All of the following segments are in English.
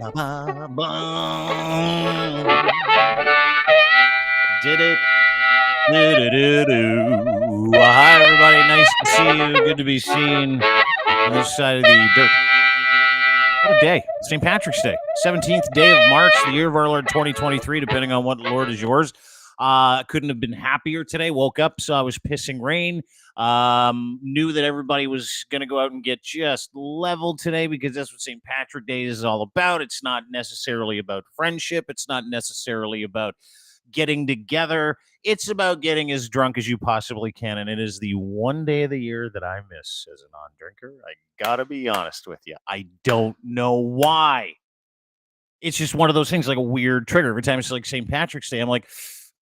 Did it. Do-do-do-do. Hi, everybody. Nice to see you. Good to be seen on this side of the dirt. What a day. St. Patrick's Day. 17th day of March, the year of our Lord 2023, depending on what Lord is yours. Couldn't have been happier today. Woke up, saw I was pissing rain. Knew that everybody was going to go out and get just leveled today because that's what St. Patrick's Day is all about. It's not necessarily about friendship. It's not necessarily about getting together. It's about getting as drunk as you possibly can. And it is the one day of the year that I miss as a non-drinker. I gotta be honest with you. I don't know why. It's just one of those things, like a weird trigger. Every time it's like St. Patrick's Day, I'm like,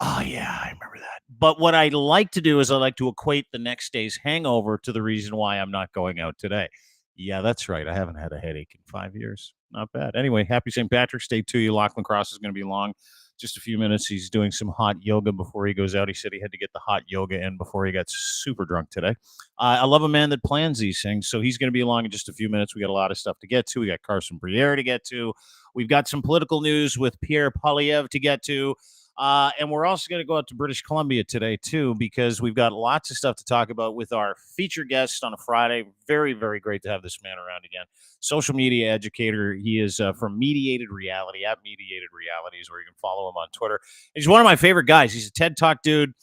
oh yeah, I remember that. But what I like to do is I like to equate the next day's hangover to the reason why I'm not going out today. Yeah, that's right. I haven't had a headache in 5 years. Not bad. Anyway, happy St. Patrick's Day to you. Lachlan Cross is going to be long. Just a few minutes. He's doing some hot yoga before he goes out. He said he had to get the hot yoga in before he got super drunk today. I love a man that plans these things. So he's going to be along in just a few minutes. We got a lot of stuff to get to. We got Carson Briere to get to. We've got some political news with Pierre Poilievre to get to. And we're also going to go out to British Columbia today, too, because we've got lots of stuff to talk about with our feature guest on a Friday. Very, very great to have this man around again. Social media educator. He is from Mediated Reality, at Mediated Realities, where you can follow him on Twitter. He's one of my favorite guys. He's a TED Talk dude.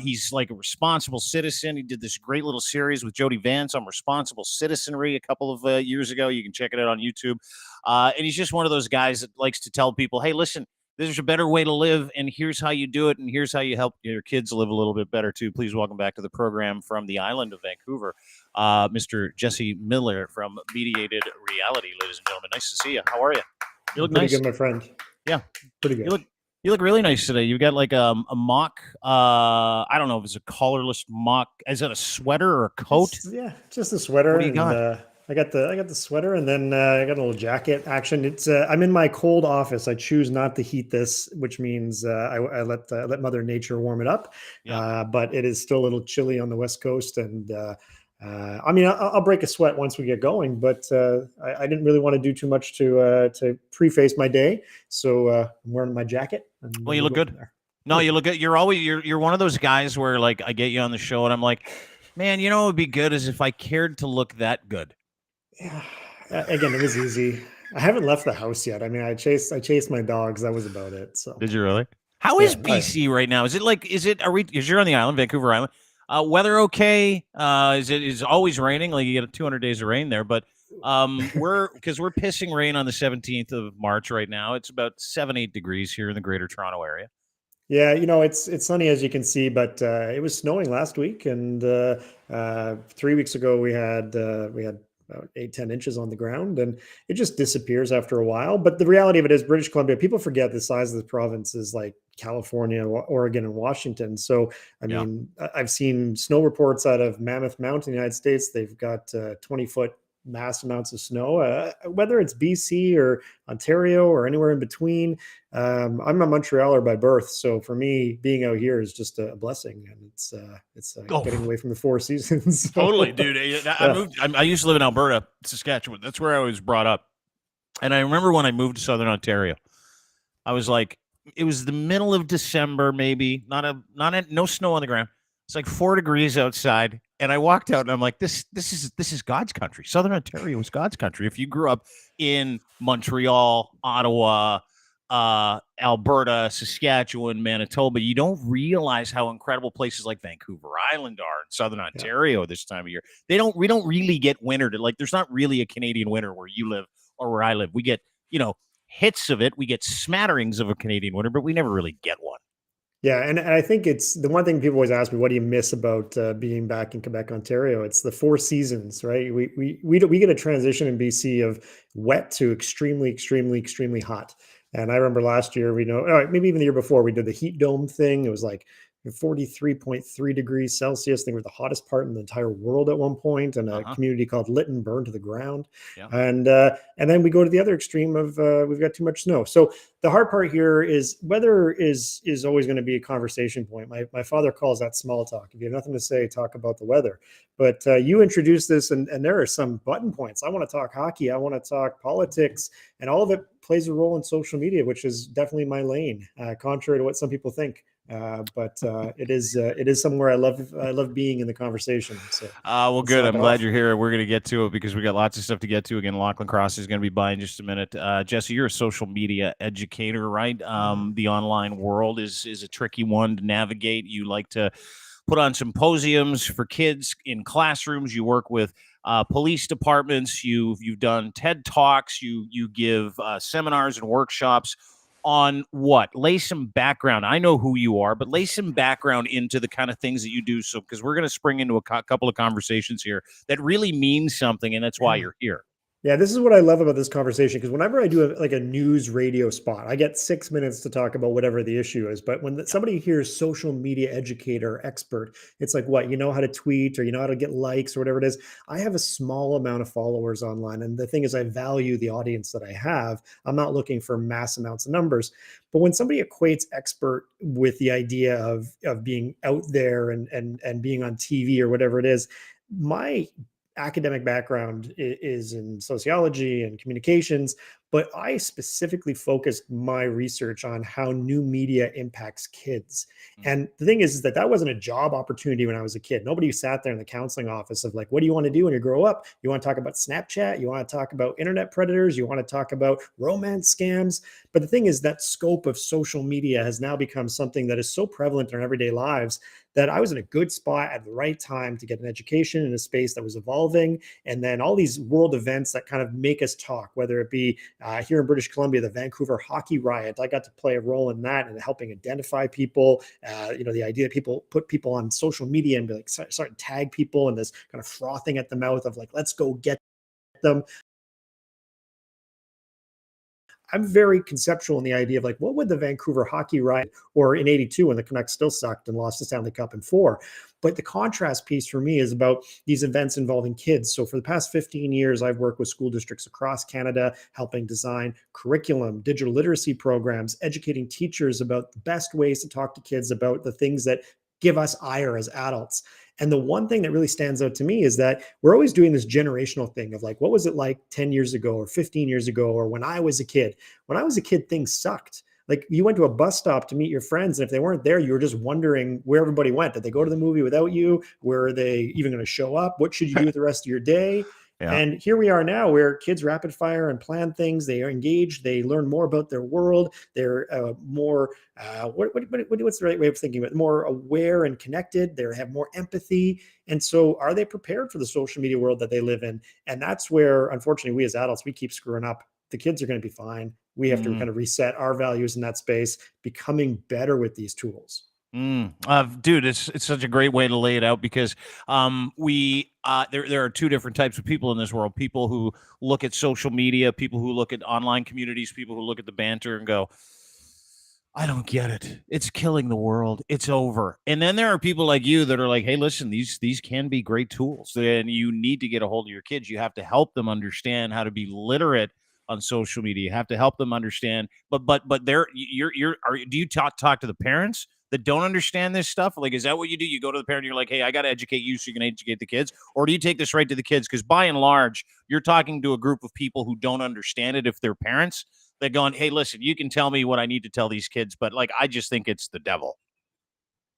He's like a responsible citizen. He did this great little series with Jody Vance on responsible citizenry a couple of years ago. You can check it out on YouTube. And he's just one of those guys that likes to tell people, hey, listen, there's a better way to live, and here's how you do it, and here's how you help your kids live a little bit better, too. Please welcome back to the program from the island of Vancouver, Mr. Jesse Miller from Mediated Reality, ladies and gentlemen. Nice to see you. How are you? You look pretty nice. Good, my friend. Yeah. Pretty good. You look really nice today. You've got like a mock, I don't know if it's a collarless mock. Is that a sweater or a coat? Just a sweater. What do you got? I got the sweater, and then I got a little jacket action. It's I'm in my cold office. I choose not to heat this, which means I let Mother Nature warm it up. Yeah. But it is still a little chilly on the West Coast, and I mean I'll break a sweat once we get going. But I didn't really want to do too much to preface my day, so I'm wearing my jacket. Well, you look good. No, you look good. You're one of those guys where like I get you on the show, and I'm like, man, you know what would be good is if I cared to look that good. Yeah. Again, it was easy. I haven't left the house yet. I mean, I chased my dogs. That was about it. So did you really? How is BC right now? Is you're on the island, Vancouver Island? Weather okay? Is always raining? Like you get 200 days of rain there, but we're pissing rain on the 17th of March right now. It's about 7-8 degrees here in the Greater Toronto area. Yeah, it's sunny as you can see, but it was snowing last week, and 3 weeks ago we had about 8-10 inches on the ground, and it just disappears after a while. But the reality of it is British Columbia, people forget the size of the province is like California, Oregon, and Washington. So, I mean, I've seen snow reports out of Mammoth Mountain in the United States. They've got 20-foot mass amounts of snow, whether it's BC or Ontario or anywhere in between. I'm a Montrealer by birth, so for me, being out here is just a blessing, and it's getting away from the Four Seasons. So. Totally, dude. I used to live in Alberta, Saskatchewan. That's where I was brought up, and I remember when I moved to Southern Ontario, I was like, it was the middle of December, maybe no snow on the ground. It's like 4 degrees outside. And I walked out and I'm like, this is God's country. Southern Ontario is God's country. If you grew up in Montreal, Ottawa, Alberta, Saskatchewan, Manitoba, you don't realize how incredible places like Vancouver Island are in Southern Ontario this time of year. We don't really get winter there's not really a Canadian winter where you live or where I live. We get, hits of it. We get smatterings of a Canadian winter, but we never really get one. Yeah, and I think it's the one thing people always ask me, what do you miss about being back in Quebec, Ontario? It's the Four Seasons, right? We get a transition in BC of wet to extremely, extremely, extremely hot. And I remember last year, maybe even the year before, we did the heat dome thing. It was like 43.3 degrees Celsius. I think we're the hottest part in the entire world at one point, and a community called Lytton burned to the ground. Yeah. And then we go to the other extreme of we've got too much snow. So the hard part here is weather is always going to be a conversation point. My father calls that small talk. If you have nothing to say, talk about the weather. But you introduced this, and there are some button points. I want to talk hockey. I want to talk politics, and all of it plays a role in social media, which is definitely my lane, contrary to what some people think. But it is somewhere I love being in the conversation. So well, good. I'm glad you're here. We're going to get to it because we got lots of stuff to get to. Again, Lachlan Cross is going to be by in just a minute. Jesse, you're a social media educator, right? The online world is a tricky one to navigate. You like to put on symposiums for kids in classrooms. You work with police departments. You've done TED Talks. You give seminars and workshops on what? Lay some background. I know who you are, but lay some background into the kind of things that you do. So, because we're going to spring into a couple of conversations here that really mean something, and that's why you're here. Yeah, this is what I love about this conversation, because whenever I do a news radio spot, I get 6 minutes to talk about whatever the issue is. But when somebody hears social media educator, expert, it's like, what, you know how to tweet, or you know how to get likes, or whatever it is. I have a small amount of followers online. And the thing is, I value the audience that I have. I'm not looking for mass amounts of numbers. But when somebody equates expert with the idea of being out there and being on TV or whatever it is, my academic background is in sociology and communications, but I specifically focused my research on how new media impacts kids. And the thing is that wasn't a job opportunity when I was a kid. Nobody sat there in the counseling office of like, what do you want to do when you grow up? You want to talk about Snapchat? You want to talk about internet predators? You want to talk about romance scams? But the thing is that scope of social media has now become something that is so prevalent in our everyday lives that I was in a good spot at the right time to get an education in a space that was evolving. And then all these world events that kind of make us talk, whether it be here in British Columbia, the Vancouver hockey riot, I got to play a role in that and helping identify people. The idea that people put people on social media and be like, start to tag people, and this kind of frothing at the mouth of like, let's go get them. I'm very conceptual in the idea of like, what would the Vancouver hockey riot, or in '82 when the Canucks still sucked and lost the Stanley Cup in '4. But the contrast piece for me is about these events involving kids. So for the past 15 years, I've worked with school districts across Canada, helping design curriculum, digital literacy programs, educating teachers about the best ways to talk to kids about the things that give us ire as adults. And the one thing that really stands out to me is that we're always doing this generational thing of like, what was it like 10 years ago or 15 years ago, or when I was a kid? When I was a kid, things sucked. Like, you went to a bus stop to meet your friends, and if they weren't there, you were just wondering where everybody went. Did they go to the movie without you? Were they even going to show up? What should you do with the rest of your day? Yeah. And here we are now, where kids rapid fire and plan things. They are engaged. They learn more about their world. They're more, what's the right way of thinking of it? More aware and connected. They have more empathy. And so are they prepared for the social media world that they live in? And that's where, unfortunately, we as adults, we keep screwing up. The kids are going to be fine. We have to kind of reset our values in that space, becoming better with these tools. Dude, it's such a great way to lay it out, because there are two different types of people in this world: people who look at social media, people who look at online communities, people who look at the banter and go, I don't get it. It's killing the world. It's over. And then there are people like you that are like, hey, listen, these can be great tools, and you need to get a hold of your kids. You have to help them understand how to be literate on social media. You have to help them understand. But do you talk to the parents that don't understand this stuff? Like, is that what you do? You go to the parent and you're like, hey, I got to educate you so you can educate the kids? Or do you take this right to the kids? Because by and large, you're talking to a group of people who don't understand it if they're parents. They're going, hey, listen, you can tell me what I need to tell these kids, but like, I just think it's the devil.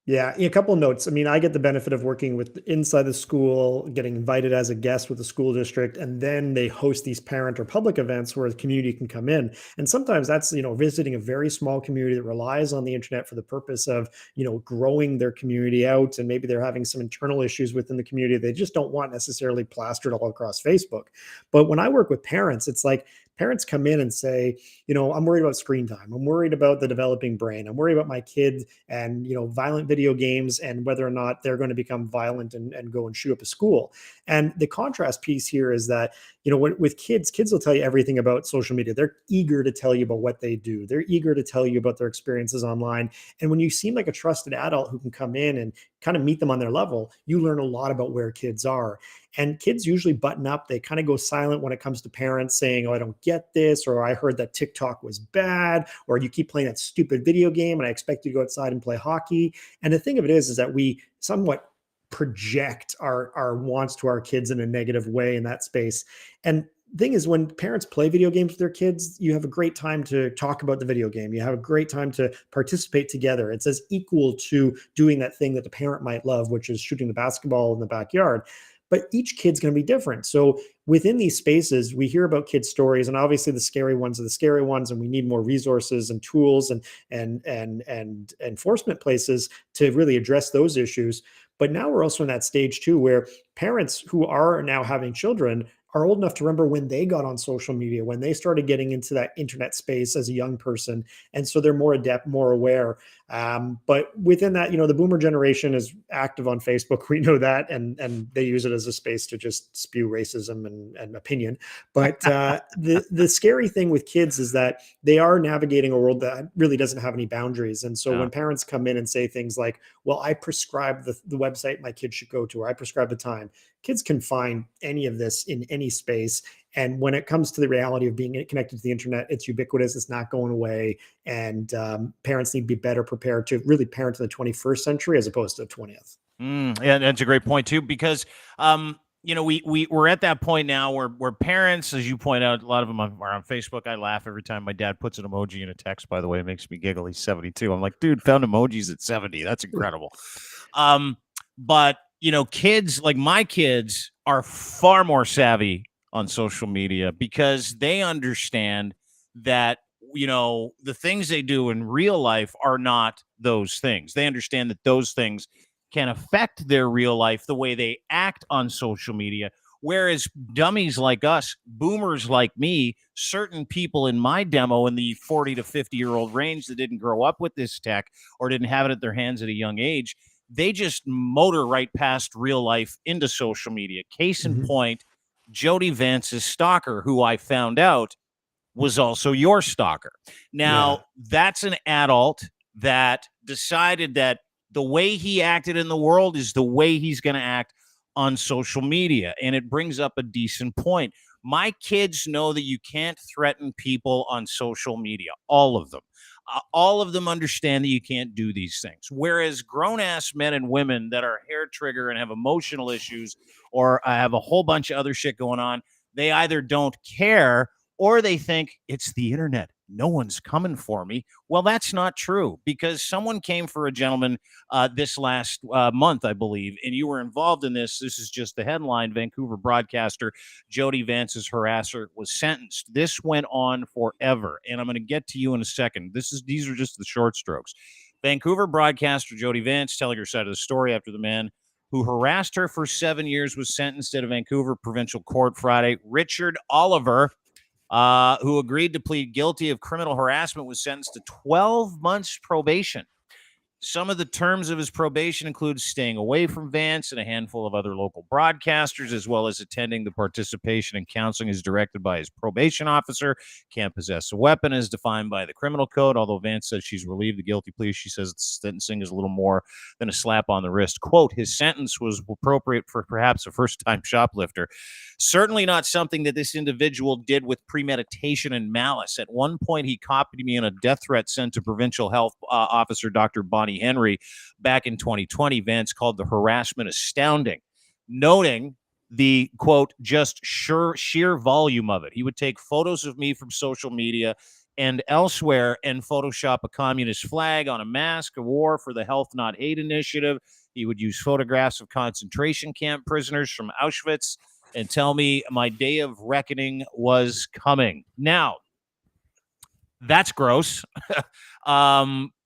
Yeah, a couple of notes. I mean, I get the benefit of working with inside the school, getting invited as a guest with the school district, and then they host these parent or public events where the community can come in. And sometimes that's, visiting a very small community that relies on the internet for the purpose of, growing their community out. And maybe they're having some internal issues within the community. They just don't want necessarily plastered all across Facebook. But when I work with parents, it's like, parents come in and say, I'm worried about screen time. I'm worried about the developing brain. I'm worried about my kid and, violent video games and whether or not they're going to become violent and go and shoot up a school. And the contrast piece here is that, with kids will tell you everything about social media. They're eager to tell you about what they do. They're eager to tell you about their experiences online. And when you seem like a trusted adult who can come in and kind of meet them on their level, you learn a lot about where kids are. And kids usually button up. They kind of go silent when it comes to parents saying, oh, I don't get this, or I heard that TikTok was bad, or you keep playing that stupid video game and I expect you to go outside and play hockey. And the thing of it is that we somewhat project our wants to our kids in a negative way in that space. And thing is, when parents play video games with their kids, you have a great time to talk about the video game. You have a great time to participate together. It's as equal to doing that thing that the parent might love, which is shooting the basketball in the backyard. But each kid's going to be different. So within these spaces, we hear about kids' stories, and obviously the scary ones are the scary ones, and we need more resources and tools and enforcement places to really address those issues. But now we're also in that stage too, where parents who are now having children are old enough to remember when they got on social media, when they started getting into that internet space as a young person. And so they're more adept, more aware. But within that, the boomer generation is active on Facebook. We know that. And they use it as a space to just spew racism and opinion. But the scary thing with kids is that they are navigating a world that really doesn't have any boundaries. And so when parents come in and say things like, well, I prescribe the website my kid should go to, or I prescribe the time, kids can find any of this in any space. And when it comes to the reality of being connected to the internet, it's ubiquitous. It's not going away. And parents need to be better prepared to really parent in the 21st century as opposed to the 20th. Yeah, that's a great point too, because we're at that point now where parents, as you point out, a lot of them are on Facebook. I laugh every time my dad puts an emoji in a text. By the way, it makes me giggle. He's 72. I'm like, dude, found emojis at 70. That's incredible. But kids like my kids are far more savvy on social media because they understand that the things they do in real life are not those things. They understand that those things can affect their real life the way they act on social media. Whereas dummies like us, boomers like me, certain people in my demo in the 40 to 50-year-old range that didn't grow up with this tech or didn't have it at their hands at a young age, they just motor right past real life into social media. Case in point, Jody Vance's stalker, who I found out was also your stalker. Now, that's an adult that decided that the way he acted in the world is the way he's going to act on social media. And it brings up a decent point. My kids know that you can't threaten people on social media, all of them. All of them understand that you can't do these things. Whereas grown-ass men and women that are hair trigger and have emotional issues or have a whole bunch of other shit going on, they either don't care or they think it's the internet. No one's coming for me. Well, that's not true, because someone came for a gentleman this last month, I believe, and you were involved in this. This is just the headline. Vancouver broadcaster Jody Vance's harasser was sentenced. This went on forever, and I'm going to get to you in a second. These are just the short strokes. Vancouver broadcaster Jody Vance telling her side of the story after the man who harassed her for 7 years was sentenced at a Vancouver provincial court Friday. Richard Oliver, who agreed to plead guilty of criminal harassment, was sentenced to 12 months probation. Some of the terms of his probation include staying away from Vance and a handful of other local broadcasters, as well as attending the participation and counseling as directed by his probation officer. Can't possess a weapon as defined by the criminal code. Although Vance says she's relieved the guilty plea, she says the sentencing is a little more than a slap on the wrist. Quote, his sentence was appropriate for perhaps a first-time shoplifter. Certainly not something that this individual did with premeditation and malice. At one point, he copied me on a death threat sent to provincial health officer Dr. Bonnie Henry back in 2020. Vance called the harassment astounding, noting the, quote, just sheer volume of it. He would take photos of me from social media and elsewhere and Photoshop a communist flag on a mask of war for the Health Not Hate initiative. He would use photographs of concentration camp prisoners from Auschwitz and tell me my day of reckoning was coming. Now, that's gross.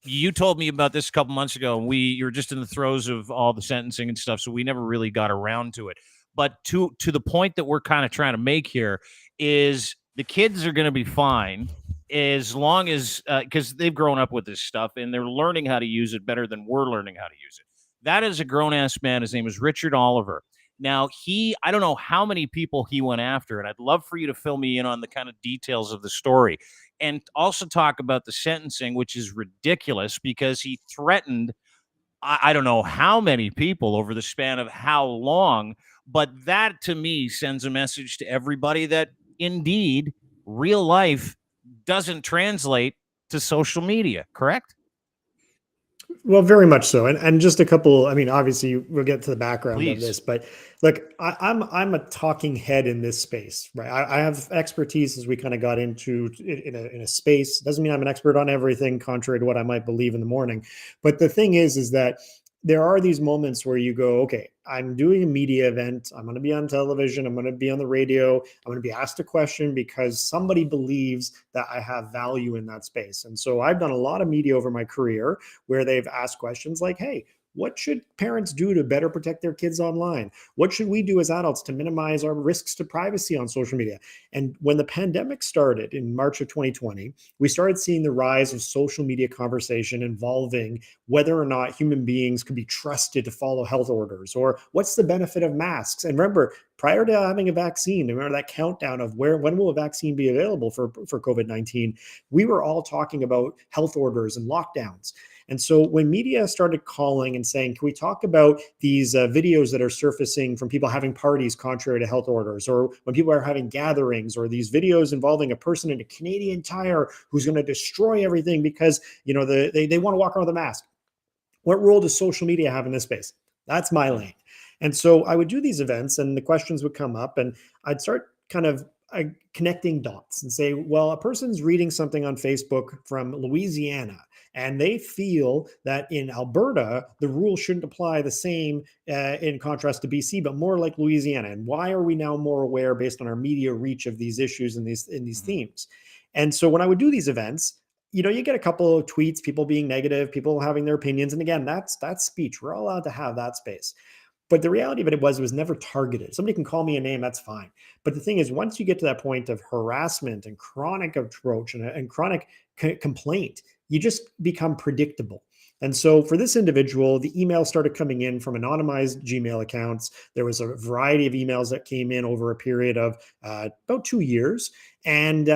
You told me about this a couple months ago, and you were just in the throes of all the sentencing and stuff, so we never really got around to it. But to the point that we're kind of trying to make here is the kids are going to be fine as long as because they've grown up with this stuff and they're learning how to use it better than we're learning how to use it. That is a grown ass man. His name is Richard Oliver. Now, I don't know how many people he went after, and I'd love for you to fill me in on the kind of details of the story and also talk about the sentencing, which is ridiculous because he threatened I don't know how many people over the span of how long, but that to me sends a message to everybody that indeed real life doesn't translate to social media, correct? Well, very much so. And just a couple, I mean, obviously we'll get to the background of Please. this, but look, I'm a talking head in this space, right? I have expertise as we kind of got into in a space. Doesn't mean I'm an expert on everything, contrary to what I might believe in the morning. But the thing is that there are these moments where you go, okay, I'm doing a media event. I'm going to be on television. I'm going to be on the radio. I'm going to be asked a question because somebody believes that I have value in that space. And so I've done a lot of media over my career where they've asked questions like, hey, what should parents do to better protect their kids online? What should we do as adults to minimize our risks to privacy on social media? And when the pandemic started in March of 2020, we started seeing the rise of social media conversation involving whether or not human beings could be trusted to follow health orders, or what's the benefit of masks. And remember, prior to having a vaccine, remember that countdown of when will a vaccine be available for COVID-19, we were all talking about health orders and lockdowns. And so when media started calling and saying, can we talk about these videos that are surfacing from people having parties contrary to health orders, or when people are having gatherings, or these videos involving a person in a Canadian Tire who's going to destroy everything because, you know, they want to walk around with a mask. What role does social media have in this space? That's my lane. And so I would do these events and the questions would come up and I'd start kind of connecting dots and say, well, a person's reading something on Facebook from Louisiana and they feel that in Alberta, the rules shouldn't apply the same in contrast to BC, but more like Louisiana. And why are we now more aware based on our media reach of these issues and these themes? And so when I would do these events, you know, you get a couple of tweets, people being negative, people having their opinions. And again, that's speech. We're all allowed to have that space. But the reality of it was never targeted. Somebody can call me a name, that's fine. But the thing is, once you get to that point of harassment and chronic approach and chronic complaint, you just become predictable. And so for this individual, the emails started coming in from anonymized Gmail accounts. There was a variety of emails that came in over a period of about 2 years. And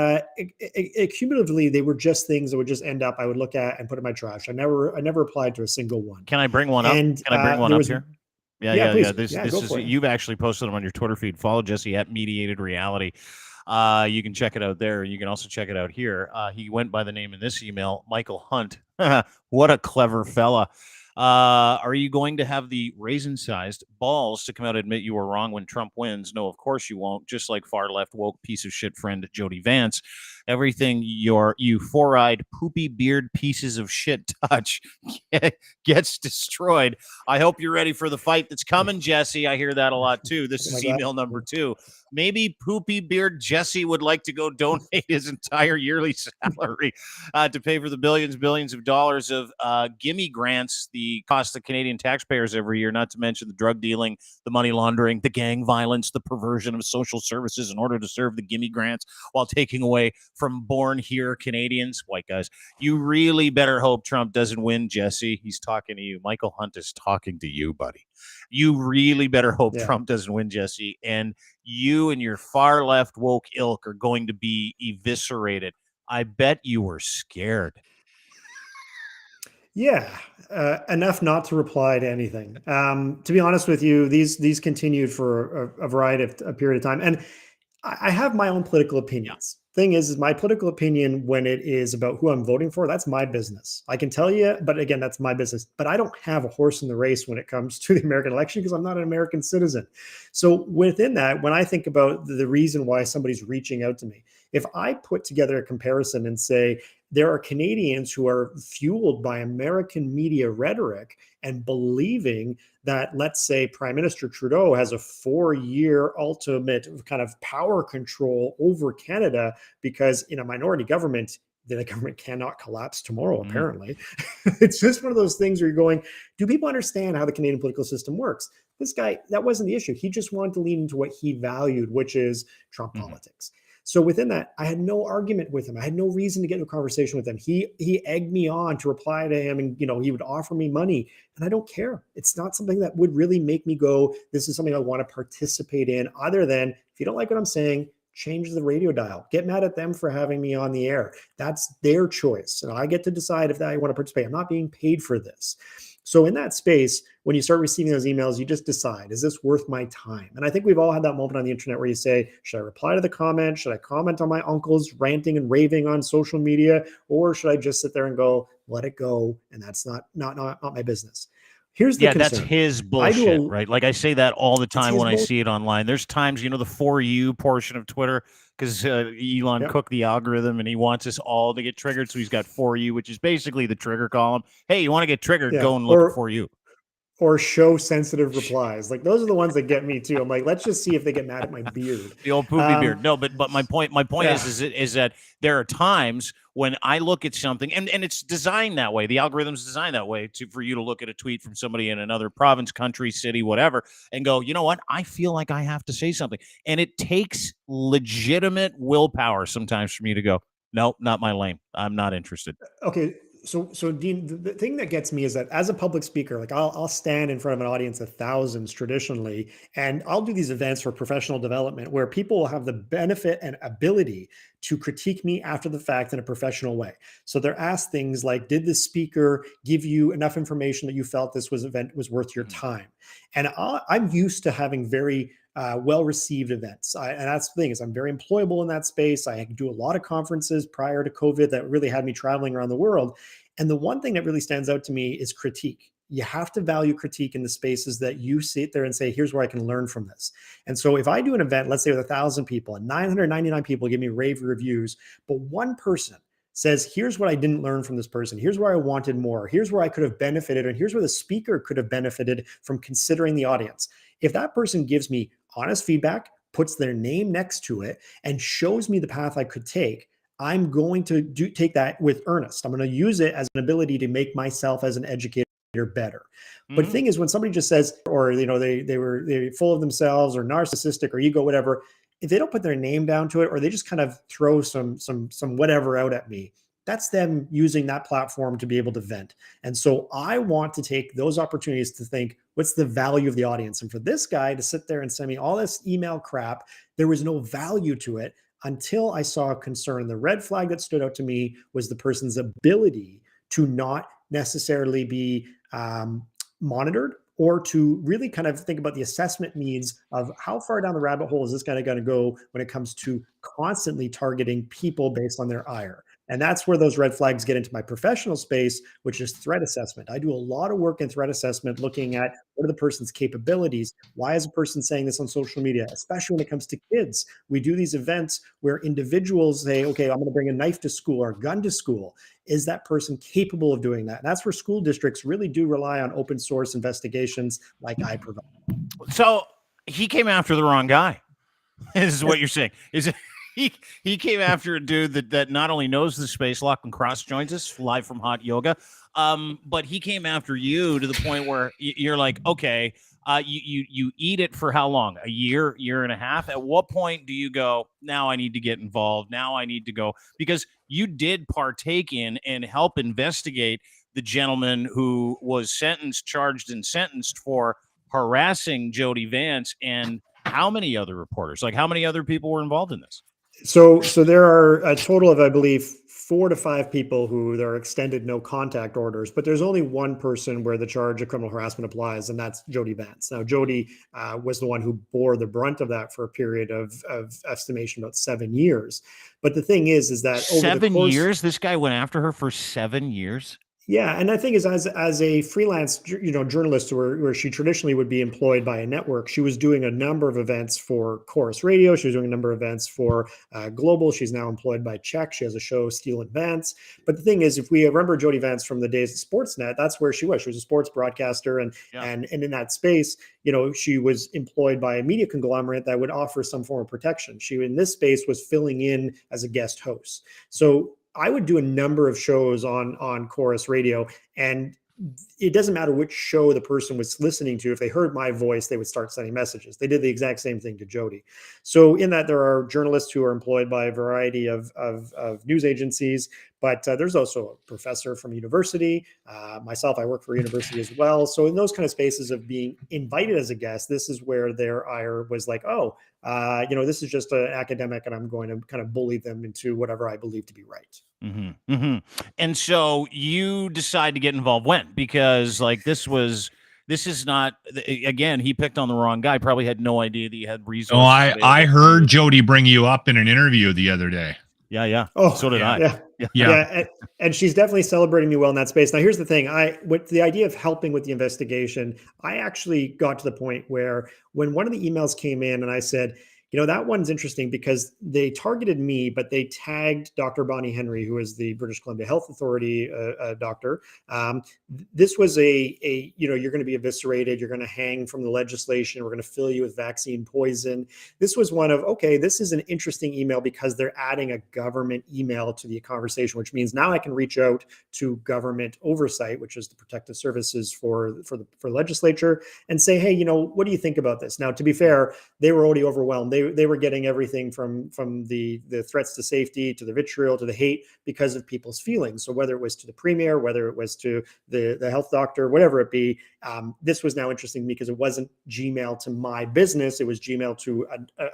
cumulatively, they were just things that would just end up, I would look at and put in my trash. I never applied to a single one. Can I bring one up? And Can I bring one there up was, here? yeah, please. This Yeah, go is for it. you've actually posted them on your Twitter feed. Follow Jesse at Mediated Reality. You can check it out there. You can also check it out here. He went by the name in this email, Michael Hunt. What a clever fella. Are you going to have the raisin-sized balls to come out and admit you were wrong when Trump wins? No, of course you won't. Just like far left woke piece of shit friend Jody Vance, everything you four-eyed poopy beard pieces of shit touch gets destroyed. I hope you're ready for the fight that's coming, Jesse. I hear that a lot too. This is email number 2. Maybe poopy beard Jesse would like to go donate his entire yearly salary to pay for the billions of dollars of gimme grants, the cost of Canadian taxpayers every year, not to mention the drug dealing, the money laundering, the gang violence, the perversion of social services in order to serve the gimme grants while taking away from born here Canadians, white guys. You really better hope Trump doesn't win, Jesse. He's talking to you. Michael Hunt is talking to you, buddy. You really better hope Trump doesn't win, Jesse. And you and your far left woke ilk are going to be eviscerated. I bet you were scared. Yeah, enough not to reply to anything. To be honest with you, these continued for a variety of a period of time, and I have my own political opinions. Thing is my political opinion when it is about who I'm voting for, that's my business. I can tell you, but again, that's my business. But I don't have a horse in the race when it comes to the American election because I'm not an American citizen. So within that, when I think about the reason why somebody's reaching out to me, if I put together a comparison and say, there are Canadians who are fueled by American media rhetoric and believing that, let's say, Prime Minister Trudeau has a 4-year ultimate kind of power control over Canada because in a minority government, the government cannot collapse tomorrow, apparently. It's just one of those things where you're going, do people understand how the Canadian political system works? This guy, that wasn't the issue. He just wanted to lean into what he valued, which is Trump politics. So within that, I had no argument with him. I had no reason to get into a conversation with him. He egged me on to reply to him, and he would offer me money, and I don't care. It's not something that would really make me go, this is something I want to participate in, other than if you don't like what I'm saying, change the radio dial. Get mad at them for having me on the air. That's their choice. And I get to decide if I want to participate. I'm not being paid for this. So in that space, when you start receiving those emails, you just decide, is this worth my time? And I think we've all had that moment on the internet where you say, should I reply to the comment? Should I comment on my uncle's ranting and raving on social media? Or should I just sit there and go, let it go? And that's not my business. Here's the concern. That's his bullshit, right? Like I say that all the time when I see it online. There's times, the For You portion of Twitter, because Elon cooked the algorithm and he wants us all to get triggered. So he's got For You, which is basically the trigger column. Hey, you want to get triggered? Go and look at For You. Or show sensitive replies. Like those are the ones that get me too. I'm like, let's just see if they get mad at my beard. The old poopy beard. No, but my point is that there are times when I look at something and it's designed that way. The algorithm's designed that way for you to look at a tweet from somebody in another province, country, city, whatever, and go, you know what? I feel like I have to say something. And it takes legitimate willpower sometimes for me to go, nope, not my lane. I'm not interested. Okay. So Dean, the thing that gets me is that as a public speaker, like I'll stand in front of an audience of thousands traditionally, and I'll do these events for professional development where people will have the benefit and ability to critique me after the fact in a professional way. So they're asked things like, did the speaker give you enough information that you felt this event was worth your time? And I'm used to having very well-received events. And that's the thing, is I'm very employable in that space. I do a lot of conferences prior to COVID that really had me traveling around the world. And the one thing that really stands out to me is critique. You have to value critique in the spaces that you sit there and say, here's where I can learn from this. And so if I do an event, let's say with 1,000 people and 999 people give me rave reviews, but one person says, here's what I didn't learn from this person. Here's where I wanted more. Here's where I could have benefited. And here's where the speaker could have benefited from considering the audience. If that person gives me honest feedback, puts their name next to it, and shows me the path I could take, I'm going to take that with earnest. I'm going to use it as an ability to make myself as an educator better. But the thing is, when somebody just says, or they're full of themselves or narcissistic or ego, whatever, if they don't put their name down to it, or they just kind of throw some whatever out at me, that's them using that platform to be able to vent. And so I want to take those opportunities to think, what's the value of the audience? And for this guy to sit there and send me all this email crap, there was no value to it until I saw a concern. The red flag that stood out to me was the person's ability to not necessarily be monitored, or to really kind of think about the assessment needs of how far down the rabbit hole is this guy going to go when it comes to constantly targeting people based on their ire. And that's where those red flags get into my professional space, which is threat assessment. I do a lot of work in threat assessment, looking at what are the person's capabilities? Why is a person saying this on social media, especially when it comes to kids? We do these events where individuals say, okay, I'm going to bring a knife to school or a gun to school. Is that person capable of doing that? And that's where school districts really do rely on open source investigations like I provide. So he came after the wrong guy. This is what you're saying. Is it? He came after a dude that not only knows the space. Lachlan Cross joins us live from Hot Yoga, but he came after you to the point where you're like, okay, you eat it for how long? A year and a half? At what point do you go, now I need to get involved? Now I need to go, because you did partake in and help investigate the gentleman who was charged and sentenced for harassing Jody Vance, and how many other reporters? Like, how many other people were involved in this? So there are a total of, I believe, 4 to 5 people who there are extended no contact orders, but there's only one person where the charge of criminal harassment applies, and that's Jody Vance. Now, Jody was the one who bore the brunt of that for a period of estimation about 7 years. But the thing is that over 7 years, this guy went after her for 7 years. Yeah, and I think as a freelance, journalist, where she traditionally would be employed by a network, she was doing a number of events for Chorus Radio. She was doing a number of events for Global. She's now employed by Czech. She has a show, Steele and Vance. But the thing is, if we remember Jody Vance from the days of Sportsnet, that's where she was. She was a sports broadcaster, and in that space, she was employed by a media conglomerate that would offer some form of protection. She, in this space, was filling in as a guest host. So I would do a number of shows on Chorus Radio, and it doesn't matter which show the person was listening to. If they heard my voice, they would start sending messages. They did the exact same thing to Jody. So in that, there are journalists who are employed by a variety of news agencies, but there's also a professor from university. Myself, I work for a university as well. So in those kind of spaces of being invited as a guest, this is where their ire was like, oh, this is just an academic and I'm going to kind of bully them into whatever I believe to be right. Mm-hmm, mm-hmm. And so you decide to get involved when? Because like this is not, again, he picked on the wrong guy, probably had no idea that he had resources. Oh, I heard Jody bring you up in an interview the other day. Yeah. Oh, so did I. Yeah. Yeah. And she's definitely celebrating me well in that space. Now, here's the thing. With the idea of helping with the investigation, I actually got to the point where when one of the emails came in and I said, that one's interesting because they targeted me, but they tagged Dr. Bonnie Henry, who is the British Columbia Health Authority doctor. This was you're going to be eviscerated. You're going to hang from the legislation. We're going to fill you with vaccine poison. This was one of, okay, this is an interesting email because they're adding a government email to the conversation, which means now I can reach out to government oversight, which is the protective services for legislature, and say, hey, what do you think about this? Now, to be fair, they were already overwhelmed. They were getting everything from the threats to safety to the vitriol to the hate because of people's feelings. So whether it was to the premier, whether it was to the health doctor, whatever it be, this was now interesting to me because it wasn't Gmail to my business. It was Gmail to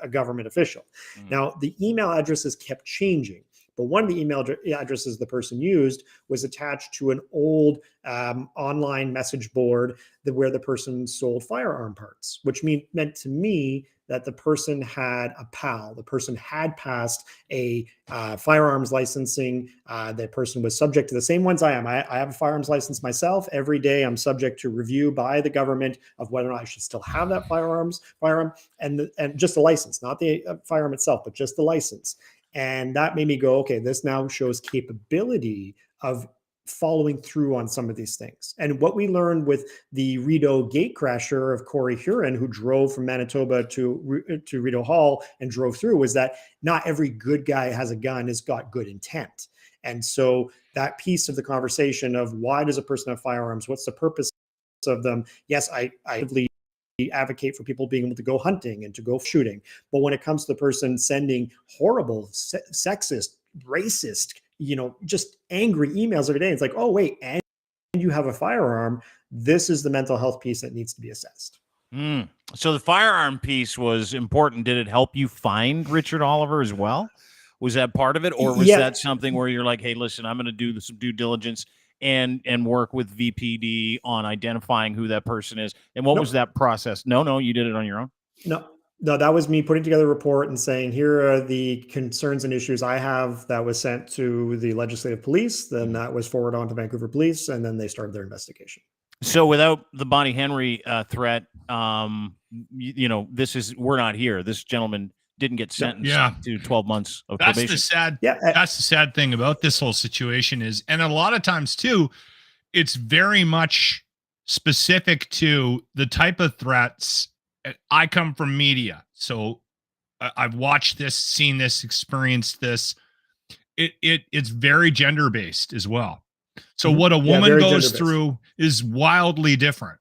a government official. Mm-hmm. Now, the email addresses kept changing. But one of the email addresses the person used was attached to an old online message board where the person sold firearm parts, which meant to me that the person had a PAL. The person had passed a firearms licensing. The person was subject to the same ones I am. I have a firearms license myself. Every day I'm subject to review by the government of whether or not I should still have that firearm and just the license, not the firearm itself, but just the license. And that made me go, okay, this now shows capability of following through on some of these things. And what we learned with the Rideau gatecrasher of Corey Huron, who drove from Manitoba to Rideau Hall and drove through, was that not every good guy has a gun has got good intent. And so that piece of the conversation of why does a person have firearms? What's the purpose of them? Yes, I advocate for people being able to go hunting and to go shooting. But when it comes to the person sending horrible, sexist, racist, just angry emails every day, it's like, oh, wait, and you have a firearm. This is the mental health piece that needs to be assessed. So the firearm piece was important. Did it help you find Richard Oliver as well? Was that part of it? Or was that something where you're like, hey, listen, I'm going to do some due diligence and work with VPD on identifying who that person is? And what was that process? No, you did it on your own? No, that was me putting together a report and saying, here are the concerns and issues I have. That was sent to the legislative police. Then that was forwarded on to Vancouver Police, and then they started their investigation. So without the Bonnie Henry threat, we're not here. This gentleman didn't get sentenced to 12 months of probation. That's the sad thing about this whole situation is, and a lot of times too, it's very much specific to the type of threats. I come from media, so I've watched this, seen this, experienced this. It's very gender based as well. So what a woman goes through is wildly different.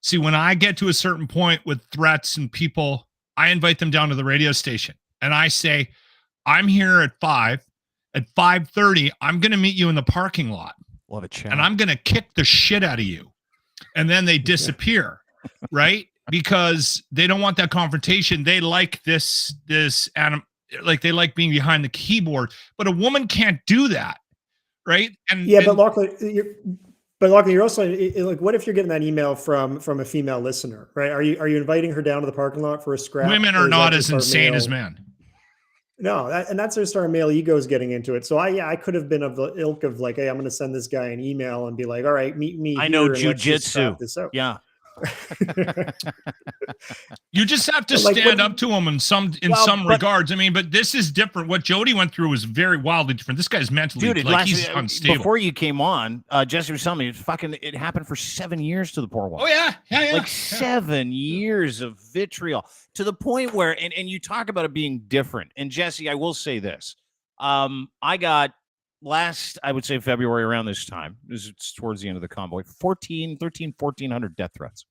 See, when I get to a certain point with threats and people, I invite them down to the radio station and I say, I'm here at 5. At 5:30, I'm going to meet you in the parking lot. We'll have a chat. And I'm going to kick the shit out of you. And then they disappear, right? Because they don't want that confrontation. They like this like they like being behind the keyboard. But a woman can't do that, right? But Lachlan, you're also like, what if you're getting that email from a female listener, right? Are you inviting her down to the parking lot for a scrap? Women are not as insane as men. No, that's just our male egos getting into it. So I could have been of the ilk of like, hey, I'm going to send this guy an email and be like, all right, meet me. I know jujitsu. Yeah. You just have to stand up to him in some regards. I mean, but this is different. What Jody went through was very wildly different. This guy's mentally he's unstable. Before you came on, Jesse was telling me it happened for 7 years to the poor woman. Oh yeah. Like 7 years of vitriol to the point where, and you talk about it being different. And Jesse, I will say this: I got last, I would say February around this time, it's towards the end of the convoy, 1,400 death threats.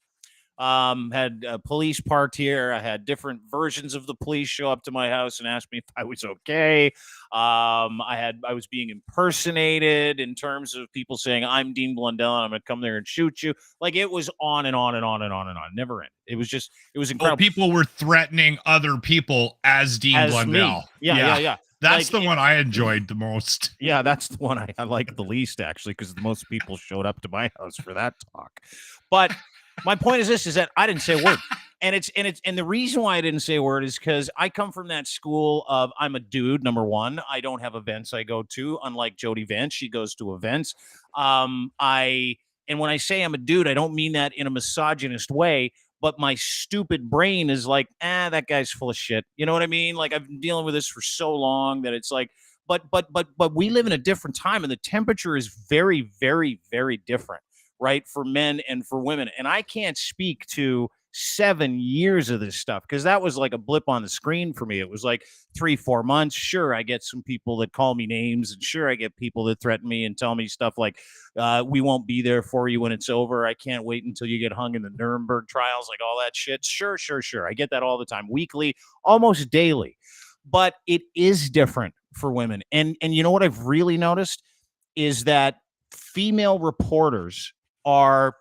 Had police parked here. I had different versions of the police show up to my house and ask me if I was okay. I was being impersonated in terms of people saying, I'm Dean Blundell and I'm going to come there and shoot you. Like, it was on and on and on and on and on. Never ended. It was incredible. People were threatening other people as Dean Blundell. Me. Yeah. That's the one I enjoyed the most. Yeah, that's the one I like the least, actually, because most people showed up to my house for that talk. But my point is this: is that I didn't say a word, and the reason why I didn't say a word is because I come from that school of I'm a dude. Number one, I don't have events I go to, unlike Jody Vance. She goes to events. And when I say I'm a dude, I don't mean that in a misogynist way. But my stupid brain is like, that guy's full of shit. You know what I mean? Like, I've been dealing with this for so long that it's like, but we live in a different time, and the temperature is very, very, very different, right, for men and for women. And I can't speak to 7 years of this stuff because that was like a blip on the screen for me. It was like 3-4 months. Sure, I get some people that call me names, and sure, I get people that threaten me and tell me stuff like, we won't be there for you when it's over. I can't wait until you get hung in the Nuremberg trials, like all that shit. Sure. I get that all the time, weekly, almost daily. But it is different for women. And you know what I've really noticed is that female reporters are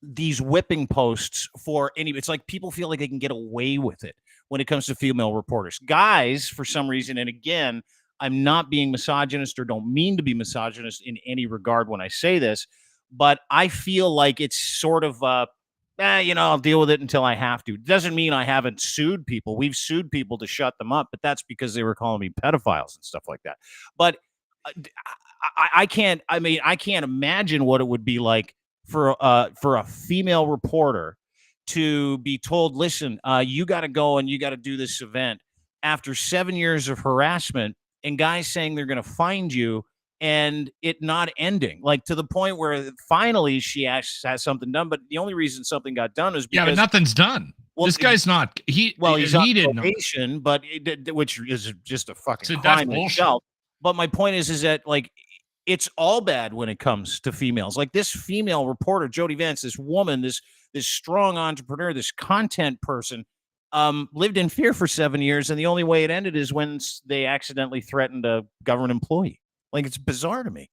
these whipping posts for it's like people feel like they can get away with it when it comes to female reporters. Guys, for some reason, and again, I'm not being misogynist or don't mean to be misogynist in any regard when I say this, but I feel like it's sort of I'll deal with it until I have to. Doesn't mean I haven't sued people. We've sued people to shut them up, but that's because they were calling me pedophiles and stuff like that. But I can't imagine what it would be like for a female reporter to be told, listen, you got to go and you got to do this event after 7 years of harassment, and guys saying they're going to find you and it not ending, like to the point where finally she actually has something done. But the only reason something got done is because but nothing's done. Well, this guy's not. He's on probation, but which is just a fucking crime in itself. But my point is that like, it's all bad when it comes to females. Like this female reporter, Jody Vance, this woman, this strong entrepreneur, this content person, lived in fear for 7 years. And the only way it ended is when they accidentally threatened a government employee. Like, it's bizarre to me.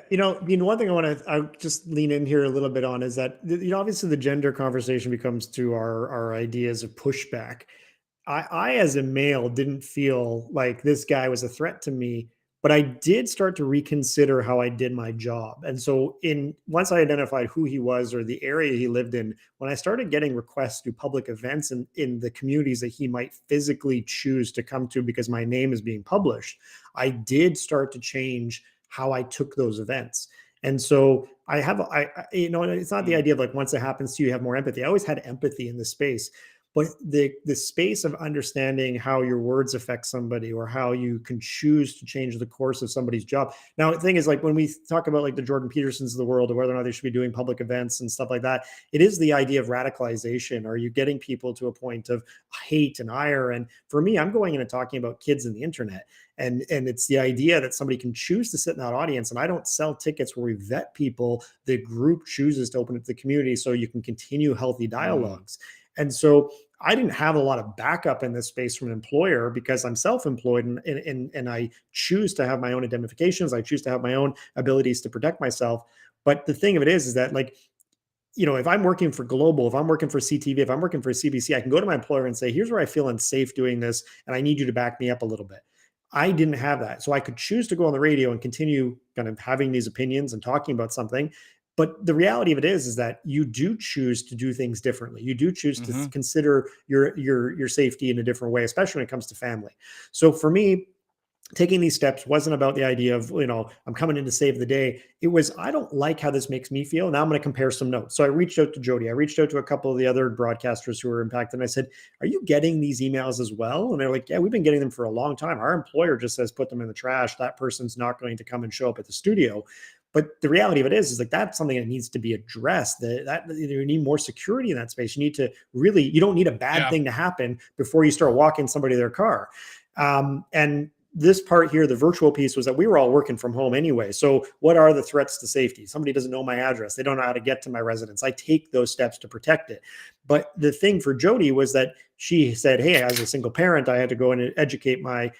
One thing I just lean in here a little bit on is that, obviously the gender conversation becomes to our ideas of pushback. I, as a male, didn't feel like this guy was a threat to me, but I did start to reconsider how I did my job. And so once I identified who he was or the area he lived in, when I started getting requests to public events in the communities that he might physically choose to come to because my name is being published, I did start to change how I took those events. And so it's not the idea of like, once it happens to you, you have more empathy. I always had empathy in this space. But the space of understanding how your words affect somebody or how you can choose to change the course of somebody's job. Now, the thing is, like, when we talk about like the Jordan Petersons of the world or whether or not they should be doing public events and stuff like that, it is the idea of radicalization. Are you getting people to a point of hate and ire? And for me, I'm going in and talking about kids and the internet. And it's the idea that somebody can choose to sit in that audience. And I don't sell tickets where we vet people. The group chooses to open it to the community so you can continue healthy dialogues. And so I didn't have a lot of backup in this space from an employer because I'm self-employed and I choose to have my own indemnifications. I choose to have my own abilities to protect myself. But the thing of it is that, like, if I'm working for Global, if I'm working for CTV, if I'm working for CBC, I can go to my employer and say, here's where I feel unsafe doing this, and I need you to back me up a little bit. I didn't have that. So I could choose to go on the radio and continue kind of having these opinions and talking about something. But the reality of it is that you do choose to do things differently. You do choose to consider your safety in a different way, especially when it comes to family. So for me, taking these steps wasn't about the idea of, I'm coming in to save the day. It was, I don't like how this makes me feel. Now I'm going to compare some notes. So I reached out to Jody. I reached out to a couple of the other broadcasters who were impacted. And I said, are you getting these emails as well? And they're like, yeah, we've been getting them for a long time. Our employer just says, put them in the trash. That person's not going to come and show up at the studio. But the reality of it is like, that's something that needs to be addressed. That you need more security in that space. You need to you don't need a bad thing to happen before you start walking somebody to their car. And this part here, the virtual piece, was that we were all working from home anyway. So what are the threats to safety? Somebody doesn't know my address. They don't know how to get to my residence. I take those steps to protect it. But the thing for Jody was that she said, hey, as a single parent, I had to go and educate my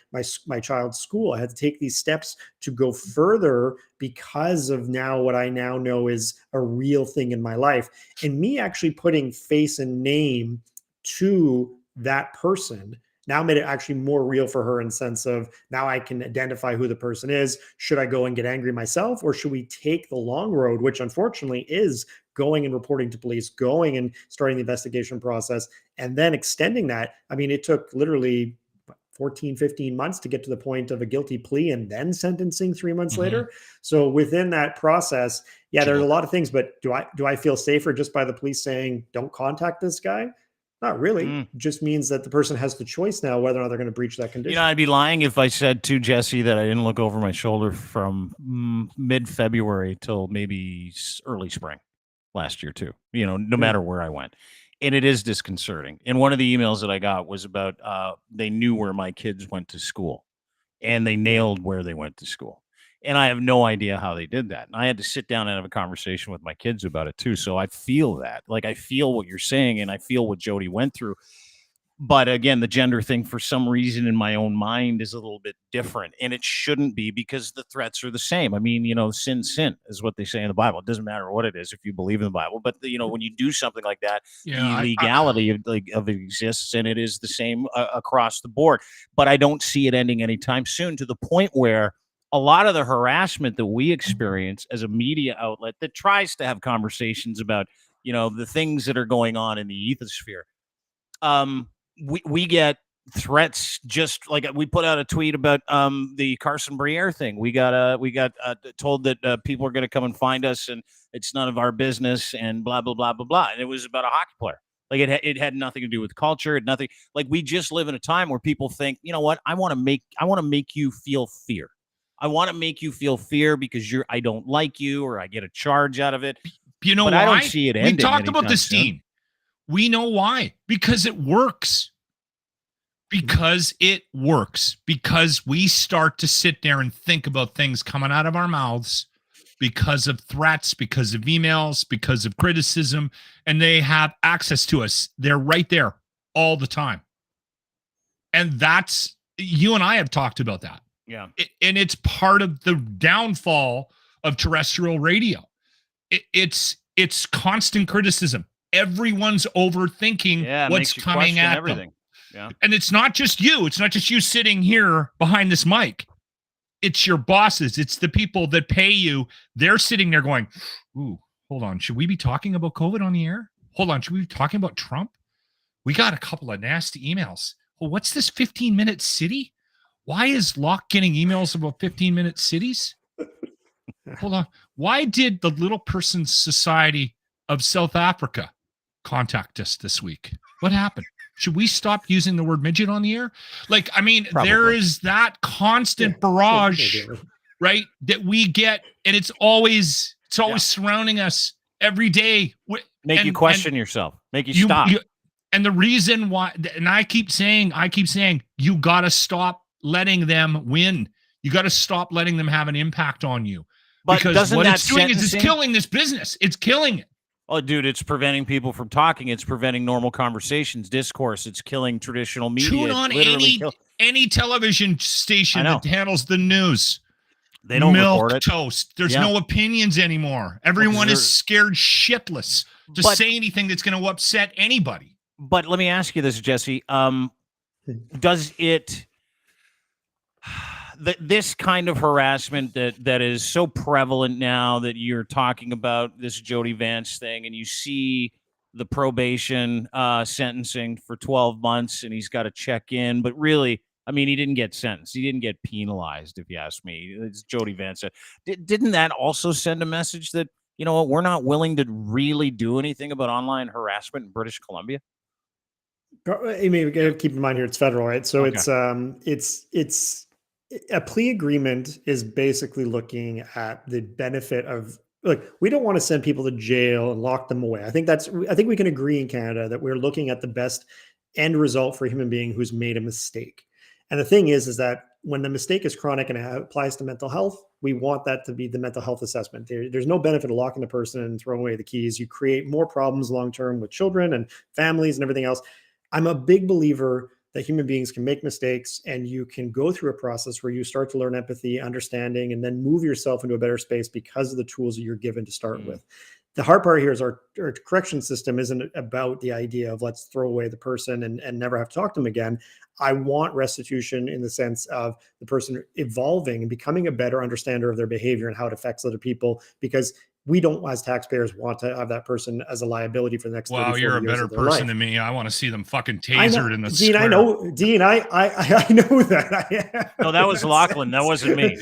child's school. I had to take these steps to go further because of now what I now know is a real thing in my life. And me actually putting face and name to that person now made it actually more real for her in sense of now I can identify who the person is. Should I go and get angry myself, or should we take the long road, which unfortunately is going and reporting to police, going and starting the investigation process, and then extending that? I mean, it took literally 14, 15 months to get to the point of a guilty plea and then sentencing 3 months later. So within that process, yeah, there's a lot of things, but do I feel safer just by the police saying, don't contact this guy? Not really. It just means that the person has the choice now whether or not they're going to breach that condition. You know, I'd be lying if I said to Jesse that I didn't look over my shoulder from mid-February till maybe early spring last year too, you know, no matter where I went. And it is disconcerting. And one of the emails that I got was about they knew where my kids went to school and they nailed where they went to school. And I have no idea how they did that. And I had to sit down and have a conversation with my kids about it too. So I feel that. Like, I feel what you're saying and I feel what Jody went through. But again, the gender thing, for some reason in my own mind, is a little bit different. And it shouldn't be, because the threats are the same. I mean, you know, sin is what they say in the Bible. It doesn't matter what it is if you believe in the Bible. But, you know, when you do something like that, the legality of it exists, and it is the same across the board. But I don't see it ending anytime soon, to the point where a lot of the harassment that we experience as a media outlet that tries to have conversations about, you know, the things that are going on in the ethosphere, we get threats. Just like we put out a tweet about the Carson Briere thing. We got told that people are going to come and find us, and it's none of our business, and blah blah blah blah blah. And it was about a hockey player. Like, it had nothing to do with culture. Nothing. Like, we just live in a time where people think, you know what, I want to make you feel fear. I want to make you feel fear because I don't like you, or I get a charge out of it. You know, but why? I don't see it ending. We talked about this, soon. Dean. We know why. Because it works. Because it works. Because we start to sit there and think about things coming out of our mouths because of threats, because of emails, because of criticism, and they have access to us. They're right there all the time. And that's, you and I have talked about that. Yeah. And it's part of the downfall of terrestrial radio. It's constant criticism. Everyone's overthinking what's coming at them. Yeah. And it's not just you. It's not just you sitting here behind this mic. It's your bosses. It's the people that pay you. They're sitting there going, ooh, hold on. Should we be talking about COVID on the air? Hold on. Should we be talking about Trump? We got a couple of nasty emails. Well, what's this 15-minute city? Why is Locke getting emails about 15-minute cities? Hold on. Why did the Little Persons Society of South Africa contact us this week? What happened? Should we stop using the word midget on the air? Like, I mean, Probably. there is that constant barrage, right, that we get, and it's always surrounding us every day. Make you question yourself. Make you stop. And the reason why, and I keep saying, you got to stop letting them win. You got to stop letting them have an impact on you. But because what it's doing is it's killing this business. It's killing it. Oh, dude, it's preventing people from talking. It's preventing normal conversations, discourse. It's killing traditional media. Tune on any television station that handles the news. They don't report Milk it. Toast. There's no opinions anymore. Everyone is scared shitless to say anything that's going to upset anybody. But let me ask you this, Jesse. Does it... this kind of harassment that is so prevalent now, that you're talking about this Jody Vance thing, and you see the probation sentencing for 12 months, and he's got to check in, but really, I mean, he didn't get sentenced. He didn't get penalized, if you ask me. It's Jody Vance. Didn't that also send a message that, you know what, we're not willing to really do anything about online harassment in British Columbia? I mean, we got to keep in mind here, it's federal, right? So it's a plea agreement is basically looking at the benefit of, like, we don't want to send people to jail and lock them away. I think we can agree in Canada that we're looking at the best end result for a human being who's made a mistake. And the thing is that when the mistake is chronic and it applies to mental health, we want that to be the mental health assessment. There's no benefit of locking the person and throwing away the keys. You create more problems long-term with children and families and everything else. I'm a big believer that human beings can make mistakes, and you can go through a process where you start to learn empathy, understanding, and then move yourself into a better space because of the tools that you're given to start with. The hard part here is our correction system isn't about the idea of let's throw away the person and never have to talk to them again. I want restitution in the sense of the person evolving and becoming a better understander of their behavior and how it affects other people, because we don't, as taxpayers, want to have that person as a liability for the next 30, 40 you're a years better of their person life. than me. I want to see them fucking tasered in the Dean, square. I know, Dean, I know that. No, that was Lachlan. That wasn't me.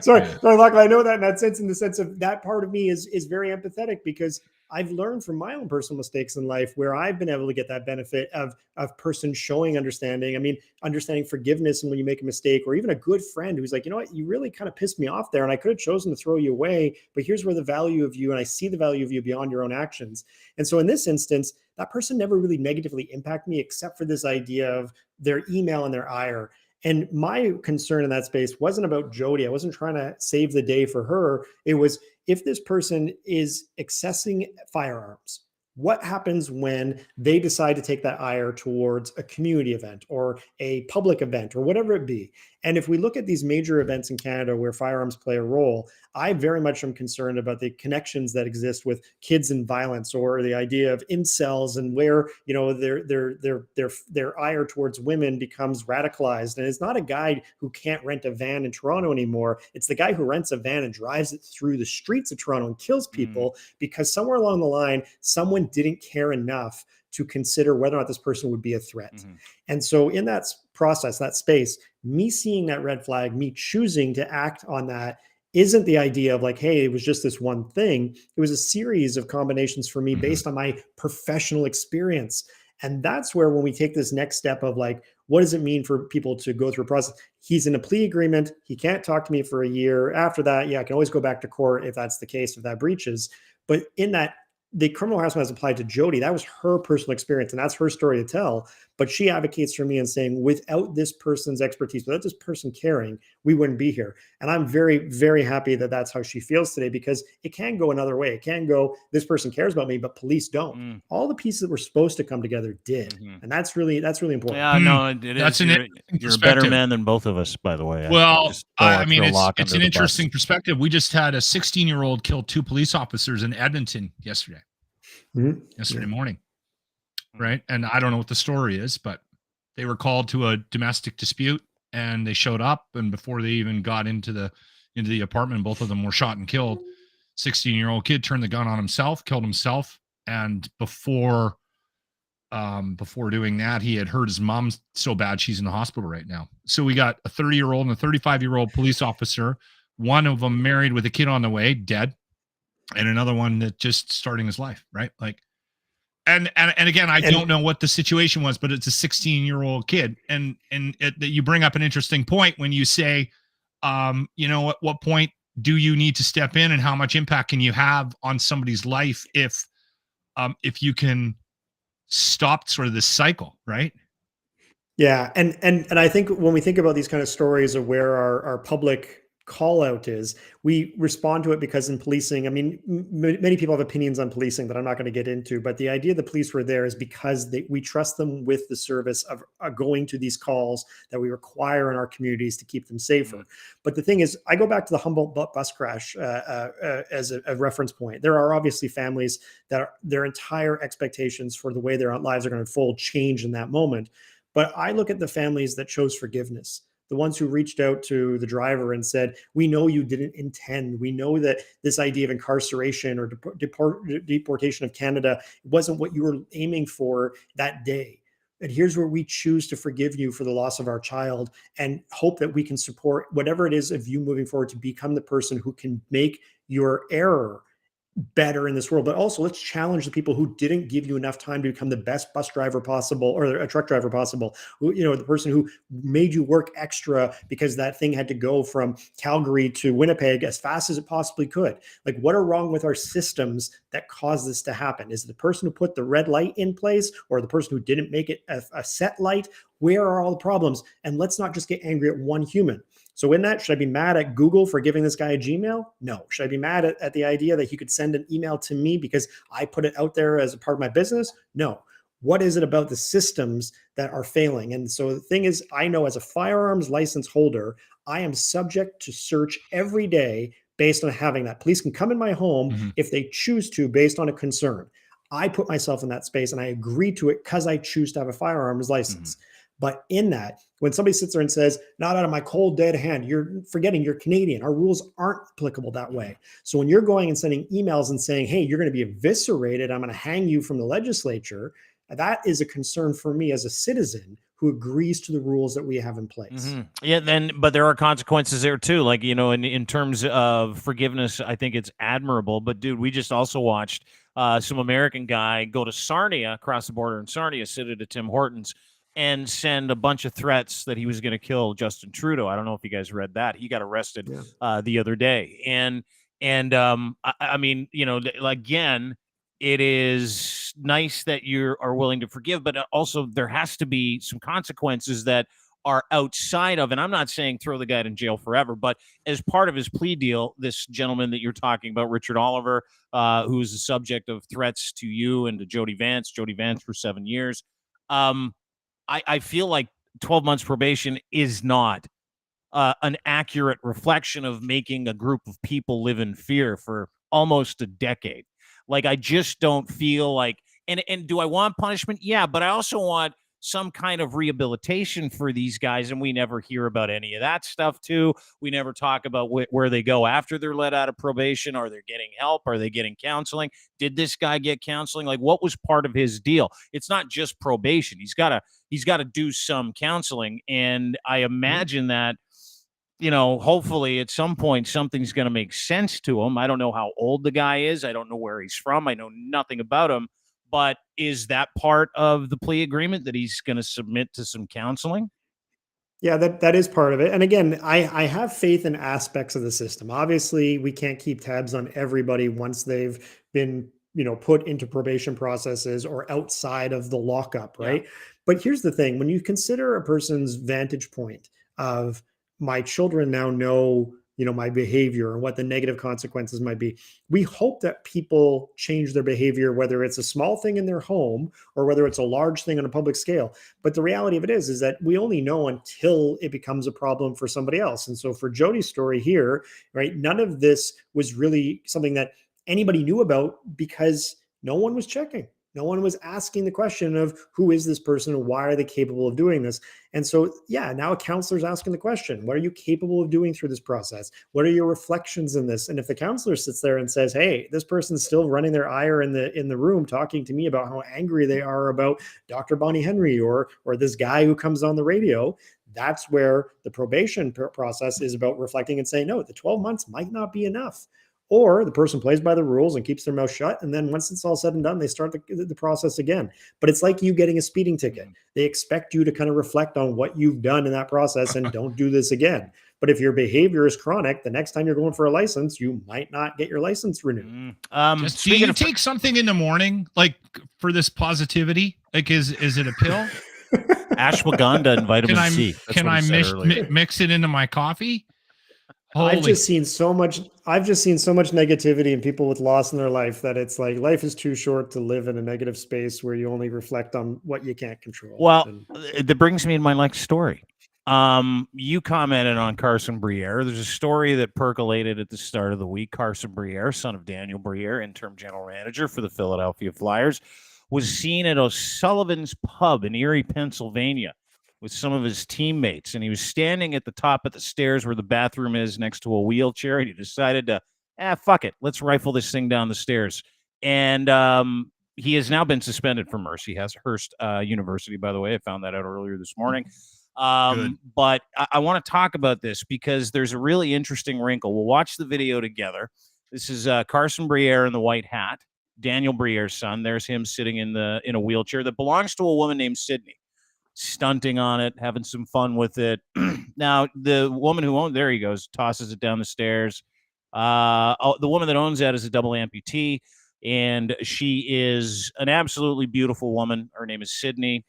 Sorry, Lachlan. I know that in that sense, in the sense of that part of me is very empathetic, because I've learned from my own personal mistakes in life where I've been able to get that benefit of person showing understanding. I mean, understanding forgiveness, and when you make a mistake, or even a good friend who's like, you know what, you really kind of pissed me off there, and I could have chosen to throw you away, but here's where the value of you, and I see the value of you beyond your own actions. And so in this instance, that person never really negatively impacted me, except for this idea of their email and their ire. And my concern in that space wasn't about Jody. I wasn't trying to save the day for her. It was, if this person is accessing firearms, what happens when they decide to take that ire towards a community event or a public event or whatever it be? And if we look at these major events in Canada where firearms play a role, I very much am concerned about the connections that exist with kids and violence, or the idea of incels, and where, you know, their ire towards women becomes radicalized. And it's not a guy who can't rent a van in Toronto anymore. It's the guy who rents a van and drives it through the streets of Toronto and kills people because somewhere along the line, someone didn't care enough to consider whether or not this person would be a threat. And so in that process, that space, me seeing that red flag, me choosing to act on that, isn't the idea of like, hey, it was just this one thing. It was a series of combinations for me based on my professional experience. And that's where, when we take this next step of like, what does it mean for people to go through a process? He's in a plea agreement. He can't talk to me for a year. After that, yeah, I can always go back to court if that's the case, if that breaches. But in that, the criminal harassment has applied to Jody. That was her personal experience, and that's her story to tell. But she advocates for me and saying, without this person's expertise, without this person caring, we wouldn't be here. And I'm very, very happy that that's how she feels today, because it can go another way. It can go, this person cares about me, but police don't. All the pieces that were supposed to come together did. And that's really important. Yeah, no, it is. That's You're a better man than both of us, by the way. Well, I mean, it's an interesting perspective. We just had a 16-year-old kill 2 police officers in Edmonton yesterday. Yesterday morning, right? And I don't know what the story is, but they were called to a domestic dispute, and they showed up, and before they even got into the apartment, both of them were shot and killed. 16-year-old kid turned the gun on himself, killed himself, and before doing that, he had hurt his mom so bad she's in the hospital right now. So we got a 30-year-old and a 35-year-old police officer, one of them married with a kid on the way, dead, and another one that just starting his life, right? Like, and again, I don't know what the situation was, but it's a 16-year-old kid, and that you bring up an interesting point when you say, you know, at what point do you need to step in, and how much impact can you have on somebody's life if you can stop sort of this cycle, right? Yeah, and I think when we think about these kind of stories of where our public call out is, we respond to it because in policing, I mean, many people have opinions on policing that I'm not going to get into, but the idea the police were there is because we trust them with the service of going to these calls that we require in our communities to keep them safer. But the thing is, I go back to the Humboldt bus crash as a reference point. There are obviously families that their entire expectations for the way their lives are going to unfold change in that moment. But I look at the families that chose forgiveness, the ones who reached out to the driver and said, we know you didn't intend. We know that this idea of incarceration or deportation of Canada wasn't what you were aiming for that day. And here's where we choose to forgive you for the loss of our child, and hope that we can support whatever it is of you moving forward to become the person who can make your error better in this world, but also let's challenge the people who didn't give you enough time to become the best bus driver possible or a truck driver possible. Who, the person who made you work extra because that thing had to go from Calgary to Winnipeg as fast as it possibly could. Like, what are wrong with our systems that cause this to happen? Is it the person who put the red light in place, or the person who didn't make it a set light? Where are all the problems? And let's not just get angry at one human. So in that, should I be mad at Google for giving this guy a Gmail? No. Should I be mad at the idea that he could send an email to me because I put it out there as a part of my business? No. What is it about the systems that are failing? And so the thing is, I know as a firearms license holder, I am subject to search every day based on having that. Police can come in my home if they choose to, based on a concern. I put myself in that space and I agree to it because I choose to have a firearms license. But in that, when somebody sits there and says, not out of my cold dead hand, you're forgetting you're Canadian. Our rules aren't applicable that way. So when you're going and sending emails and saying, hey, you're going to be eviscerated, I'm going to hang you from the legislature, that is a concern for me as a citizen who agrees to the rules that we have in place. Yeah, but there are consequences there too. Like, in terms of forgiveness, I think it's admirable. But dude, we just also watched some American guy go to Sarnia, across the border in Sarnia, sit at a Tim Hortons, and send a bunch of threats that he was going to kill Justin Trudeau. I don't know if you guys read that. He got arrested the other day. And I mean, again, it is nice that you are willing to forgive, but also there has to be some consequences that are outside of, and I'm not saying throw the guy in jail forever, but as part of his plea deal, this gentleman that you're talking about, Richard Oliver, who is the subject of threats to you and to Jody Vance for 7 years. I feel like 12 months probation is not an accurate reflection of making a group of people live in fear for almost a decade. Like, I just don't feel like, and do I want punishment? Yeah, but I also want some kind of rehabilitation for these guys, and we never hear about any of that stuff too. We never talk about where they go after they're let out of probation. Are they getting help? Are they getting counseling? Did this guy get counseling? Like, what was part of his deal? It's not just probation. He's got to do some counseling, and I imagine that, hopefully at some point something's going to make sense to him. I don't know how old the guy is. I don't know where he's from. I know nothing about him. But is that part of the plea agreement that he's going to submit to some counseling? Yeah, that is part of it. And again, I have faith in aspects of the system. Obviously, we can't keep tabs on everybody once they've been, put into probation processes or outside of the lockup, right? Yeah. But here's the thing. When you consider a person's vantage point of, my children now know, my behavior and what the negative consequences might be, we hope that people change their behavior, whether it's a small thing in their home or whether it's a large thing on a public scale. But the reality of it is that we only know until it becomes a problem for somebody else. And so for Jody's story here, right, none of this was really something that anybody knew about because no one was checking. No one was asking the question of who is this person and why are they capable of doing this? And so, yeah, now a counselor's asking the question, what are you capable of doing through this process? What are your reflections in this? And if the counselor sits there and says, hey, this person's still running their ire in the room, talking to me about how angry they are about Dr. Bonnie Henry or this guy who comes on the radio, that's where the probation process is about reflecting and saying, no, the 12 months might not be enough. Or the person plays by the rules and keeps their mouth shut. And then once it's all said and done, they start the process again. But it's like you getting a speeding ticket. They expect you to kind of reflect on what you've done in that process and don't do this again. But if your behavior is chronic, the next time you're going for a license, you might not get your license renewed. Do you take something in the morning, like for this positivity? Like, is it a pill? Ashwagandha and vitamin C. Can I mix it into my coffee? I've just seen so much negativity and people with loss in their life that it's like life is too short to live in a negative space where you only reflect on what you can't control. Well, that brings me to my next story. You commented on Carson Briere. There's a story that percolated at the start of the week. Carson Briere, son of Daniel Briere, interim general manager for the Philadelphia Flyers, was seen at O'Sullivan's Pub in Erie, Pennsylvania, with some of his teammates, and he was standing at the top of the stairs where the bathroom is next to a wheelchair, and he decided to, fuck it, let's rifle this thing down the stairs. And he has now been suspended from Mercyhurst University, by the way. I found that out earlier this morning. But I want to talk about this because there's a really interesting wrinkle. We'll watch the video together. This is Carson Briere in the white hat, Daniel Briere's son. There's him sitting in a wheelchair that belongs to a woman named Sydney, stunting on it, having some fun with it. Now, the woman who owns, there he goes, tosses it down the stairs. The woman that owns that is a double amputee, and she is an absolutely beautiful woman. Her name is Sydney,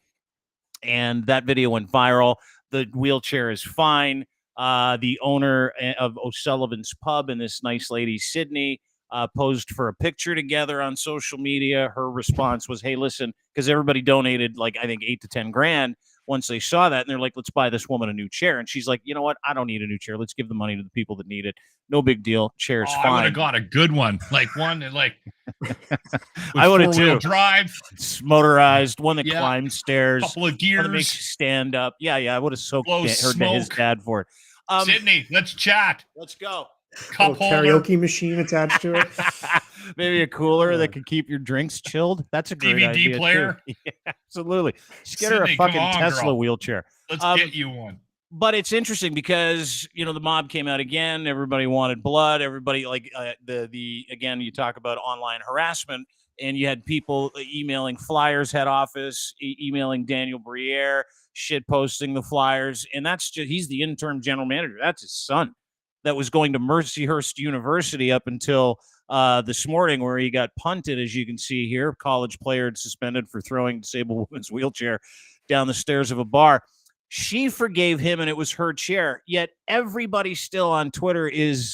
and that video went viral. The wheelchair is fine. The owner of O'Sullivan's Pub and this nice lady, Sydney, posed for a picture together on social media. Her response was, hey, listen, because everybody donated like, I think, 8 to 10 grand once they saw that. And they're like, let's buy this woman a new chair. And she's like, you know what? I don't need a new chair. Let's give the money to the people that need it. No big deal. Chair's fine. I would have got a good one. Like one that like I would have too. Drive. It's motorized, one that climbs stairs. Couple of gears. One that makes you stand up. Yeah, I would have soaked his dad for it. Sydney, let's chat. Let's go. Cup karaoke machine attached to it. Maybe a cooler that can keep your drinks chilled. That's a great DVD idea player. Yeah, absolutely. Just get Sydney, her a fucking Tesla girl. wheelchair. Let's get you one. But it's interesting because, the mob came out again. Everybody wanted blood. Everybody again, you talk about online harassment, and you had people emailing Flyers head office, emailing Daniel Briere, shit posting the Flyers. And he's the interim general manager. That's his son that was going to Mercyhurst University up until this morning, where he got punted, as you can see here. College player suspended for throwing disabled woman's wheelchair down the stairs of a bar. She forgave him, and it was her chair. Yet everybody still on Twitter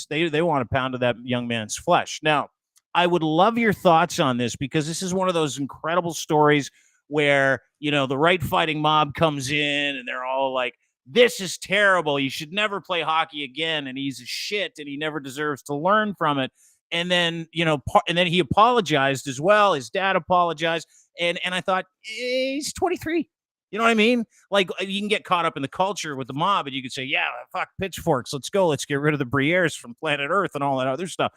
they want a pound of that young man's flesh. Now, I would love your thoughts on this, because this is one of those incredible stories where, the right fighting mob comes in and they're all like, this is terrible. You should never play hockey again. And he's a shit and he never deserves to learn from it. And then, and then he apologized as well. His dad apologized. And I thought, he's 23. You know what I mean? Like, you can get caught up in the culture with the mob and you could say, yeah, fuck pitchforks. Let's go. Let's get rid of the Brieres from planet Earth and all that other stuff.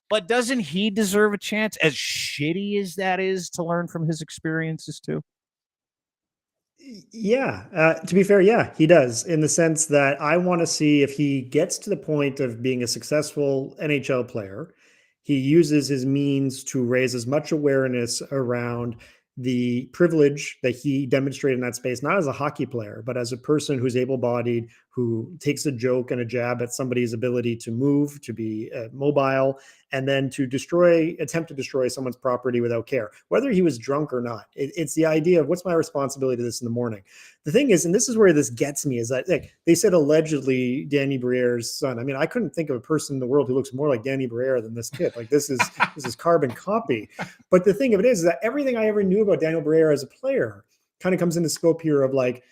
But doesn't he deserve a chance, as shitty as that is, to learn from his experiences too? Yeah. To be fair, yeah, he does, in the sense that I want to see if he gets to the point of being a successful NHL player. He uses his means to raise as much awareness around the privilege that he demonstrated in that space, not as a hockey player, but as a person who's able-bodied, who takes a joke and a jab at somebody's ability to move, to be mobile, and then to attempt to destroy someone's property without care, whether he was drunk or not. It's the idea of, what's my responsibility to this in the morning? The thing is, and this is where this gets me, is that they said allegedly Danny Briere's son. I mean, I couldn't think of a person in the world who looks more like Danny Briere than this kid. Like, this is carbon copy. But the thing of it is that everything I ever knew about Daniel Briere as a player kind of comes into scope here of like,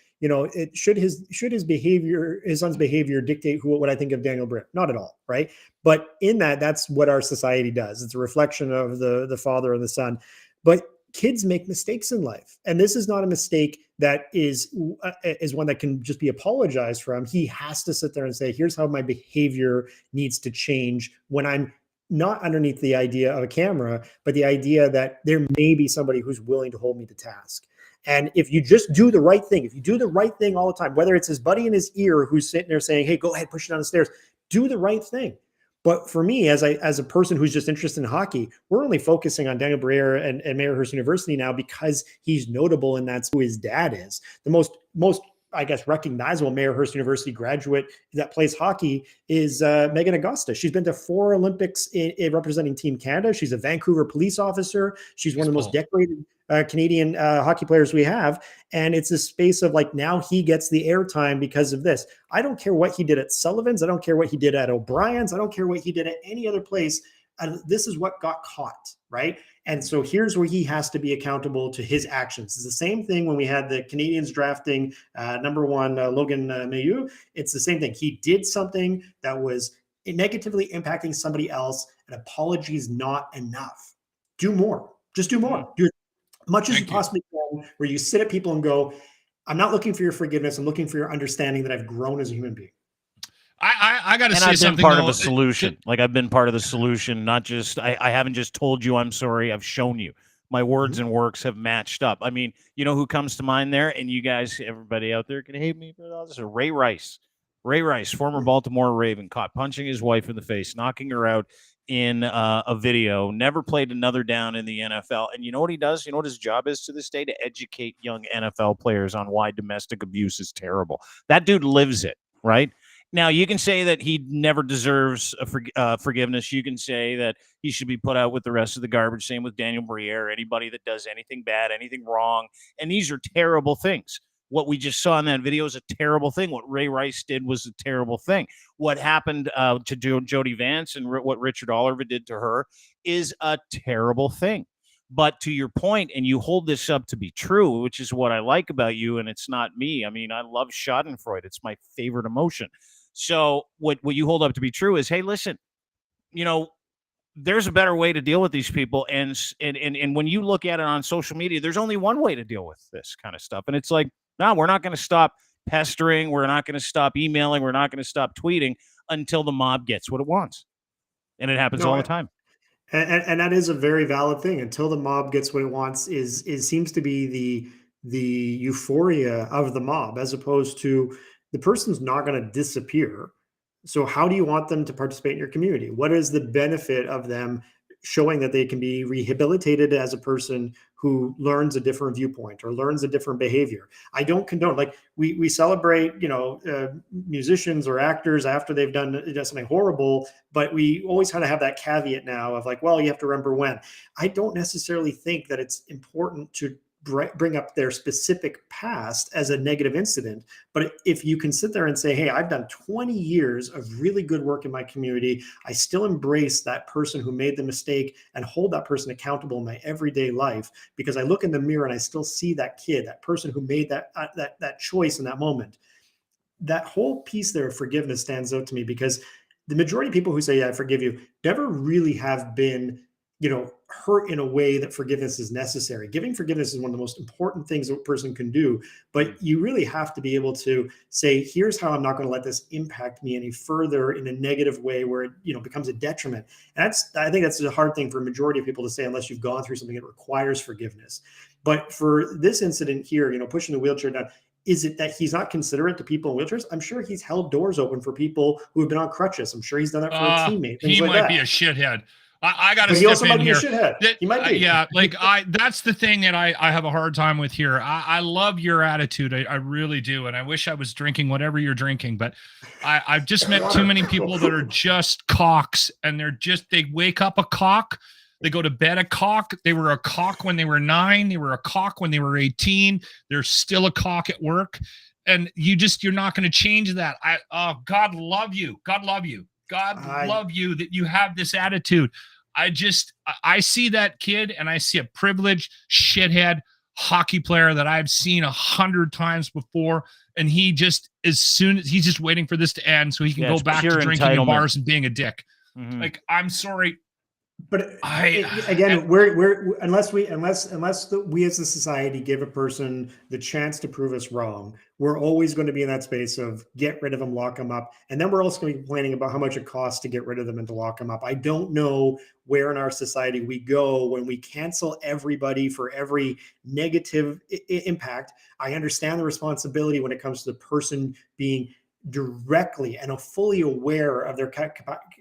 should his behavior, his son's behavior, dictate what I think of Daniel Briere? Not at all, right? But in that's what our society does. It's a reflection of the father and the son. But kids make mistakes in life, and this is not a mistake that is one that can just be apologized from. He has to sit there and say, here's how my behavior needs to change when I'm not underneath the idea of a camera, but the idea that there may be somebody who's willing to hold me to task. And if you just do the right thing, if you do the right thing all the time, whether it's his buddy in his ear who's sitting there saying, hey, go ahead, push it down the stairs, do the right thing. But for me, as a person who's just interested in hockey, we're only focusing on Daniel Briere and Maryhurst University now because he's notable, and that's who his dad is. The most I guess, recognizable Maryhurst University graduate that plays hockey is Megan Augusta. She's been to 4 Olympics in representing Team Canada. She's a Vancouver police officer. She's one of the most decorated Canadian hockey players we have. And it's a space of like, now he gets the airtime because of this. I don't care what he did at Sullivan's. I don't care what he did at O'Brien's. I don't care what he did at any other place. This is what got caught, right? And so here's where he has to be accountable to his actions. It's the same thing when we had the Canadians drafting number 1 Logan Mailloux. It's the same thing. He did something that was negatively impacting somebody else. An apology is not enough. Do more. Just do more. Do as much as you possibly can, where you sit at people and go, I'm not looking for your forgiveness. I'm looking for your understanding that I've grown as a human being. I got to say something. I've been part of a solution. Like, I've been part of the solution, not just, I haven't just told you I'm sorry. I've shown you. My words and works have matched up. I mean, you know who comes to mind there? And you guys, everybody out there can hate me for all this. Ray Rice. Ray Rice, former Baltimore Raven, caught punching his wife in the face, knocking her out in a video, never played another down in the NFL. And you know what he does? You know what his job is to this day? To educate young NFL players on why domestic abuse is terrible. That dude lives it, right? Now, you can say that he never deserves forgiveness. You can say that he should be put out with the rest of the garbage. Same with Daniel Briere, anybody that does anything bad, anything wrong. And these are terrible things. What we just saw in that video is a terrible thing. What Ray Rice did was a terrible thing. What happened to Jody Vance and what Richard Oliver did to her is a terrible thing. But to your point, and you hold this up to be true, which is what I like about you, and it's not me. I mean, I love Schadenfreude. It's my favorite emotion. So what you hold up to be true is, hey, listen, there's a better way to deal with these people. And when you look at it on social media, there's only one way to deal with this kind of stuff. And it's like, no, we're not going to stop pestering. We're not going to stop emailing. We're not going to stop tweeting until the mob gets what it wants. And it happens all the time. And that is a very valid thing. Until the mob gets what it wants is seems to be the euphoria of the mob, as opposed to the person's not going to disappear. So how do you want them to participate in your community? What is the benefit of them showing that they can be rehabilitated as a person who learns a different viewpoint or learns a different behavior? I don't condone, like we celebrate, musicians or actors after they've done something horrible, but we always kind of have that caveat now of like, well, you have to remember when. I don't necessarily think that it's important to bring up their specific past as a negative incident. But if you can sit there and say, hey, I've done 20 years of really good work in my community, I still embrace that person who made the mistake and hold that person accountable in my everyday life, because I look in the mirror and I still see that kid, that person who made that choice in that moment. That whole piece there of forgiveness stands out to me, because the majority of people who say, yeah, I forgive you, never really have been hurt in a way that forgiveness is necessary. Giving forgiveness is one of the most important things a person can do, but you really have to be able to say, here's how I'm not going to let this impact me any further in a negative way where it becomes a detriment. And I think that's a hard thing for a majority of people to say, unless you've gone through something that requires forgiveness. But for this incident here, pushing the wheelchair down, is it that he's not considerate to people in wheelchairs? I'm sure he's held doors open for people who have been on crutches. I'm sure he's done that for a teammate. He might be a shithead. I got to step in here. He might be. Yeah, that's the thing that I have a hard time with here. I love your attitude. I really do. And I wish I was drinking whatever you're drinking, but I've just met too many people that are just cocks, and they wake up a cock. They go to bed a cock. They were a cock when they were 9. They were a cock when they were 18. They're still a cock at work. And you're not going to change that. God love you. God love you. God love you that you have this attitude. I see that kid, and I see a privileged shithead hockey player that I've seen 100 times before. And he just, he's just waiting for this to end so he can go back to drinking in bars and being a dick. Mm-hmm. Like, I'm sorry. But we're unless we as a society give a person the chance to prove us wrong, we're always going to be in that space of get rid of them, lock them up. And then we're also going to be complaining about how much it costs to get rid of them and to lock them up. I don't know where in our society we go when we cancel everybody for every negative impact. I understand the responsibility when it comes to the person being directly and fully aware of their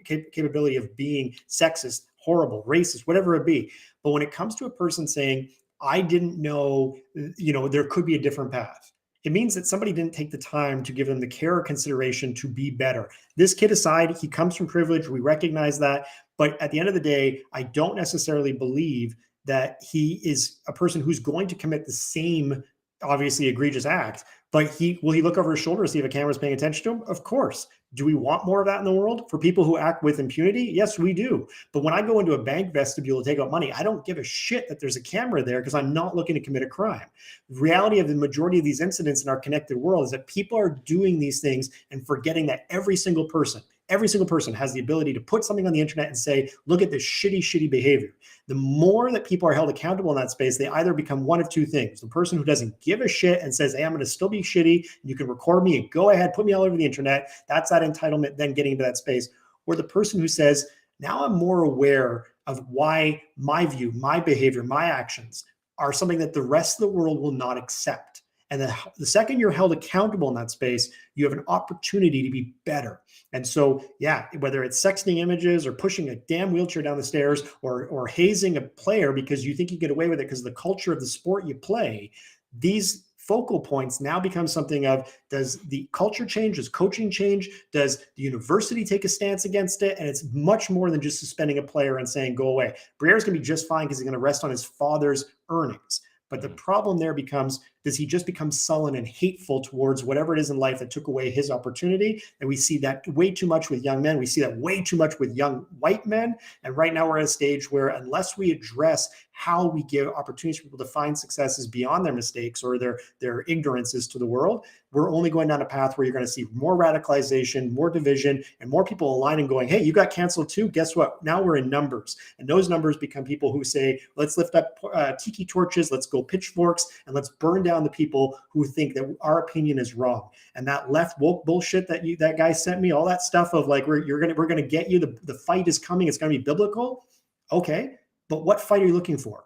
capability of being sexist, horrible, racist, whatever it be. But when it comes to a person saying, I didn't know, there could be a different path, it means that somebody didn't take the time to give them the care or consideration to be better. This kid aside, he comes from privilege. We recognize that. But at the end of the day, I don't necessarily believe that he is a person who's going to commit the same, obviously egregious act. But will he look over his shoulder to see if a camera's paying attention to him? Of course. Do we want more of that in the world for people who act with impunity? Yes, we do. But when I go into a bank vestibule to take out money, I don't give a shit that there's a camera there because I'm not looking to commit a crime. The reality of the majority of these incidents in our connected world is that people are doing these things and forgetting that every single person has the ability to put something on the internet and say, look at this shitty behavior. The more that people are held accountable in that space, they either become one of two things. The person who doesn't give a shit and says, hey, I'm going to still be shitty. You can record me and go ahead, put me all over the internet. That's that entitlement, then getting into that space. Or the person who says, now I'm more aware of why my view, my behavior, my actions are something that the rest of the world will not accept. And the second you're held accountable in that space, you have an opportunity to be better. And so, yeah, whether it's sexting images or pushing a damn wheelchair down the stairs or hazing a player because you think you get away with it because of the culture of the sport you play, these focal points now become something of, does the culture change? Does coaching change? Does the university take a stance against it? And it's much more than just suspending a player and saying, go away. Briere's going to be just fine because he's going to rest on his father's earnings. But the problem there becomes, does he just become sullen and hateful towards whatever it is in life that took away his opportunity? And we see that way too much with young men. We see that way too much with young white men. And right now we're at a stage where unless we address how we give opportunities for people to find successes beyond their mistakes or their ignorances to the world, we're only going down a path where you're going to see more radicalization, more division, and more people aligning going, hey, you got canceled too. Guess what? Now we're in numbers. And those numbers become people who say, let's lift up tiki torches, let's go pitchforks, and let's burn down the people who think that our opinion is wrong. And that left woke bullshit that guy sent me, all that stuff of like, we're gonna get you, the fight is coming, it's gonna be biblical. Okay, but what fight are you looking for?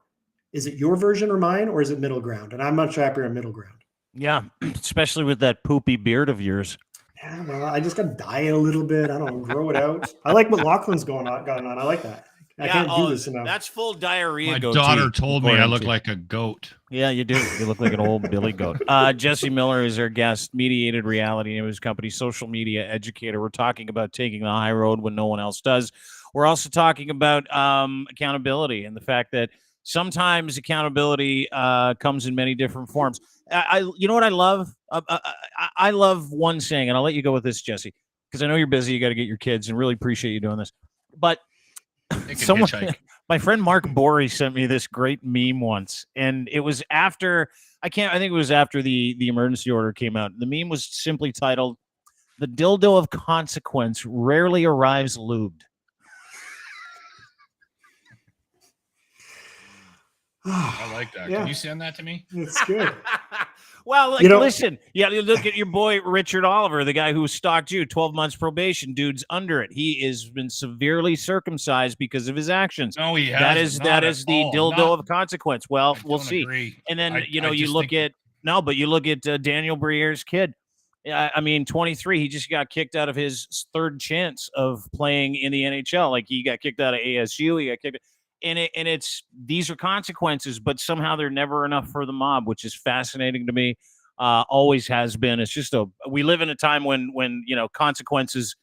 Is it your version or mine, or is it middle ground? And I'm much happier in middle ground. Yeah, especially with that poopy beard of yours. Yeah, well, I just got to dye it a little bit. I don't know, grow it out. I like what Lachlan's going on. I like that. I can't do this enough. That's full diarrhea. My daughter told me I look like a goat. Yeah, you do. You look like an old Billy goat. Jesse Miller is our guest, mediated reality, name of his company, Social Media Educator. We're talking about taking the high road when no one else does. We're also talking about accountability and the fact that sometimes accountability comes in many different forms. You know what I love? I love one saying, and I'll let you go with this, Jesse, because I know you're busy. You got to get your kids, and really appreciate you doing this. But someone, my friend Mark Borey sent me this great meme once, and it was after I think it was after the emergency order came out. The meme was simply titled, "The dildo of consequence rarely arrives lubed." I like that. Yeah. Can you send that to me? It's good. Well, listen, you look at your boy Richard Oliver, the guy who stalked you, 12 months probation, dude's under it. He has been severely circumcised because of his actions. No, he hasn't. That is the dildo of consequence. Well, we'll see. Agree. And then, you look at Daniel Briere's kid. I mean, 23, he just got kicked out of his third chance of playing in the NHL. Like, he got kicked out of ASU. He got kicked out. And these are consequences, but somehow they're never enough for the mob, which is fascinating to me. Always has been. It's just we live in a time when consequences,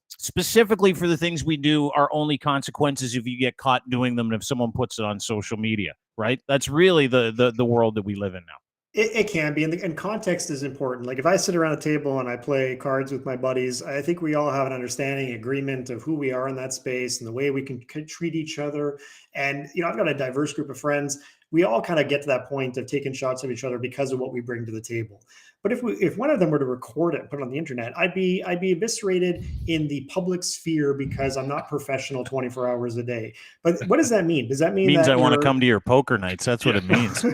specifically for the things we do, are only consequences if you get caught doing them and if someone puts it on social media, right? That's really the world that we live in now. It can be, and context is important. Like if I sit around a table and I play cards with my buddies, I think we all have an understanding, agreement of who we are in that space and the way we can treat each other. And, I've got a diverse group of friends. We all kind of get to that point of taking shots of each other because of what we bring to the table. But if one of them were to record it and put it on the internet, I'd be eviscerated in the public sphere because I'm not professional 24 hours a day. But what does that mean? Does that mean I want to come to your poker nights? That's what it means.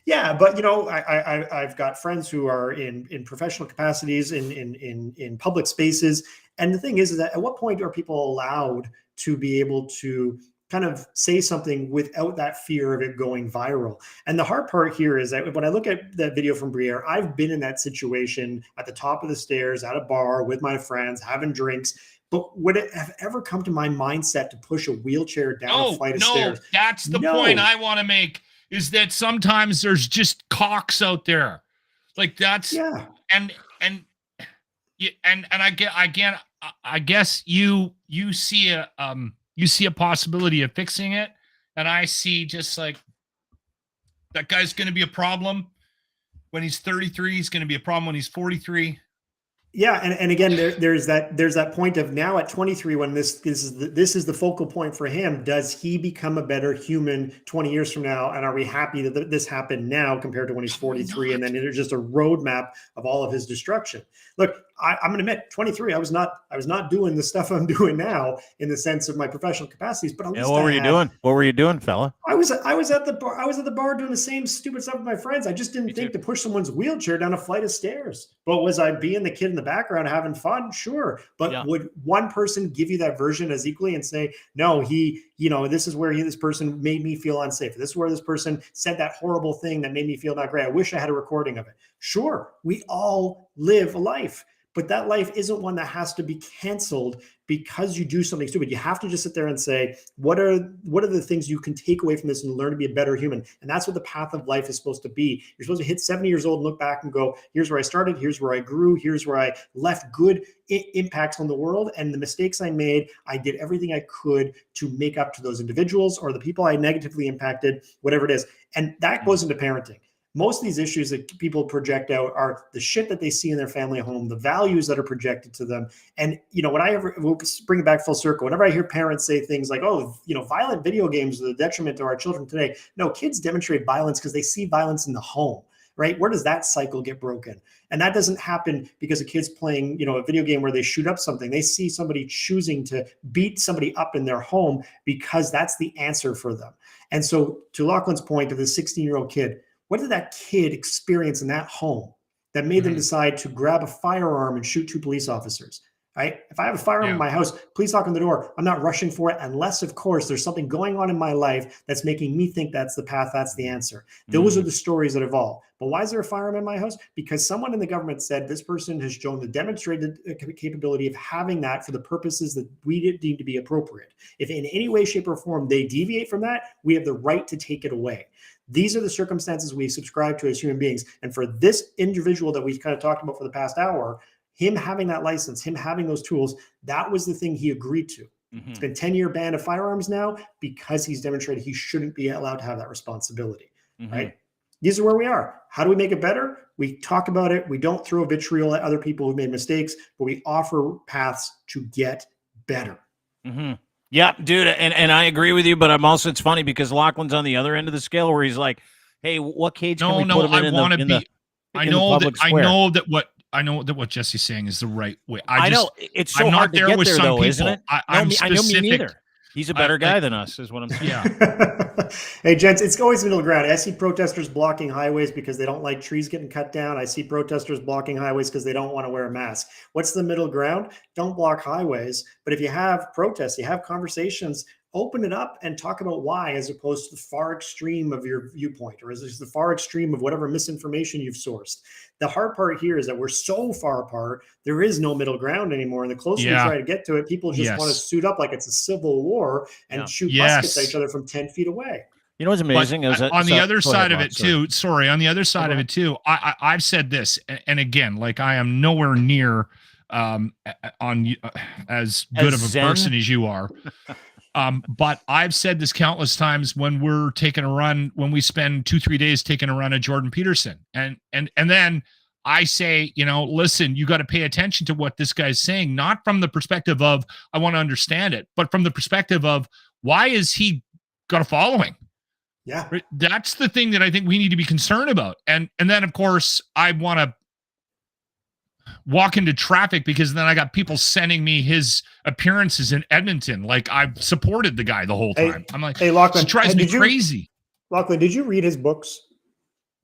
Yeah, but I've got friends who are in professional capacities in public spaces, and the thing is that at what point are people allowed to be able to kind of say something without that fear of it going viral? And the hard part here is that when I look at that video from Briere, I've been in that situation at the top of the stairs at a bar with my friends having drinks. But would it have ever come to my mindset to push a wheelchair down a flight of stairs? That's the point I want to make, is that sometimes there's just cocks out there. Like that's and I guess you see a possibility of fixing it, and I see just like that guy's going to be a problem when he's 33. He's going to be a problem when he's 43. Yeah, and again, there's that point of now at 23 when this is the focal point for him. Does he become a better human 20 years from now? And are we happy that this happened now compared to when he's 43? And then there's just a roadmap of all of his destruction. Look, I'm going to admit, 23, I was not doing the stuff I'm doing now in the sense of my professional capacities. But at least what were you doing? What were you doing, fella? I was at the bar. I was at the bar doing the same stupid stuff with my friends. I just didn't think to push someone's wheelchair down a flight of stairs. But was I being the kid in the background having fun? Sure. But would one person give you that version as equally and say, no, he this is where this person made me feel unsafe. This is where this person said that horrible thing that made me feel not great. I wish I had a recording of it. Sure, we all live a life, but that life isn't one that has to be canceled because you do something stupid. You have to just sit there and say, what are the things you can take away from this and learn to be a better human? And that's what the path of life is supposed to be. You're supposed to hit 70 years old and look back and go, here's where I started, here's where I grew, here's where I left good impacts on the world. And the mistakes I made, I did everything I could to make up to those individuals or the people I negatively impacted, whatever it is. And that goes into parenting. Most of these issues that people project out are the shit that they see in their family home, the values that are projected to them. And, we'll bring it back full circle. Whenever I hear parents say things like, violent video games are the detriment to our children today. No, kids demonstrate violence because they see violence in the home, right? Where does that cycle get broken? And that doesn't happen because a kid's playing, a video game where they shoot up something. They see somebody choosing to beat somebody up in their home because that's the answer for them. And so to Lachlan's point of the 16-year-old kid, what did that kid experience in that home that made them decide to grab a firearm and shoot 2 police officers? Right? If I have a firearm in my house, please knock on the door. I'm not rushing for it unless, of course, there's something going on in my life that's making me think that's the path, that's the answer. Those are the stories that evolve. But why is there a firearm in my house? Because someone in the government said this person has shown the demonstrated capability of having that for the purposes that we deem to be appropriate. If in any way, shape, or form they deviate from that, we have the right to take it away. These are the circumstances we subscribe to as human beings. And for this individual that we've kind of talked about for the past hour, him having that license, him having those tools, that was the thing he agreed to. It's been 10-year ban of firearms now because he's demonstrated he shouldn't be allowed to have that responsibility, right? These are where we are. How do we make it better? We talk about it. We don't throw vitriol at other people who made mistakes, but we offer paths to get better. Yeah, dude, and I agree with you, but it's funny because Lachlan's on the other end of the scale where he's like, hey, what cage can we put him in? I know that what Jesse's saying is the right way. I know it's so hard to get there, though, isn't it? I know me neither. He's a better guy than us, is what I'm saying. Yeah. Hey, gents, it's always middle ground. I see protesters blocking highways because they don't like trees getting cut down. I see protesters blocking highways because they don't want to wear a mask. What's the middle ground? Don't block highways. But if you have protests, you have conversations, open it up and talk about why, as opposed to the far extreme of your viewpoint, or as the far extreme of whatever misinformation you've sourced. The hard part here is that we're so far apart, there is no middle ground anymore. And the closer we try to get to it, people just want to suit up like it's a civil war and shoot muskets at each other from 10 feet away. You know what's amazing? On the other side of it too, I've said this, and again, like I am nowhere near as good of a person as you are. But I've said this countless times when we're taking a run, when we spend 2-3 days taking a run at Jordan Peterson. And then I say, listen, you got to pay attention to what this guy's saying, not from the perspective of, I want to understand it, but from the perspective of why is he got a following? Yeah. That's the thing that I think we need to be concerned about. And then of course I want to walk into traffic because then I got people sending me his appearances in Edmonton. Like I've supported the guy the whole time. I'm like, hey, Lachlan, it drives me crazy. Lachlan, did you read his books?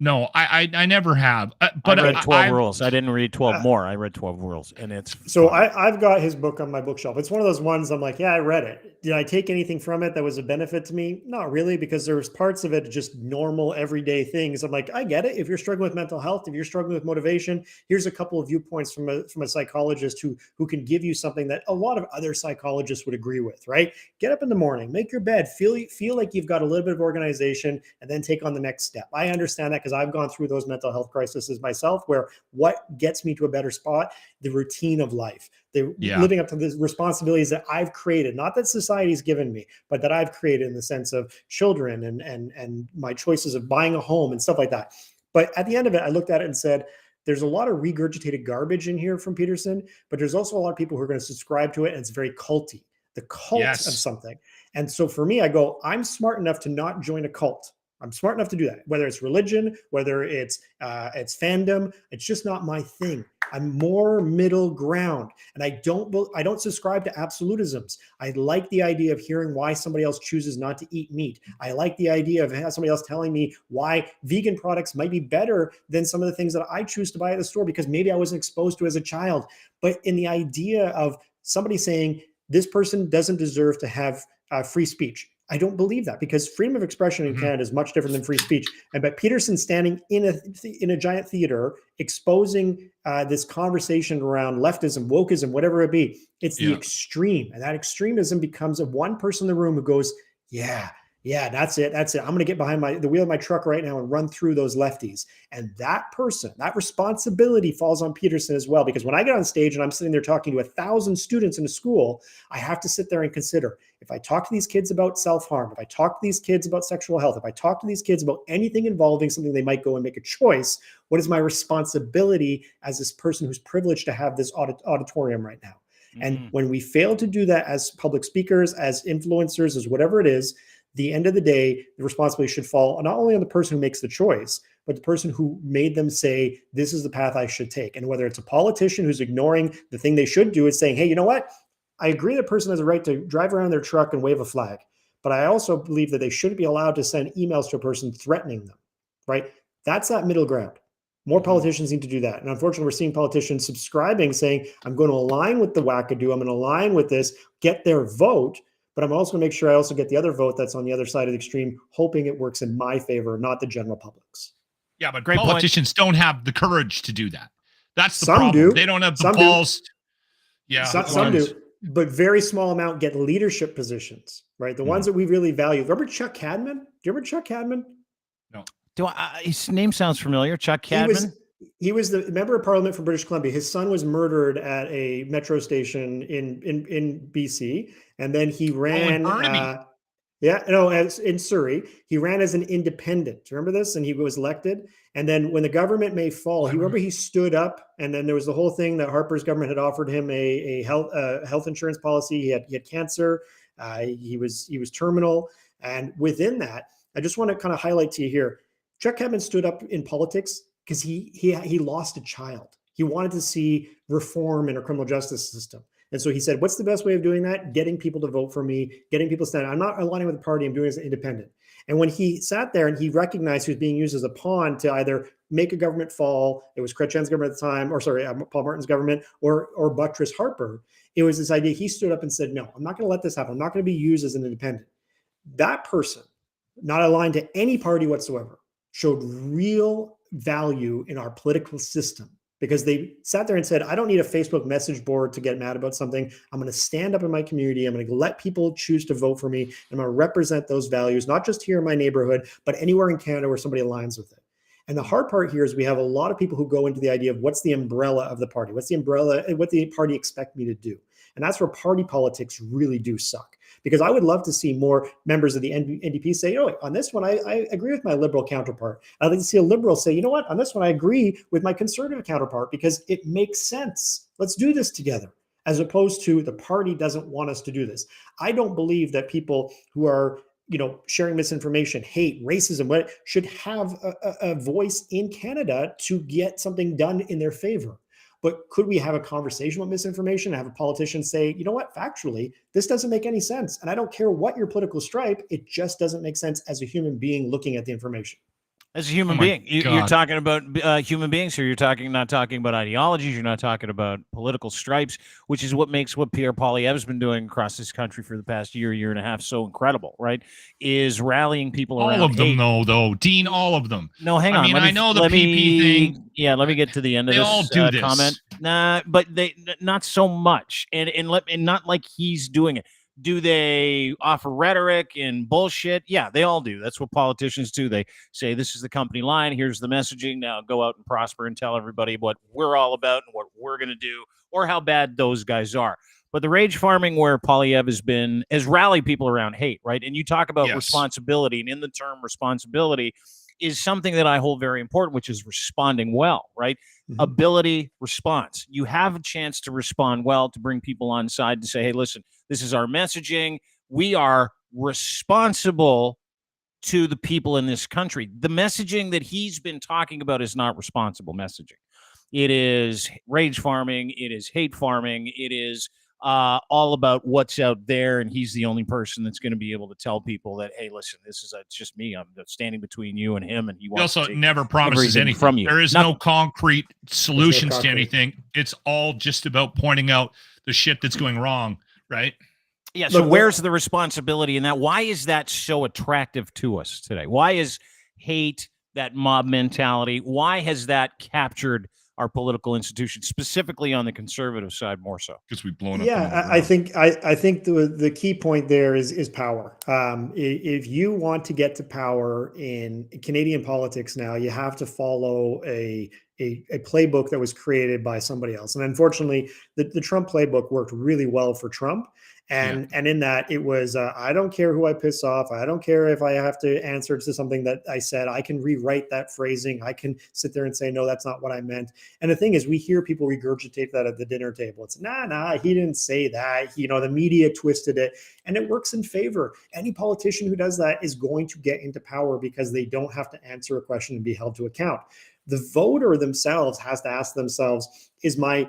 No, I never have. But I read 12 rules. I didn't read 12 more. I read 12 rules, and it's so I've got his book on my bookshelf. It's one of those ones I'm like, yeah, I read it. Did I take anything from it that was a benefit to me? Not really, because there's parts of it just normal everyday things. I'm like, I get it. If you're struggling with mental health, if you're struggling with motivation, here's a couple of viewpoints from a psychologist who can give you something that a lot of other psychologists would agree with. Right? Get up in the morning, make your bed, feel like you've got a little bit of organization, and then take on the next step. I understand that because I've gone through those mental health crises myself, where what gets me to a better spot, the routine of life, living up to the responsibilities that I've created, not that society's given me, but that I've created in the sense of children and my choices of buying a home and stuff like that. But at the end of it, I looked at it and said, there's a lot of regurgitated garbage in here from Peterson, but there's also a lot of people who are going to subscribe to it, and it's very culty, the cult of something. And so for me, I go, I'm smart enough to not join a cult. I'm smart enough to do that, whether it's religion, whether it's fandom. It's just not my thing. I'm more middle ground, and I don't subscribe to absolutisms. I like the idea of hearing why somebody else chooses not to eat meat. I like the idea of somebody else telling me why vegan products might be better than some of the things that I choose to buy at the store because maybe I wasn't exposed to as a child. But in the idea of somebody saying this person doesn't deserve to have free speech. I don't believe that, because freedom of expression in Canada is much different than free speech. And but Peterson standing in a giant theater exposing this conversation around leftism, wokeism, whatever it be, it's the extreme. And that extremism becomes of one person in the room who goes, yeah, that's it. I'm going to get behind the wheel of my truck right now and run through those lefties. And that person, that responsibility falls on Peterson as well. Because when I get on stage and I'm sitting there talking to 1,000 students in a school, I have to sit there and consider, if I talk to these kids about self-harm, if I talk to these kids about sexual health, if I talk to these kids about anything involving something they might go and make a choice, what is my responsibility as this person who's privileged to have this auditorium right now? And when we fail to do that as public speakers, as influencers, as whatever it is, the end of the day, the responsibility should fall not only on the person who makes the choice, but the person who made them say, this is the path I should take. And whether it's a politician who's ignoring the thing they should do, is saying, hey, you know what? I agree the person has a right to drive around their truck and wave a flag, but I also believe that they shouldn't be allowed to send emails to a person threatening them, right? That's that middle ground. More politicians need to do that. And unfortunately, we're seeing politicians subscribing, saying, I'm going to align with the wackadoo, I'm going to align with this, get their vote, but I'm also going to make sure I also get the other vote that's on the other side of the extreme, hoping it works in my favor, not the general public's. Yeah, but great politicians don't have the courage to do that. That's the some problem. Do. They don't have the some balls. Do. Yeah, some do, but very small amount get leadership positions, right? The ones that we really value. Remember Chuck Cadman? Do you remember Chuck Cadman? No. His name sounds familiar. Chuck Cadman. He was the member of Parliament for British Columbia. His son was murdered at a metro station in BC, and then he ran. In Surrey, he ran as an independent. Do you remember this? And he was elected. And then when the government may fall, he stood up. And then there was the whole thing that Harper's government had offered him a health insurance policy. He had cancer. He was terminal. And within that, I just want to kind of highlight to you here, Chuck Cadman stood up in politics because he lost a child. He wanted to see reform in our criminal justice system. And so he said, what's the best way of doing that? Getting people to vote for me, getting people to stand. I'm not aligning with the party. I'm doing it as an independent. And when he sat there and he recognized he was being used as a pawn to either make a government fall, it was Chrétien's government at the time, Paul Martin's government, or buttress Harper, it was this idea. He stood up and said, no, I'm not going to let this happen. I'm not going to be used as an independent. That person, not aligned to any party whatsoever, showed real value in our political system, because they sat there and said, I don't need a Facebook message board to get mad about something. I'm going to stand up in my community. I'm going to let people choose to vote for me. I'm going to represent those values, not just here in my neighborhood, but anywhere in Canada where somebody aligns with it. And the hard part here is we have a lot of people who go into the idea of what's the umbrella of the party? What's the umbrella? What the party expect me to do? And that's where party politics really do suck. Because I would love to see more members of the NDP say, oh, on this one, I agree with my liberal counterpart. I'd like to see a liberal say, you know what, on this one, I agree with my conservative counterpart because it makes sense. Let's do this together, as opposed to the party doesn't want us to do this. I don't believe that people who are sharing misinformation, hate, racism, what should have a voice in Canada to get something done in their favor. But could we have a conversation about misinformation and have a politician say, you know what, factually, this doesn't make any sense. And I don't care what your political stripe, it just doesn't make sense as a human being looking at the information. As a human being, you're talking about human beings here. You're not talking about ideologies. You're not talking about political stripes, which is what makes what Pierre Poilievre's been doing across this country for the past year and a half so incredible, right? Is rallying people around. All of them, though, Dean, all of them. No, hang on. I know the PP thing. Yeah, let me get to the end of this all do this. comment. Nah, but they not so much, and not like he's doing it. Do they offer rhetoric and bullshit? Yeah, they all do. That's what politicians do. They say, this is the company line. Here's the messaging. Now go out and prosper and tell everybody what we're all about and what we're going to do or how bad those guys are. But the rage farming where Poilievre has rallied people around hate, right? And you talk about responsibility, and in the term responsibility is something that I hold very important, which is responding well, right? Mm-hmm. Ability, response. You have a chance to respond well, to bring people on side to say, hey, listen, this is our messaging. We are responsible to the people in this country. The messaging that he's been talking about is not responsible messaging. It is rage farming. It is hate farming. It is all about what's out there, and he's the only person that's going to be able to tell people that, hey, listen, it's just me. I'm standing between you and him, and he wants also never promises anything from you. There is no concrete solutions to anything. It's all just about pointing out the shit that's going wrong, right? Yeah. So where's the responsibility in that? Why is that so attractive to us today? Why is hate, that mob mentality, why has that captured our political institutions, specifically on the conservative side more so? Because we've blown up. Yeah, I think the key point there is power. If you want to get to power in Canadian politics now, you have to follow a playbook that was created by somebody else. And unfortunately, the Trump playbook worked really well for Trump. And in that it was, I don't care who I piss off. I don't care if I have to answer to something that I said. I can rewrite that phrasing. I can sit there and say, no, that's not what I meant. And the thing is, we hear people regurgitate that at the dinner table. It's nah, he didn't say that. The media twisted it, and it works in favor. Any politician who does that is going to get into power because they don't have to answer a question and be held to account. The voter themselves has to ask themselves, is my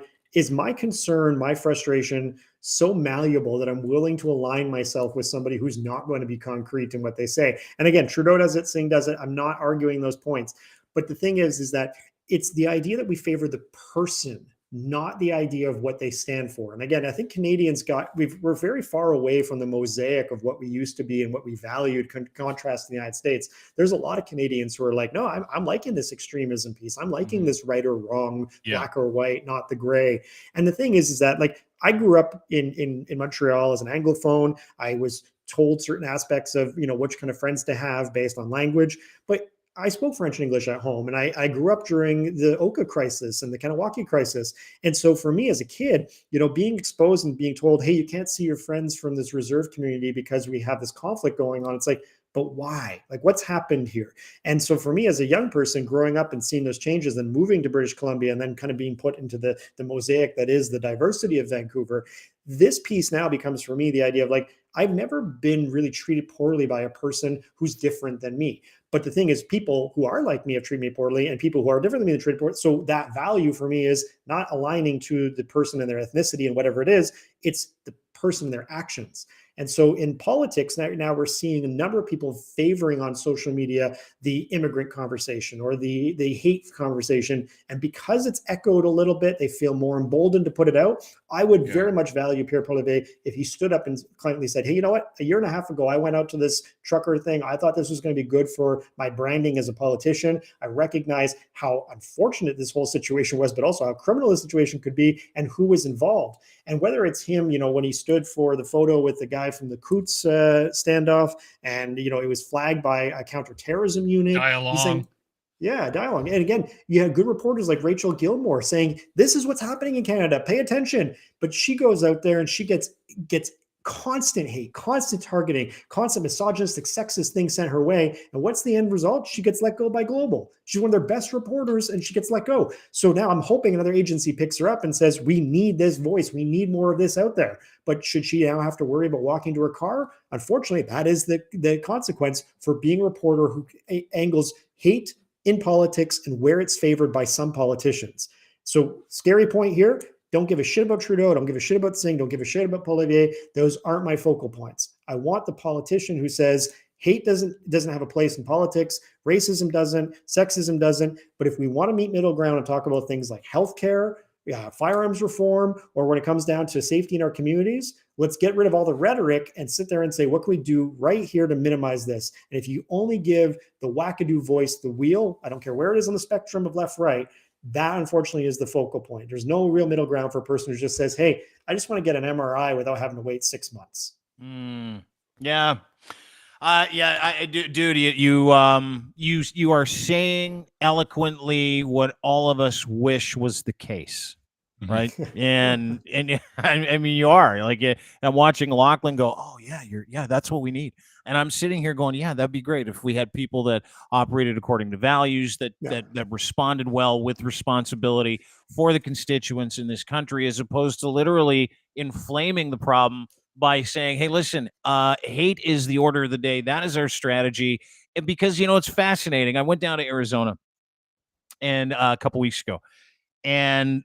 concern, my frustration so malleable that I'm willing to align myself with somebody who's not going to be concrete in what they say? And again, Trudeau does it, Singh does it. I'm not arguing those points. But the thing is that it's the idea that we favor the person, not the idea of what they stand for. And again, I think Canadians we're very far away from the mosaic of what we used to be and what we valued, contrast to the United States. There's a lot of Canadians who are like, no, I'm liking this extremism piece. I'm liking this right or wrong, black or white, not the gray. And the thing is that, like, I grew up in Montreal as an Anglophone. I was told certain aspects of, which kind of friends to have based on language, but I spoke French and English at home, and I grew up during the Oka crisis and the Kanawaki crisis. And so for me as a kid, being exposed and being told, hey, you can't see your friends from this reserve community because we have this conflict going on. It's like, but why? Like, what's happened here? And so for me as a young person growing up and seeing those changes and moving to British Columbia and then kind of being put into the mosaic that is the diversity of Vancouver, this piece now becomes for me the idea of, like, I've never been really treated poorly by a person who's different than me. But the thing is, people who are like me have treated me poorly, and people who are different than me have treated me poorly. So that value for me is not aligning to the person and their ethnicity and whatever it is. It's the person and their actions. And so in politics, now we're seeing a number of people favoring on social media the immigrant conversation or the hate conversation. And because it's echoed a little bit, they feel more emboldened to put it out. I would very much value Pierre Poilievre if he stood up and kindly said, hey, you know what? A year and a half ago, I went out to this trucker thing. I thought this was going to be good for my branding as a politician. I recognize how unfortunate this whole situation was, but also how criminal the situation could be and who was involved. And whether it's him, when he stood for the photo with the guy from the Coots standoff, and, it was flagged by a counterterrorism unit. Dialogue. Dialogue. And again, you have good reporters like Rachel Gilmore saying, this is what's happening in Canada. Pay attention. But she goes out there and she gets constant hate, constant targeting, constant misogynistic, sexist things sent her way. And what's the end result? She gets let go by Global. She's one of their best reporters and she gets let go. So now I'm hoping another agency picks her up and says, we need this voice. We need more of this out there. But should she now have to worry about walking to her car? Unfortunately, that is the consequence for being a reporter who angles hate in politics and where it's favored by some politicians. So scary point here. Don't give a shit about Trudeau. Don't give a shit about Singh. Don't give a shit about Poilievre. Those aren't my focal points. I want the politician who says hate doesn't have a place in politics. Racism doesn't. Sexism doesn't. But if we want to meet middle ground and talk about things like healthcare, firearms reform, or when it comes down to safety in our communities, let's get rid of all the rhetoric and sit there and say, what can we do right here to minimize this? And if you only give the wackadoo voice the wheel, I don't care where it is on the spectrum of left, right, that unfortunately is the focal point. There's no real middle ground for a person who just says, hey, I just want to get an MRI without having to wait 6 months. Yeah. Dude, you are saying eloquently what all of us wish was the case, right? and I mean, you are like, I'm watching Lachlan go, oh yeah, that's what we need. And I'm sitting here going, yeah, that'd be great if we had people that operated according to values, that responded well with responsibility for the constituents in this country, as opposed to literally inflaming the problem by saying, hey, listen, hate is the order of the day. That is our strategy. And because, it's fascinating. I went down to Arizona and a couple weeks ago, and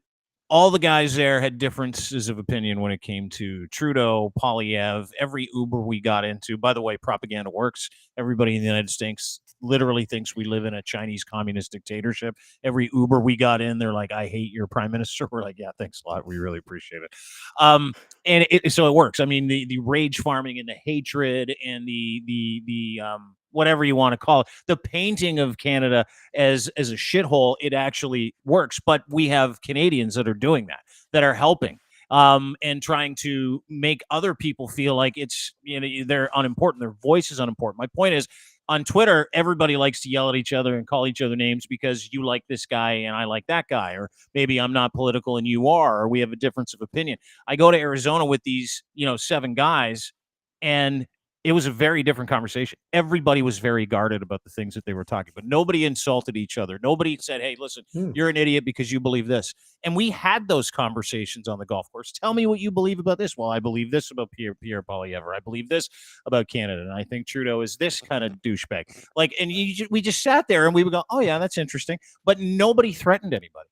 all the guys there had differences of opinion when it came to Trudeau, Poilievre, every Uber we got into. By the way, propaganda works. Everybody in the United States literally thinks we live in a Chinese communist dictatorship. Every Uber we got in, they're like, "I hate your prime minister." We're like, "Yeah, thanks a lot. We really appreciate it." And so it works. I mean, the rage farming and the hatred and the whatever you want to call it, the painting of Canada as a shithole, it actually works. But we have Canadians that are doing that are helping. And trying to make other people feel like it's, they're unimportant. Their voice is unimportant. My point is, on Twitter, everybody likes to yell at each other and call each other names because you like this guy and I like that guy, or maybe I'm not political and you are, or we have a difference of opinion. I go to Arizona with these, 7 guys, and it was a very different conversation. Everybody was very guarded about the things that they were talking about. Nobody insulted each other. Nobody said, "Hey, listen, you're an idiot because you believe this." And we had those conversations on the golf course. Tell me what you believe about this. Well, I believe this about Pierre Poilievre. I believe this about Canada. And I think Trudeau is this kind of douchebag. Like, and we just sat there and we would go, "Oh yeah, that's interesting." But nobody threatened anybody.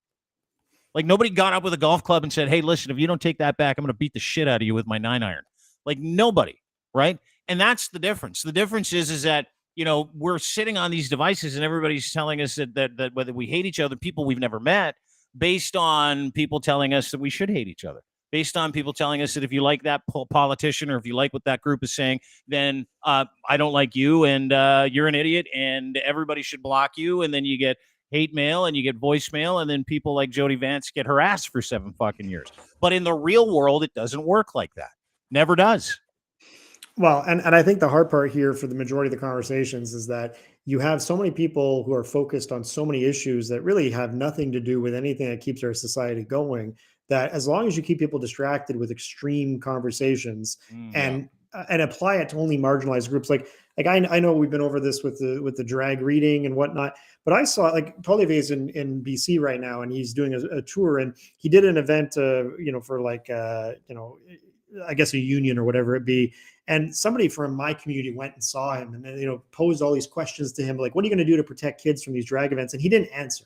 Like, nobody got up with a golf club and said, "Hey, listen, if you don't take that back, I'm going to beat the shit out of you with my 9-iron." Like, nobody, right? And that's the difference. The difference is that, we're sitting on these devices and everybody's telling us that whether we hate each other, people we've never met, based on people telling us that we should hate each other, based on people telling us that if you like that politician or if you like what that group is saying, then I don't like you and you're an idiot and everybody should block you. And then you get hate mail and you get voicemail, and then people like Jody Vance get harassed for 7 fucking years. But in the real world, it doesn't work like that. Never does. Well, and I think the hard part here for the majority of the conversations is that you have so many people who are focused on so many issues that really have nothing to do with anything that keeps our society going, that as long as you keep people distracted with extreme conversations and apply it to only marginalized groups, like I know we've been over this with the drag reading and whatnot, but I saw, like, Poilievre is in BC right now, and he's doing a tour, and he did an event, for like, I guess a union or whatever it be. And somebody from my community went and saw him and, posed all these questions to him, like, what are you going to do to protect kids from these drag events? And he didn't answer,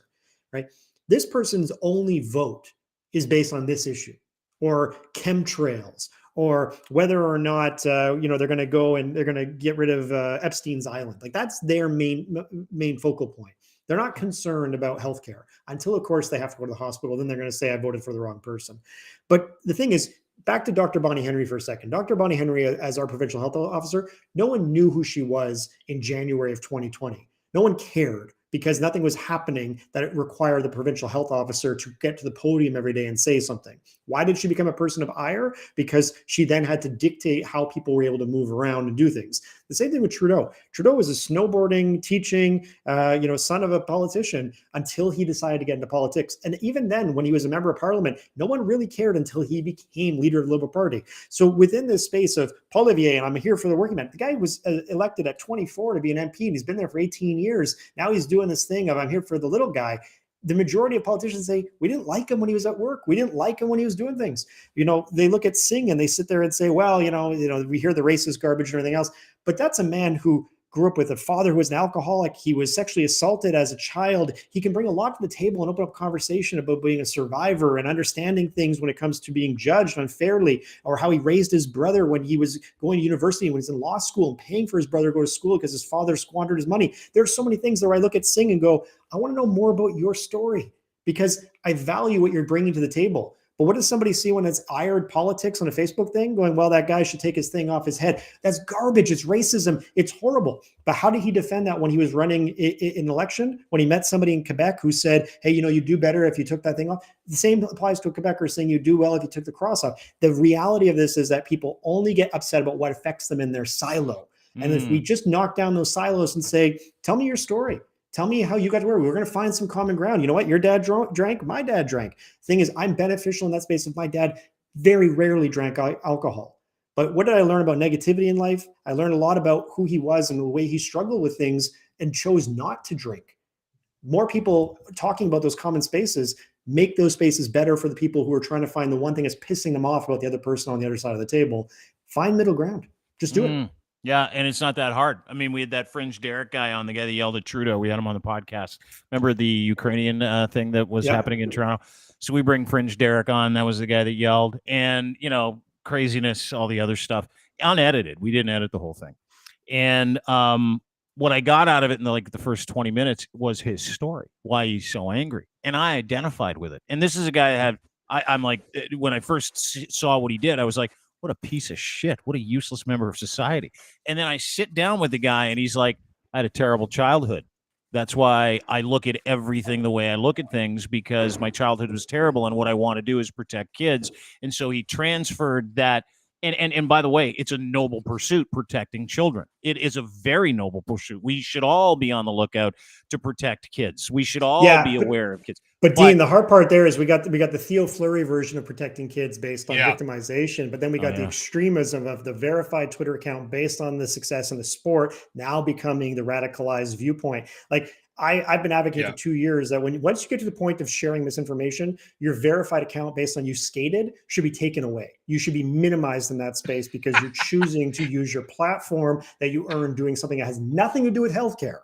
right? This person's only vote is based on this issue, or chemtrails, or whether or not, they're going to go and they're going to get rid of Epstein's Island. Like, that's their main focal point. They're not concerned about healthcare until, of course, they have to go to the hospital. Then they're going to say, I voted for the wrong person. But the thing is, back to Dr. Bonnie Henry for a second. Dr. Bonnie Henry, as our provincial health officer, no one knew who she was in January of 2020. No one cared because nothing was happening that it required the provincial health officer to get to the podium every day and say something. Why did she become a person of ire? Because she then had to dictate how people were able to move around and do things. The same thing with Trudeau. Trudeau was a snowboarding, teaching, son of a politician until he decided to get into politics. And even then, when he was a member of parliament, no one really cared until he became leader of the Liberal Party. So within this space of Poilievre, and I'm here for the working man, the guy was elected at 24 to be an MP, and he's been there for 18 years. Now he's doing this thing of, I'm here for the little guy. The majority of politicians say, we didn't like him when he was at work. We didn't like him when he was doing things. They look at Singh and they sit there and say, well, we hear the racist garbage and everything else. But that's a man who grew up with a father who was an alcoholic. He was sexually assaulted as a child. He can bring a lot to the table and open up conversation about being a survivor and understanding things when it comes to being judged unfairly, or how he raised his brother when he was going to university, when he's in law school, and paying for his brother to go to school because his father squandered his money. There's so many things where I look at Singh and go, I want to know more about your story because I value what you're bringing to the table. But what does somebody see when it's ired politics on a Facebook thing going, well, that guy should take his thing off his head? That's garbage. It's racism. It's horrible. But how did he defend that when he was running in election? When he met somebody in Quebec who said, hey, you do better if you took that thing off. The same applies to a Quebecer saying you do well if you took the cross off. The reality of this is that people only get upset about what affects them in their silo. And if we just knock down those silos and say, tell me your story. Tell me how you got to where we're going to find some common ground. You know what? Your dad drank, my dad drank. Thing is, I'm beneficial in that space of my dad very rarely drank alcohol. But what did I learn about negativity in life? I learned a lot about who he was and the way he struggled with things and chose not to drink. More people talking about those common spaces make those spaces better for the people who are trying to find the one thing that's pissing them off about the other person on the other side of the table. Find middle ground. Just do it. Yeah, and it's not that hard. I mean, we had that Fringe Derek guy on, the guy that yelled at Trudeau. We had him on the podcast. Remember the Ukrainian thing that was happening in Toronto? So we bring Fringe Derek on. That was the guy that yelled. And, craziness, all the other stuff. Unedited. We didn't edit the whole thing. And what I got out of it in the first 20 minutes was his story, why he's so angry. And I identified with it. And this is a guy that had, I'm like, when I first saw what he did, I was like, what a piece of shit. What a useless member of society. And then I sit down with the guy and he's like, I had a terrible childhood. That's why I look at everything the way I look at things, because my childhood was terrible and what I want to do is protect kids. And so he transferred that. And by the way, it's a noble pursuit, protecting children. It is a very noble pursuit. We should all be on the lookout to protect kids. We should all be aware of kids. But Dean, the hard part there is we got the Theo Fleury version of protecting kids based on victimization, but then we got the extremism of the verified Twitter account based on the success in the sport now becoming the radicalized viewpoint. Like I've been advocating for 2 years that once you get to the point of sharing misinformation, your verified account based on you skated should be taken away. You should be minimized in that space because you're choosing to use your platform that you earned doing something that has nothing to do with healthcare.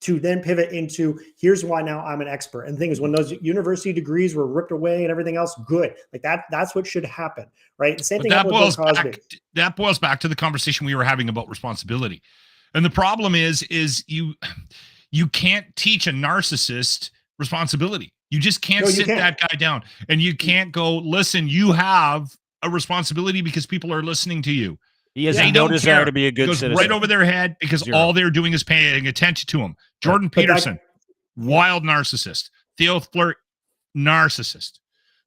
To then pivot into here's why now I'm an expert. And the thing is, when those university degrees were ripped away and everything else, good. Like that's what should happen, right? The same thing happened with Bill Cosby. That boils back to the conversation we were having about responsibility. And the problem is you can't teach a narcissist responsibility. You just can't sit that guy down. And you can't go, listen, you have a responsibility because people are listening to you. He has no desire to be a good citizen. Right over their head because all they're doing is paying attention to him. Jordan Peterson, wild narcissist. Theo Fleury, narcissist.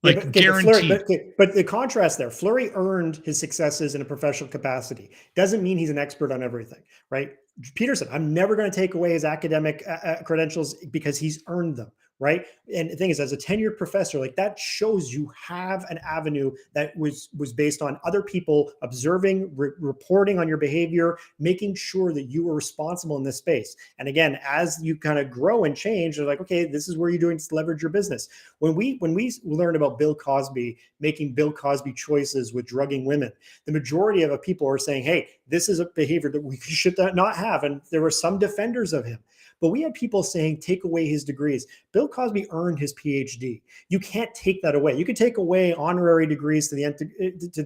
Like guaranteed. But the contrast there, Fleury earned his successes in a professional capacity. Doesn't mean he's an expert on everything, right? Peterson, I'm never going to take away his academic credentials because he's earned them, right? And the thing is, as a tenured professor, like that shows you have an avenue that was based on other people observing, reporting on your behavior, making sure that you were responsible in this space. And again, as you kind of grow and change, they're like, okay, this is where you're doing to leverage your business. When we learned about Bill Cosby making Bill Cosby choices with drugging women, the majority of people are saying, hey, this is a behavior that we should not have. And there were some defenders of him. But we had people saying, take away his degrees. Bill Cosby earned his PhD. You can't take that away. You can take away honorary degrees to the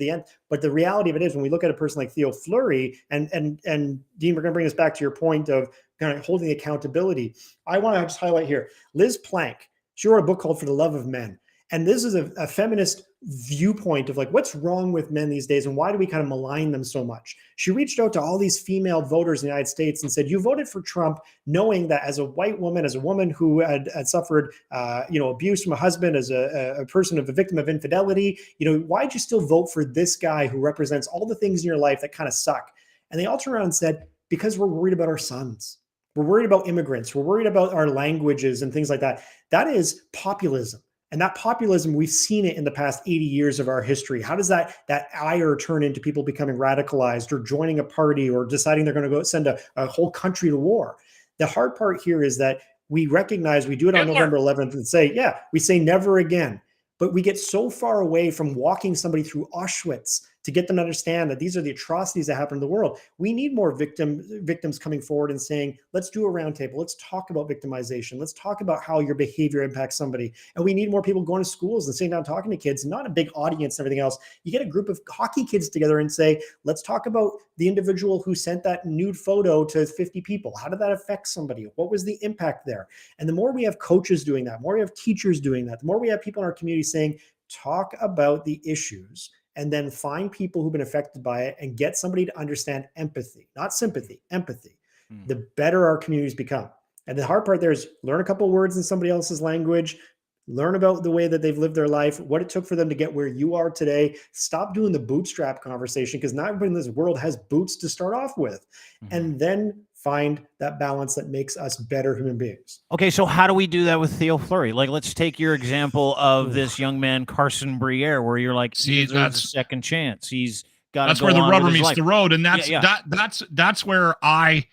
end. But the reality of it is, when we look at a person like Theo Fleury, and Dean, we're going to bring this back to your point of kind of holding accountability. I want to just highlight here, Liz Plank. She wrote a book called For the Love of Men. And this is a feminist viewpoint of like, what's wrong with men these days and why do we kind of malign them so much? She reached out to all these female voters in the United States and said, you voted for Trump knowing that as a white woman, as a woman who had suffered abuse from a husband, as a person of a victim of infidelity, why'd you still vote for this guy who represents all the things in your life that kind of suck? And they all turned around and said, because we're worried about our sons. We're worried about immigrants. We're worried about our languages and things like that. That is populism. And that populism, we've seen it in the past 80 years of our history. How does that ire turn into people becoming radicalized or joining a party or deciding they're going to go send a whole country to war? The hard part here is that we recognize we do it on November 11th and say, we say never again. But we get so far away from walking somebody through Auschwitz to get them to understand that these are the atrocities that happen in the world. We need more victims coming forward and saying, let's do a roundtable. Let's talk about victimization. Let's talk about how your behavior impacts somebody. And we need more people going to schools and sitting down talking to kids, not a big audience and everything else. You get a group of hockey kids together and say, let's talk about the individual who sent that nude photo to 50 people. How did that affect somebody? What was the impact there? And the more we have coaches doing that, the more we have teachers doing that, the more we have people in our community saying, talk about the issues, and then find people who've been affected by it and get somebody to understand empathy, not sympathy, empathy, the better our communities become. And the hard part there is learn a couple of words in somebody else's language, learn about the way that they've lived their life, what it took for them to get where you are today. Stop doing the bootstrap conversation because not everybody in this world has boots to start off with. And then find that balance that makes us better human beings. Okay, so how do we do that with Theo Fleury? Like, let's take your example of this young man, Carson Briere, where you're like, he deserves a second chance. He's got. That's where the rubber meets the road, and that's where I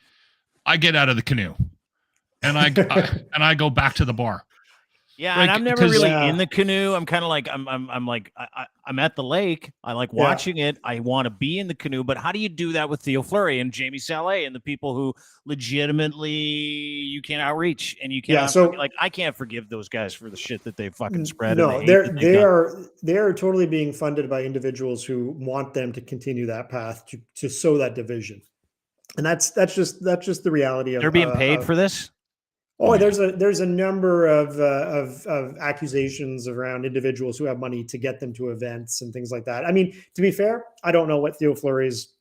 get out of the canoe, and I go back to the bar. Yeah, like, and I'm never really in the canoe. I'm kind of like I'm at the lake. I like watching it. I want to be in the canoe, but how do you do that with Theo Fleury and Jamie Salé and the people who legitimately you can't outreach and you can't I can't forgive those guys for the shit that they fucking spread. No, they are totally being funded by individuals who want them to continue that path to sow that division. And that's just the reality of They're being paid for this. Oh, there's a number of accusations around individuals who have money to get them to events and things like that. I mean, to be fair, I don't know what Theo Fleury's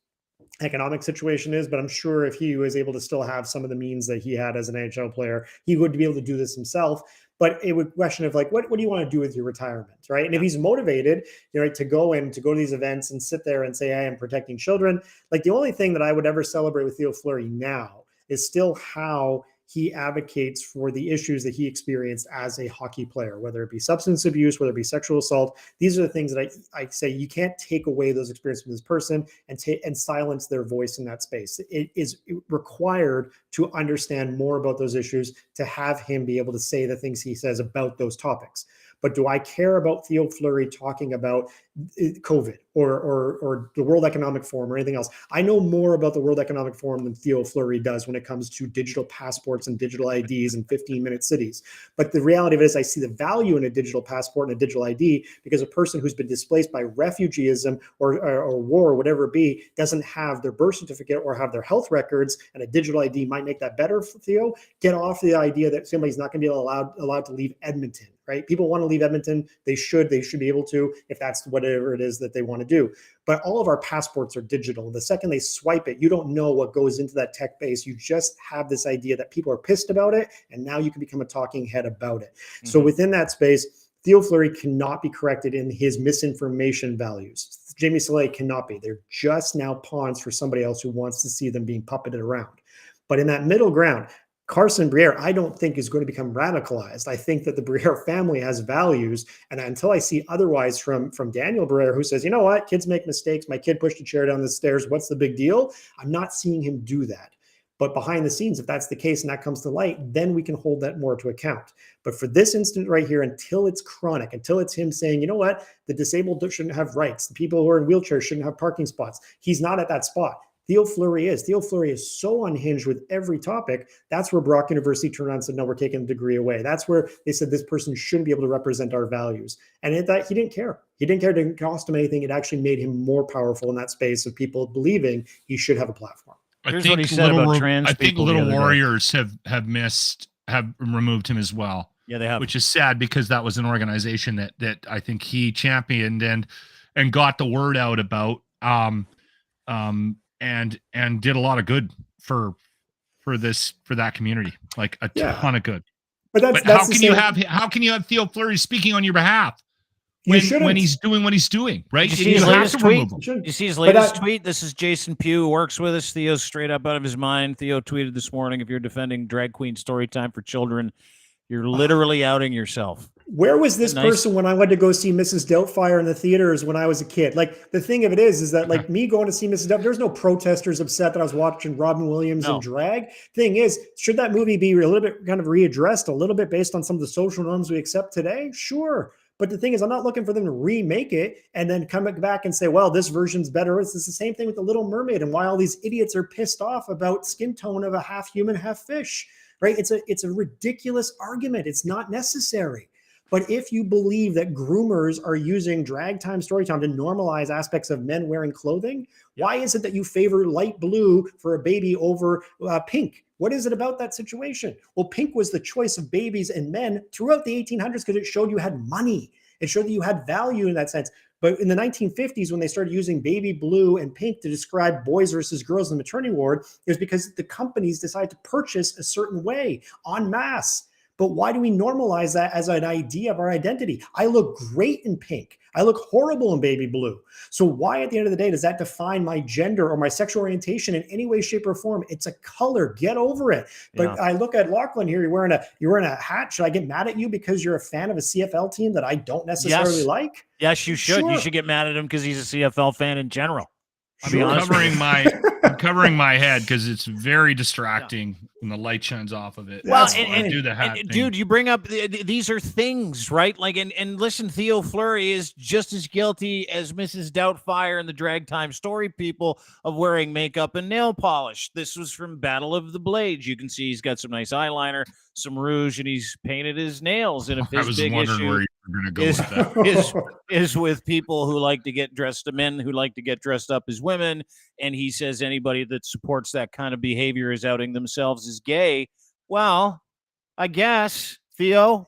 economic situation is, but I'm sure if he was able to still have some of the means that he had as an NHL player, he would be able to do this himself. But it would question of like, what do you want to do with your retirement, right? And if he's motivated, to go to these events and sit there and say, I am protecting children, like the only thing that I would ever celebrate with Theo Fleury now is still how he advocates for the issues that he experienced as a hockey player, whether it be substance abuse, whether it be sexual assault. These are the things that I say you can't take away those experiences from this person and silence their voice in that space. It is required to understand more about those issues to have him be able to say the things he says about those topics. But do I care about Theo Fleury talking about COVID or the World Economic Forum or anything else? I know more about the World Economic Forum than Theo Fleury does when it comes to digital passports and digital IDs and 15-minute cities. But the reality of it is I see the value in a digital passport and a digital ID because a person who's been displaced by refugeeism or war or whatever it be doesn't have their birth certificate or have their health records, and a digital ID might make that better for Theo. Get off the idea that somebody's not going to be allowed to leave Edmonton. Right? People want to leave Edmonton. They should be able to, if that's whatever it is that they want to do. But all of our passports are digital. The second they swipe it, you don't know what goes into that tech base. You just have this idea that people are pissed about it, and now you can become a talking head about it. Mm-hmm. So within that space, Theo Fleury cannot be corrected in his misinformation values. Jamie Salé cannot be. They're just now pawns for somebody else who wants to see them being puppeted around. But in that middle ground, Carson Briere, I don't think is going to become radicalized. I think that the Briere family has values. And until I see otherwise from Daniel Briere, who says, you know what, kids make mistakes. My kid pushed a chair down the stairs. What's the big deal? I'm not seeing him do that. But behind the scenes, if that's the case and that comes to light, then we can hold that more to account. But for this instant right here, until it's chronic, until it's him saying, you know what, the disabled shouldn't have rights. The people who are in wheelchairs shouldn't have parking spots. He's not at that spot. Theo Fleury is. Theo Fleury is so unhinged with every topic. That's where Brock University turned around and said, no, we're taking a degree away. That's where they said this person shouldn't be able to represent our values. And he didn't care. He didn't care. It didn't cost him anything. It actually made him more powerful in that space of people believing he should have a platform. Here's what he said about trans people. I think Little Warriors have removed him as well. Yeah, they have. Which is sad because that was an organization that I think he championed and got the word out about. And did a lot of good for that community, like a ton of good. But how can you have Theo Fleury speaking on your behalf when he's doing what he's doing, right? You see his latest tweet? You see his latest tweet? This is Jason Pugh, who works with us. Theo's straight up out of his mind. Theo tweeted this morning, if you're defending drag queen story time for children, you're literally outing yourself. Where was this person when I went to go see Mrs. Doubtfire in the theaters when I was a kid? Like, the thing of it is that like me going to see Mrs. Doubtfire, there's no protesters upset that I was watching Robin Williams in drag. Thing is, should that movie be a little bit kind of readdressed a little bit based on some of the social norms we accept today? Sure. But the thing is, I'm not looking for them to remake it and then come back and say, well, this version's better. It's the same thing with The Little Mermaid and why all these idiots are pissed off about skin tone of a half human, half fish, right? It's a ridiculous argument. It's not necessary. But if you believe that groomers are using drag time, story time to normalize aspects of men wearing clothing, why is it that you favor light blue for a baby over pink? What is it about that situation? Well, pink was the choice of babies and men throughout the 1800s because it showed you had money. It showed that you had value in that sense. But in the 1950s, when they started using baby blue and pink to describe boys versus girls in the maternity ward, it was because the companies decided to purchase a certain way en masse. But why do we normalize that as an idea of our identity? I look great in pink. I look horrible in baby blue. So why at the end of the day does that define my gender or my sexual orientation in any way, shape, or form? It's a color. Get over it. But I look at Lachlan here. You're wearing a hat. Should I get mad at you because you're a fan of a CFL team that I don't necessarily like? Yes, you should. Sure. You should get mad at him because he's a CFL fan in general. I'm covering my head because it's very distracting when the light shines off of it. Well, and do the hat thing. Dude, you bring up these are things, right? Like, and listen, Theo Fleury is just as guilty as Mrs. Doubtfire and the drag time story people of wearing makeup and nail polish. This was from Battle of the Blades. You can see he's got some nice eyeliner, some rouge, and he's painted his nails. And if his big issue where you were going to go with that. is with people who like to get dressed, men who like to get dressed up as women, and he says anybody anybody that supports that kind of behavior is outing themselves as gay. Well, I guess, Theo,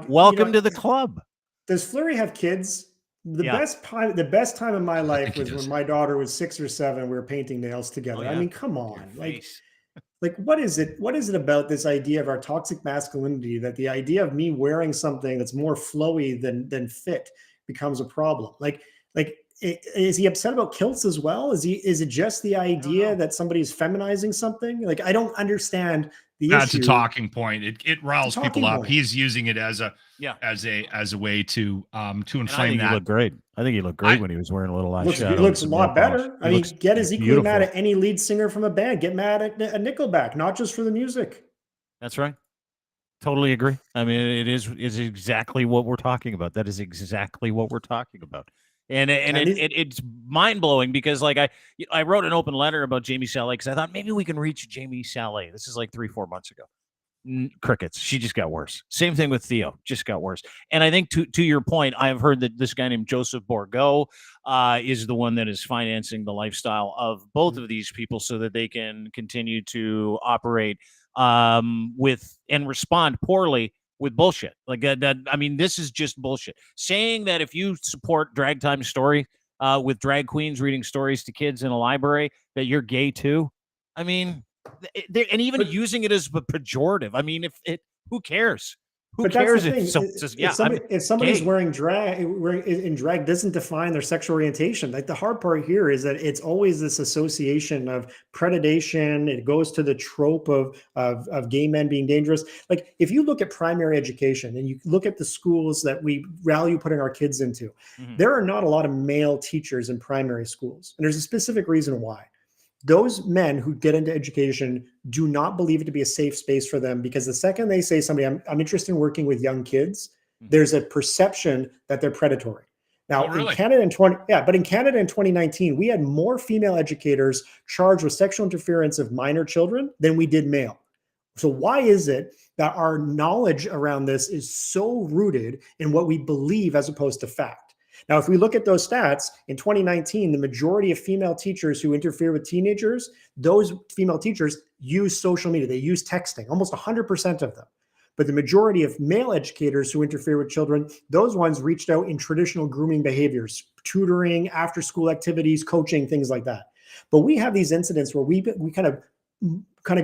welcome to the club. Does Fleury have kids? The best time of my life was when my daughter was 6 or 7. We were painting nails together. I mean, come on, like what is it? What is it about this idea of our toxic masculinity that the idea of me wearing something that's more flowy than fit becomes a problem? Is he upset about kilts as well? Is it just the idea that somebody's feminizing something? Like, I don't understand the issue. That's a talking point. It riles people up. He's using it as a way to inflame that. He looked great. I think he looked great when he was wearing a little eyeshadow. He looks a lot better. I mean, get as equally mad at any lead singer from a band. Get mad at a Nickelback, not just for the music. That's right. Totally agree. I mean, it's exactly what we're talking about. That is exactly what we're talking about. And it's mind blowing because like I wrote an open letter about Jamie Salé because I thought maybe we can reach Jamie Salé. This is like 3-4 months ago. Crickets. She just got worse. Same thing with Theo. Just got worse. And I think to your point, I've heard that this guy named Joseph Bourgault is the one that is financing the lifestyle of both of these people so that they can continue to operate with and respond poorly with bullshit like that. I mean, this is just bullshit. Saying that if you support Drag Time Story with drag queens reading stories to kids in a library, that you're gay too. I mean, and even using it as a pejorative. I mean, who cares? Who cares if somebody's gay. wearing drag doesn't define their sexual orientation. Like, the hard part here is that it's always this association of predation. It goes to the trope of gay men being dangerous. Like, if you look at primary education and you look at the schools that we value putting our kids into, there are not a lot of male teachers in primary schools. And there's a specific reason why. Those men who get into education do not believe it to be a safe space for them, because the second they say somebody, I'm interested in working with young kids, there's a perception that they're predatory. Now, in Canada in 2019, we had more female educators charged with sexual interference of minor children than we did male. So why is it that our knowledge around this is so rooted in what we believe as opposed to fact? Now, if we look at those stats, in 2019, the majority of female teachers who interfere with teenagers, those female teachers use social media. They use texting, almost 100% of them. But the majority of male educators who interfere with children, those ones reached out in traditional grooming behaviors, tutoring, after-school activities, coaching, things like that. But we have these incidents where we kind of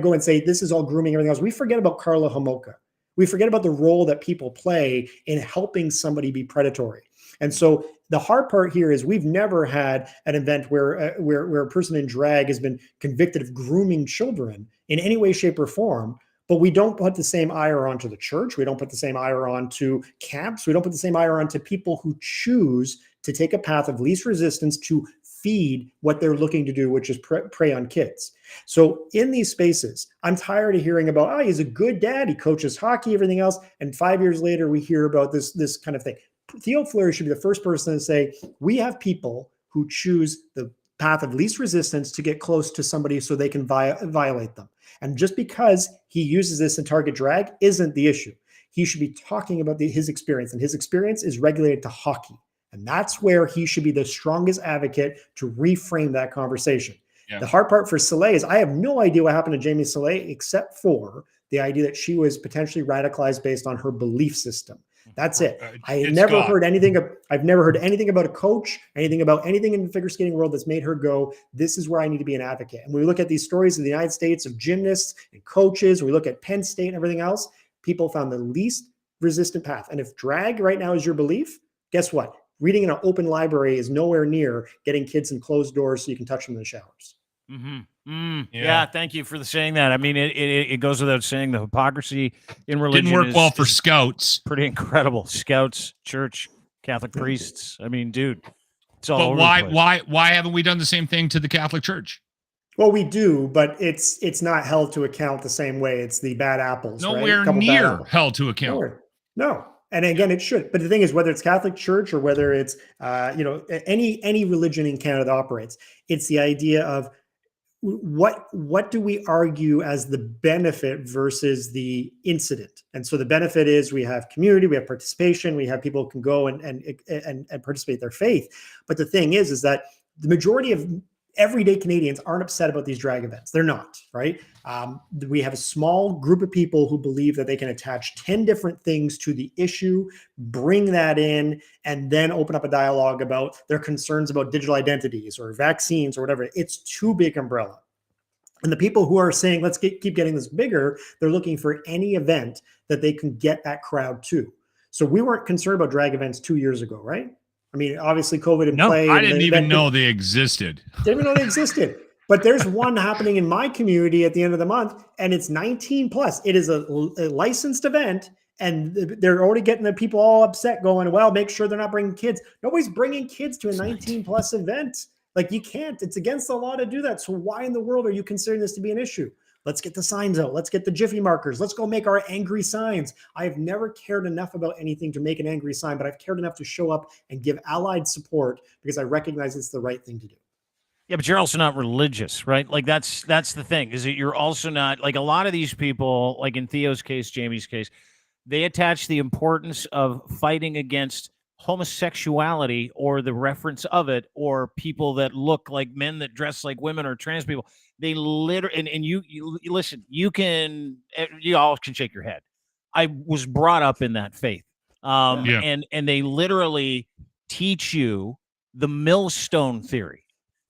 go and say, this is all grooming, everything else. We forget about Karla Homolka. We forget about the role that people play in helping somebody be predatory. And so the hard part here is we've never had an event where a person in drag has been convicted of grooming children in any way, shape, or form. But we don't put the same ire onto the church. We don't put the same ire onto camps. We don't put the same ire onto people who choose to take a path of least resistance to feed what they're looking to do, which is prey on kids. So in these spaces, I'm tired of hearing about, he's a good dad, he coaches hockey, everything else. And 5 years later, we hear about this kind of thing. Theo Fleury should be the first person to say, we have people who choose the path of least resistance to get close to somebody so they can violate them. And just because he uses this in target drag isn't the issue. He should be talking about his experience, and his experience is regulated to hockey. And that's where he should be the strongest advocate to reframe that conversation. Yeah. The hard part for Salé is I have no idea what happened to Jamie Salé, except for the idea that she was potentially radicalized based on her belief system. That's it. I've never heard anything about a coach, anything in the figure skating world that's made her go, this is where I need to be an advocate. And when we look at these stories in the United States of gymnasts and coaches, we look at Penn State and everything else, people found the least resistant path. And if drag right now is your belief, guess what? Reading in an open library is nowhere near getting kids in closed doors so you can touch them in the showers. Yeah, thank you for saying that. I mean, it goes without saying the hypocrisy in religion didn't work well for scouts. Pretty incredible. Scouts, church, Catholic priests. I mean, dude, it's all. But why haven't we done the same thing to the Catholic Church? Well, we do, but it's not held to account the same way. It's the bad apples. Nowhere near held to account. No. And again, it should. But the thing is, whether it's Catholic Church or whether it's any religion in Canada that operates, it's the idea of what do we argue as the benefit versus the incident? And so the benefit is we have community, we have participation, we have people who can go and participate their faith. But the thing is that the majority of everyday Canadians aren't upset about these drag events. They're not, right? We have a small group of people who believe that they can attach 10 different things to the issue, bring that in, and then open up a dialogue about their concerns about digital identities or vaccines or whatever. It's too big umbrella. And the people who are saying, let's keep getting this bigger, they're looking for any event that they can get that crowd to. So we weren't concerned about drag events 2 years ago, right? I mean, obviously COVID in play. I didn't even know they existed. Didn't even know they existed. But there's one happening in my community at the end of the month, and it's 19 plus. It is a licensed event, and they're already getting the people all upset going, well, make sure they're not bringing kids. Nobody's bringing kids to a 19 plus event. Like, you can't. It's against the law to do that. So why in the world are you considering this to be an issue? Let's get the signs out. Let's get the Jiffy markers. Let's go make our angry signs. I've never cared enough about anything to make an angry sign, but I've cared enough to show up and give allied support because I recognize it's the right thing to do. Yeah, but you're also not religious, right? Like that's the thing, is that you're also not, like, a lot of these people, like in Theo's case, Jamie's case, they attach the importance of fighting against homosexuality or the reference of it, or people that look like men that dress like women, or trans people. They literally, and you listen, you all can shake your head. I was brought up in that faith. And they literally teach you the millstone theory.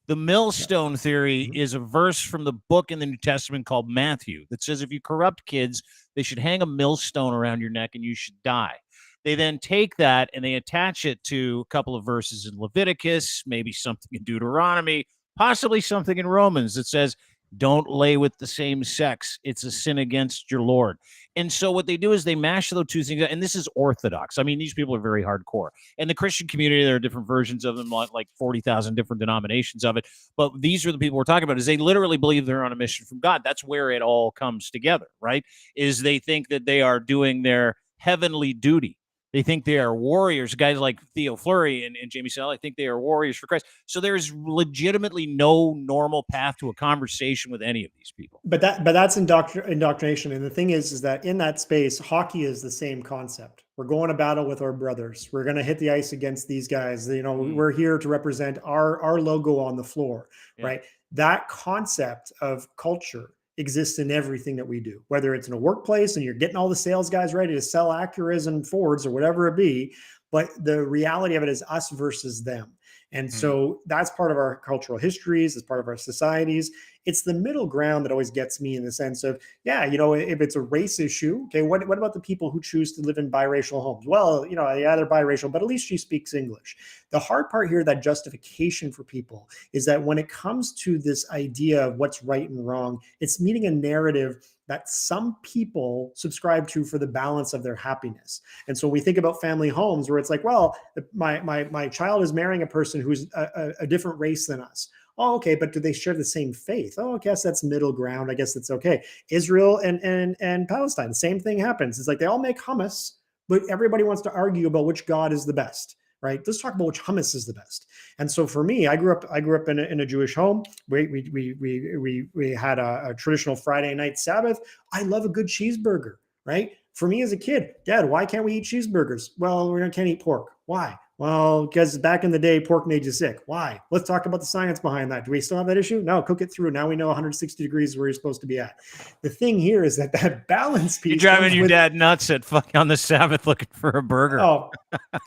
The millstone theory is a verse from the book in the New Testament called Matthew that says if you corrupt kids, they should hang a millstone around your neck and you should die. They then take that and they attach it to a couple of verses in Leviticus, maybe something in Deuteronomy, possibly something in Romans that says, don't lay with the same sex. It's a sin against your Lord. And so what they do is they mash those two things, and this is orthodox. I mean, these people are very hardcore. In the Christian community, there are different versions of them, like 40,000 different denominations of it. But these are the people we're talking about, is they literally believe they're on a mission from God. That's where it all comes together, right? Is they think that they are doing their heavenly duty. They think they are warriors. Guys like Theo Fleury and Jamie Sell, I think they are warriors for Christ. So there's legitimately no normal path to a conversation with any of these people. But that's indoctrination. And the thing is that in that space, hockey is the same concept. We're going to battle with our brothers. We're going to hit the ice against these guys. You know, we're here to represent our logo on the floor, right? That concept of culture exists in everything that we do, whether it's in a workplace and you're getting all the sales guys ready to sell Acuras and Fords or whatever it be. But the reality of it is us versus them. And so that's part of our cultural histories, it's part of our societies. It's the middle ground that always gets me, in the sense of, yeah, you know, if it's a race issue, okay, what about the people who choose to live in biracial homes? Well, you know, yeah, they're biracial, but at least she speaks English. The hard part here, that justification for people, is that when it comes to this idea of what's right and wrong, it's meeting a narrative that some people subscribe to for the balance of their happiness. And so we think about family homes where it's like, well, my child is marrying a person who's a different race than us. Oh, okay, but do they share the same faith? Oh, I guess that's middle ground. I guess that's okay. Israel and Palestine, the same thing happens. It's like they all make hummus, but everybody wants to argue about which God is the best. Right? Let's talk about which hummus is the best. And so for me, I grew up in a Jewish home. We had a traditional Friday night Sabbath. I love a good cheeseburger, right? For me as a kid, Dad, why can't we eat cheeseburgers? Well, we can't eat pork. Why? Well, because back in the day, pork made you sick. Why? Let's talk about the science behind that. Do we still have that issue? No, cook it through. Now we know 160 degrees is where you're supposed to be at. The thing here is that balance piece. You're driving your dad nuts at on the Sabbath looking for a burger. Oh,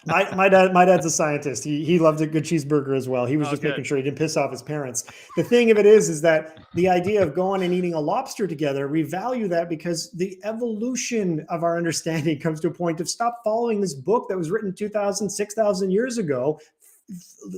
my dad's a scientist. He loved a good cheeseburger as well. He was just making sure he didn't piss off his parents. The thing of it is that the idea of going and eating a lobster together, we value that because the evolution of our understanding comes to a point of stop following this book that was written 2,000, 6,000 years ago.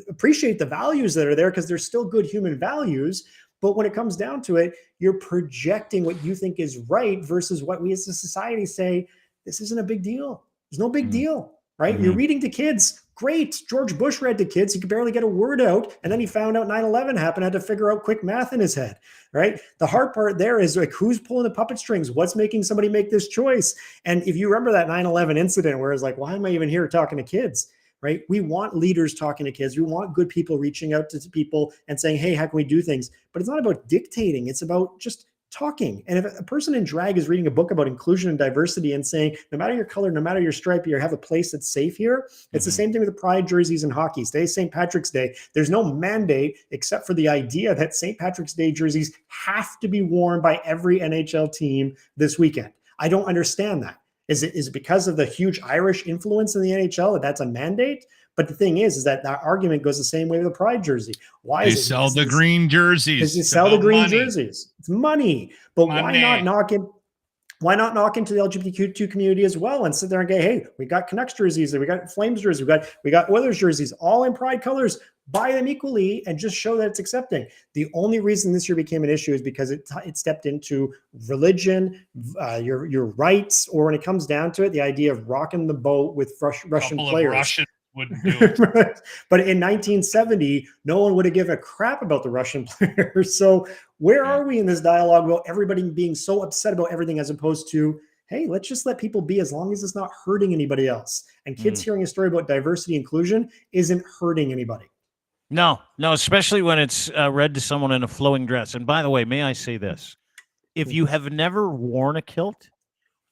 Appreciate the values that are there because they're still good human values. But when it comes down to it, you're projecting what you think is right versus what we as a society say, this isn't a big deal. There's no big deal, right? You're reading to kids. Great. George Bush read to kids. He could barely get a word out. And then he found out 9/11 happened, had to figure out quick math in his head, right? The hard part there is like, who's pulling the puppet strings? What's making somebody make this choice? And if you remember that 9/11 incident where it's like, why am I even here talking to kids? Right? We want leaders talking to kids. We want good people reaching out to people and saying, hey, how can we do things? But it's not about dictating. It's about just talking. And if a person in drag is reading a book about inclusion and diversity and saying, no matter your color, no matter your stripe, you have a place that's safe here. It's the same thing with the pride jerseys and hockey. Today's St. Patrick's Day. There's no mandate except for the idea that St. Patrick's Day jerseys have to be worn by every NHL team this weekend. I don't understand that. Is it because of the huge Irish influence in the NHL that's a mandate? But the thing is that argument goes the same way with the pride jersey. Why they is it? Sell the green jerseys? Because you sell the green money. jerseys. It's money. But why not knock it? Why not knock into the LGBTQ community as well and sit there and go, hey, we got Canucks jerseys, we got Flames jerseys, we got Oilers jerseys, all in pride colors. Buy them equally and just show that it's accepting. The only reason this year became an issue is because it stepped into religion, your rights, or when it comes down to it, the idea of rocking the boat with Russian players. Wouldn't do it. But in 1970, no one would have given a crap about the Russian players. So where are we in this dialogue about everybody being so upset about everything as opposed to, hey, let's just let people be as long as it's not hurting anybody else. And kids hearing a story about diversity inclusion isn't hurting anybody. No, especially when it's read to someone in a flowing dress. And by the way, may I say this? If you have never worn a kilt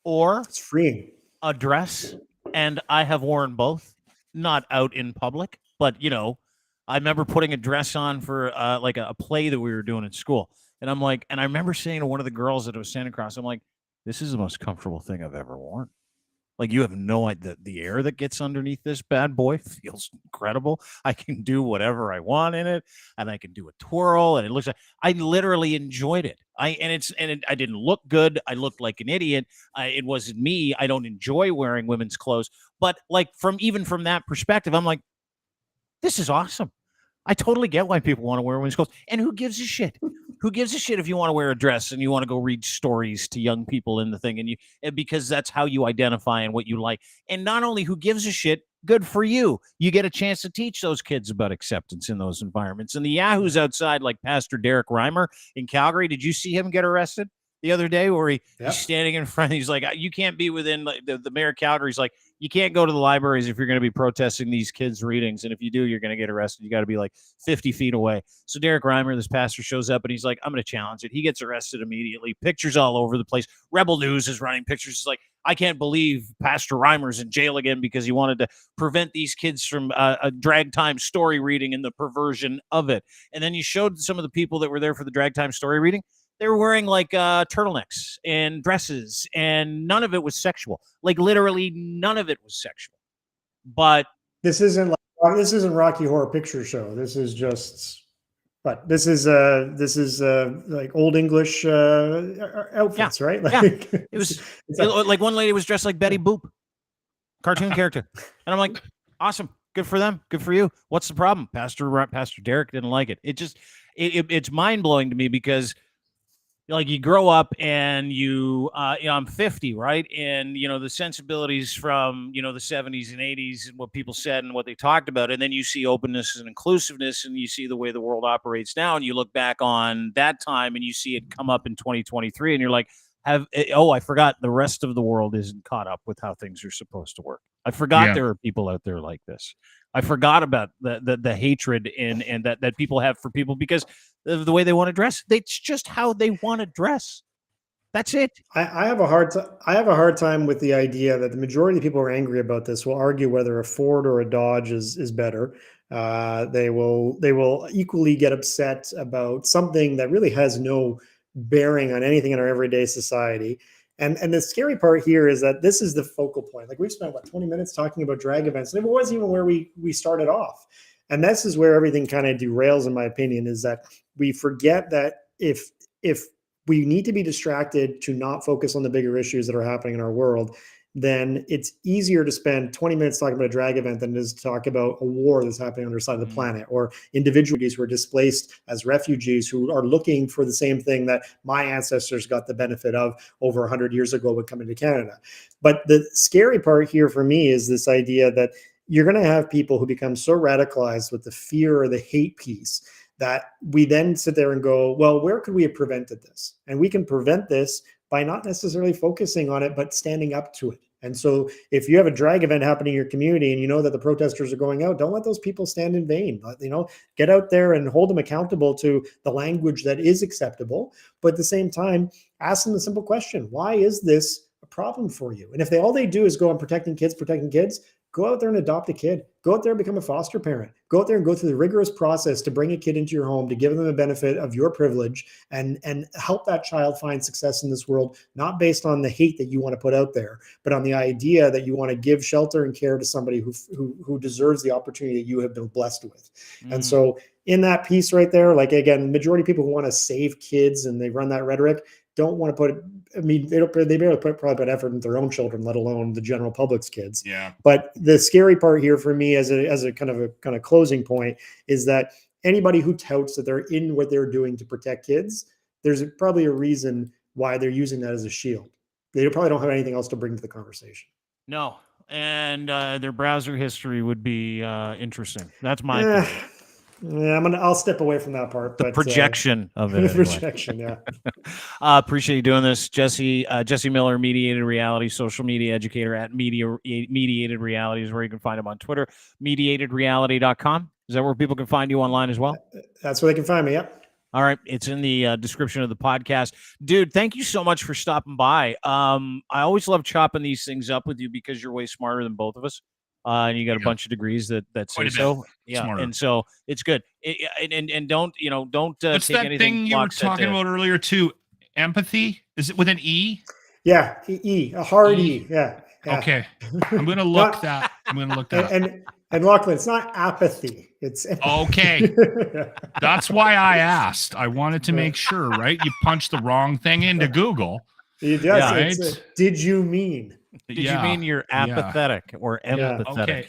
or it's freeing a dress, and I have worn both, not out in public, but I remember putting a dress on for like a play that we were doing at school. And I'm like, and I remember saying to one of the girls that I was standing across, I'm like, this is the most comfortable thing I've ever worn. Like, you have no idea. The air that gets underneath this bad boy feels incredible. I can do whatever I want in it, and I can do a twirl, and it looks like I literally enjoyed it. I didn't look good. I looked like an idiot. It wasn't me. I don't enjoy wearing women's clothes, but like from that perspective, I'm like, this is awesome. I totally get why people want to wear women's clothes, and who gives a shit? Who gives a shit if you want to wear a dress and you want to go read stories to young people in the thing, and because that's how you identify and what you like. And not only who gives a shit, good for you. You get a chance to teach those kids about acceptance in those environments. And the yahoos outside, like Pastor Derek Reimer in Calgary, did you see him get arrested the other day where he's standing in front? He's like, you can't be within the mayor of Calgary's like, you can't go to the libraries if you're going to be protesting these kids' readings. And if you do, you're going to get arrested. You got to be like 50 feet away. So Derek Reimer, this pastor, shows up and he's like, I'm going to challenge it. He gets arrested immediately. Pictures all over the place. Rebel News is running pictures. It's like, I can't believe Pastor Reimer's in jail again because he wanted to prevent these kids from a drag time story reading and the perversion of it. And then you showed some of the people that were there for the drag time story reading. They were wearing like turtlenecks and dresses, and none of it was sexual. Like literally none of it was sexual. But this isn't Rocky Horror Picture Show. This is just, but this is like old English outfits, right? Like, yeah. It was like one lady was dressed like Betty Boop, cartoon character, and I'm like, awesome, good for them, good for you. What's the problem? Pastor Derek didn't like it. It's mind blowing to me because, like, you grow up and I'm 50, right? And, the sensibilities from, the 70s and 80s and what people said and what they talked about. And then you see openness and inclusiveness and you see the way the world operates now. And you look back on that time and you see it come up in 2023 and you're like, I forgot the rest of the world isn't caught up with how things are supposed to work. I forgot there are people out there like this. I forgot about the hatred and that people have for people because of the way they want to dress. It's just how they want to dress. That's it. I have a hard time with the idea that the majority of people who are angry about this will argue whether a Ford or a Dodge is better. They will equally get upset about something that really has no bearing on anything in our everyday society. And the scary part here is that this is the focal point. Like, we've spent 20 minutes talking about drag events, and it wasn't even where we started off. And this is where everything kind of derails, in my opinion, is that we forget that if we need to be distracted to not focus on the bigger issues that are happening in our world, then it's easier to spend 20 minutes talking about a drag event than it is to talk about a war that's happening on the other side of the planet, or individuals who are displaced as refugees who are looking for the same thing that my ancestors got the benefit of over 100 years ago when coming to Canada. But the scary part here for me is this idea that you're going to have people who become so radicalized with the fear or the hate piece that we then sit there and go, well, where could we have prevented this? And we can prevent this by not necessarily focusing on it, but standing up to it And so if you have a drag event happening in your community and you know that the protesters are going out, don't let those people stand in vain. Get out there and hold them accountable to the language that is acceptable. But at the same time, ask them the simple question: why is this a problem for you? And if all they do is go on protecting kids, go out there and adopt a kid. Go out there and become a foster parent. Go out there and go through the rigorous process to bring a kid into your home, to give them the benefit of your privilege, and help that child find success in this world, not based on the hate that you want to put out there, but on the idea that you want to give shelter and care to somebody who deserves the opportunity that you have been blessed with. And so in that piece right there, like, again, majority of people who want to save kids and they run that rhetoric don't want to put, I mean, they barely probably put effort into their own children, let alone the general public's kids. Yeah. But the scary part here for me as a kind of closing point is that anybody who touts that they're in what they're doing to protect kids, there's probably a reason why they're using that as a shield. They probably don't have anything else to bring to the conversation. No. And their browser history would be interesting. That's my theory. Yeah, I'll step away from that part. The projection of it. Anyway. Projection, yeah. Appreciate you doing this, Jesse. Jesse Miller, Mediated Reality, social media educator at Mediated Reality is where you can find him on Twitter. Mediatedreality.com. Is that where people can find you online as well? That's where they can find me. Yep. All right. It's in the description of the podcast. Dude, thank you so much for stopping by. I always love chopping these things up with you because you're way smarter than both of us. And you got a bunch of degrees that say so. Yeah, smarter. And so it's good. And don't What's take that anything thing you were talking about earlier too? Empathy? Is it with an E? Yeah, a hard E. Yeah. Okay, I'm gonna look that. I'm gonna look that. And Lachlan, it's not apathy. It's okay. That's why I asked. I wanted to make sure, right? You punched the wrong thing into Google. It does. Right? Did you mean? Did you mean you're apathetic or empathetic? Okay,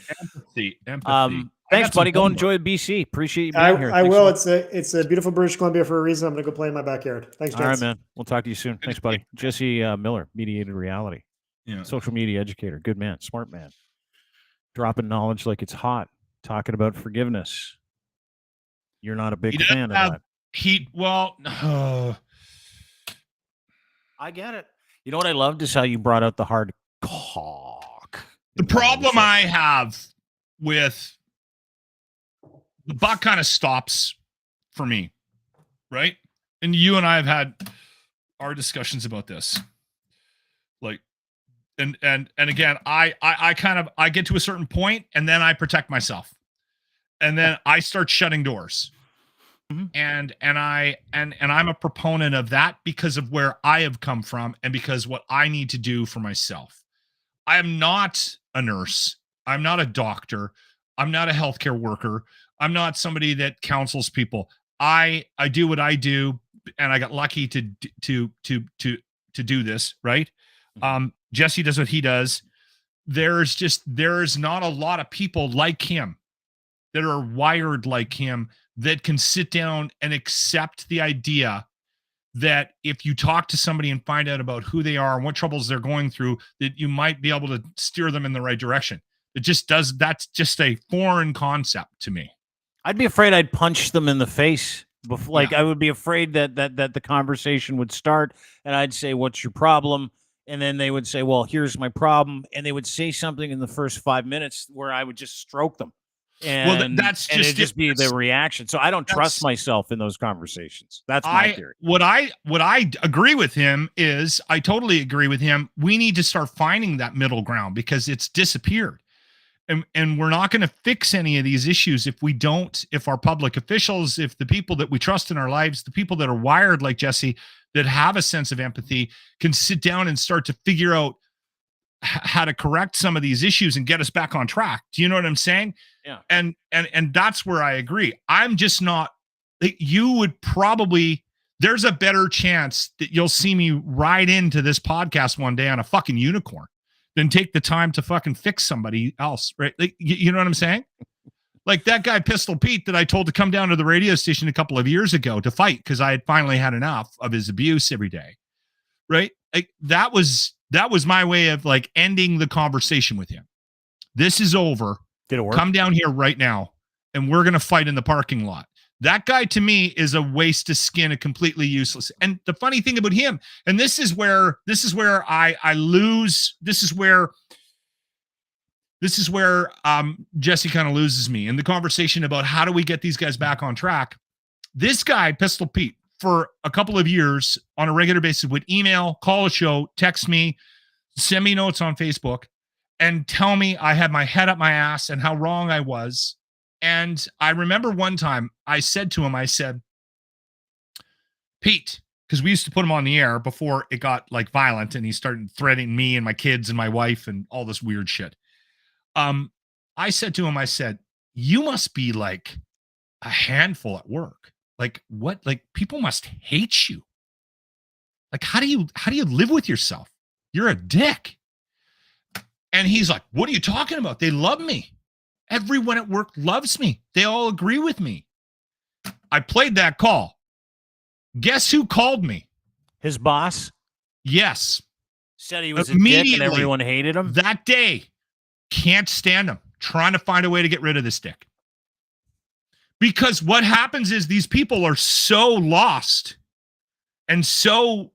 empathy. Thanks, buddy. Go enjoy BC. Appreciate you being here. I will. It's a beautiful British Columbia for a reason. I'm going to go play in my backyard. Thanks, Jess. All right, man. We'll talk to you soon. Thanks, buddy. Jesse Miller, Mediated Reality. Yeah. Social media educator. Good man. Smart man. Dropping knowledge like it's hot. Talking about forgiveness. You're not a big fan of that. I get it. You know what I loved is how you brought out the hard cock. The problem I have with the buck kind of stops for me, right? And you and I have had our discussions about this. Like, and again, I get to a certain point and then I protect myself. And then I start shutting doors. Mm-hmm. And I'm a proponent of that because of where I have come from and because what I need to do for myself. I am not a nurse. I'm not a doctor. I'm not a healthcare worker. I'm not somebody that counsels people. I do what I do, and I got lucky to do this, right? Jesse does what he does. There's not a lot of people like him that are wired like him that can sit down and accept the idea that if you talk to somebody and find out about who they are and what troubles they're going through, that you might be able to steer them in the right direction. That's just a foreign concept to me. I'd be afraid I'd punch them in the face. I would be afraid that the conversation would start and I'd say, "What's your problem?" And then they would say, "Well, here's my problem." And they would say something in the first 5 minutes where I would just stroke them. And it'd just be the reaction. So I don't trust myself in those conversations. That's my theory. What I agree with him is I totally agree with him. We need to start finding that middle ground because it's disappeared. And we're not going to fix any of these issues if our public officials, if the people that we trust in our lives, the people that are wired like Jesse, that have a sense of empathy, can sit down and start to figure out how to correct some of these issues and get us back on track. Do you know what I'm saying? Yeah. And that's where I agree. I'm just not, you would probably, there's a better chance that you'll see me ride into this podcast one day on a fucking unicorn than take the time to fucking fix somebody else. Right. Like, you know what I'm saying? Like that guy Pistol Pete that I told to come down to the radio station a couple of years ago to fight because I had finally had enough of his abuse every day. Right. Like that was my way of like ending the conversation with him. This is over. Did it work? Come down here right now and we're going to fight in the parking lot. That guy to me is a waste of skin, a completely useless. And the funny thing about him, and this is where I lose. This is where this is where Jesse kind of loses me in the conversation about how do we get these guys back on track. This guy, Pistol Pete, for a couple of years on a regular basis would email, call a show, text me, send me notes on Facebook, and tell me I had my head up my ass and how wrong I was. And I remember one time I said to him, I said, Pete, because we used to put him on the air before it got like violent and he started threatening me and my kids and my wife and all this weird shit. I said to him, I said, you must be like a handful at work. Like what? Like people must hate you. Like, how do you live with yourself? You're a dick. And he's like, what are you talking about? They love me. Everyone at work loves me. They all agree with me. I played that call. Guess who called me? His boss? Yes. Said he was a dick and everyone hated him? That day. Can't stand him. Trying to find a way to get rid of this dick. Because what happens is these people are so lost and so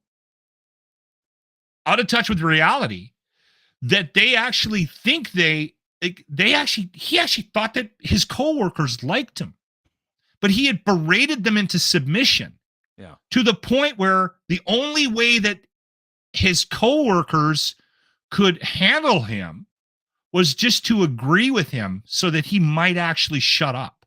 out of touch with reality that they actually think he actually thought that his coworkers liked him, but he had berated them into submission. Yeah. To the point where the only way that his coworkers could handle him was just to agree with him so that he might actually shut up.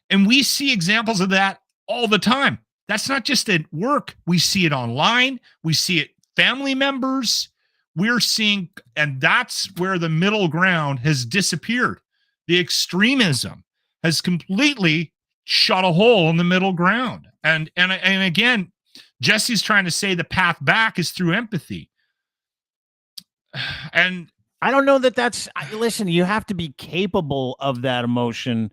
And we see examples of that all the time. That's not just at work. We see it online. We see it family members. We're seeing, and that's where the middle ground has disappeared. The extremism has completely shot a hole in the middle ground. And again, Jesse's trying to say the path back is through empathy. And I don't know that listen, you have to be capable of that emotion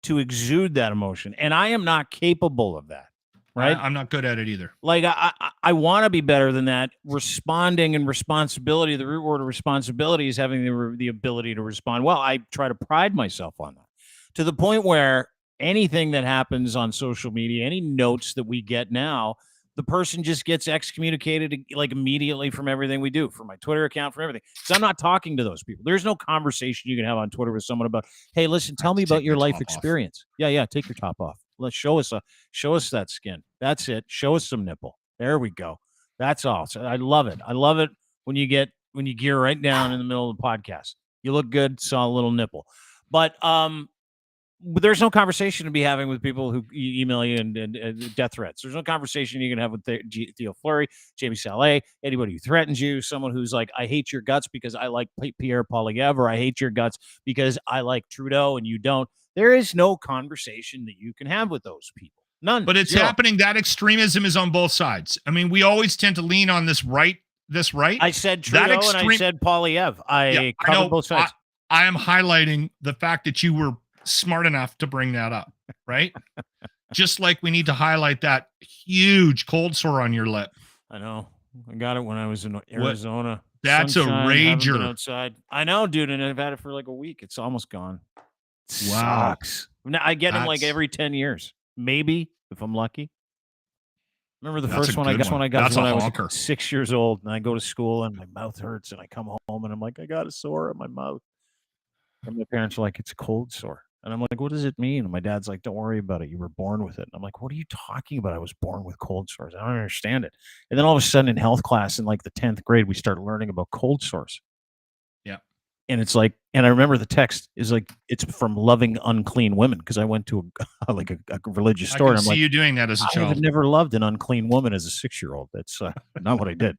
to exude that emotion. And I am not capable of that. Right. I'm not good at it either. Like I want to be better than that. Responding and responsibility, the root word of responsibility is having the ability to respond. Well, I try to pride myself on that to the point where anything that happens on social media, any notes that we get now, the person just gets excommunicated like immediately from everything we do, from my Twitter account, from everything. So I'm not talking to those people. There's no conversation you can have on Twitter with someone about, hey, listen, tell me about your life experience. Yeah, take your top off. Let's show us that skin. That's it. Show us some nipple. There we go. That's all. So I love it. I love it when you gear right down in the middle of the podcast. You look good, saw a little nipple. But there's no conversation to be having with people who email you and death threats. There's no conversation you can have with Theo Fleury, Jamie Salé, anybody who threatens you, someone who's like, I hate your guts because I like Pierre Poilievre, or I hate your guts because I like Trudeau and you don't. There is no conversation that you can have with those people. None. But it's happening. That extremism is on both sides. I mean, we always tend to lean on this right. I said Trudeau and I said Poilievre. I covered both sides. I am highlighting the fact that you were smart enough to bring that up, right? Just like we need to highlight that huge cold sore on your lip. I know. I got it when I was in Arizona. What? That's sunshine, a rager. Outside. I know, dude, and I've had it for like a week. It's almost gone. Wow. Sucks. Now, I get them like every 10 years, maybe if I'm lucky. Remember the first one? I guess when I got when I was like 6 years old, and I go to school and my mouth hurts, and I come home and I'm like, I got a sore in my mouth. And my parents are like, it's a cold sore. And I'm like, what does it mean? And my dad's like, don't worry about it. You were born with it. And I'm like, what are you talking about? I was born with cold sores. I don't understand it. And then all of a sudden in health class in like the 10th grade, we start learning about cold sores. Yeah. And it's like, and I remember the text is like, it's from loving unclean women. Cause I went to a religious store. I can see you doing that as a child. I've never loved an unclean woman as a 6-year-old. That's not what I did.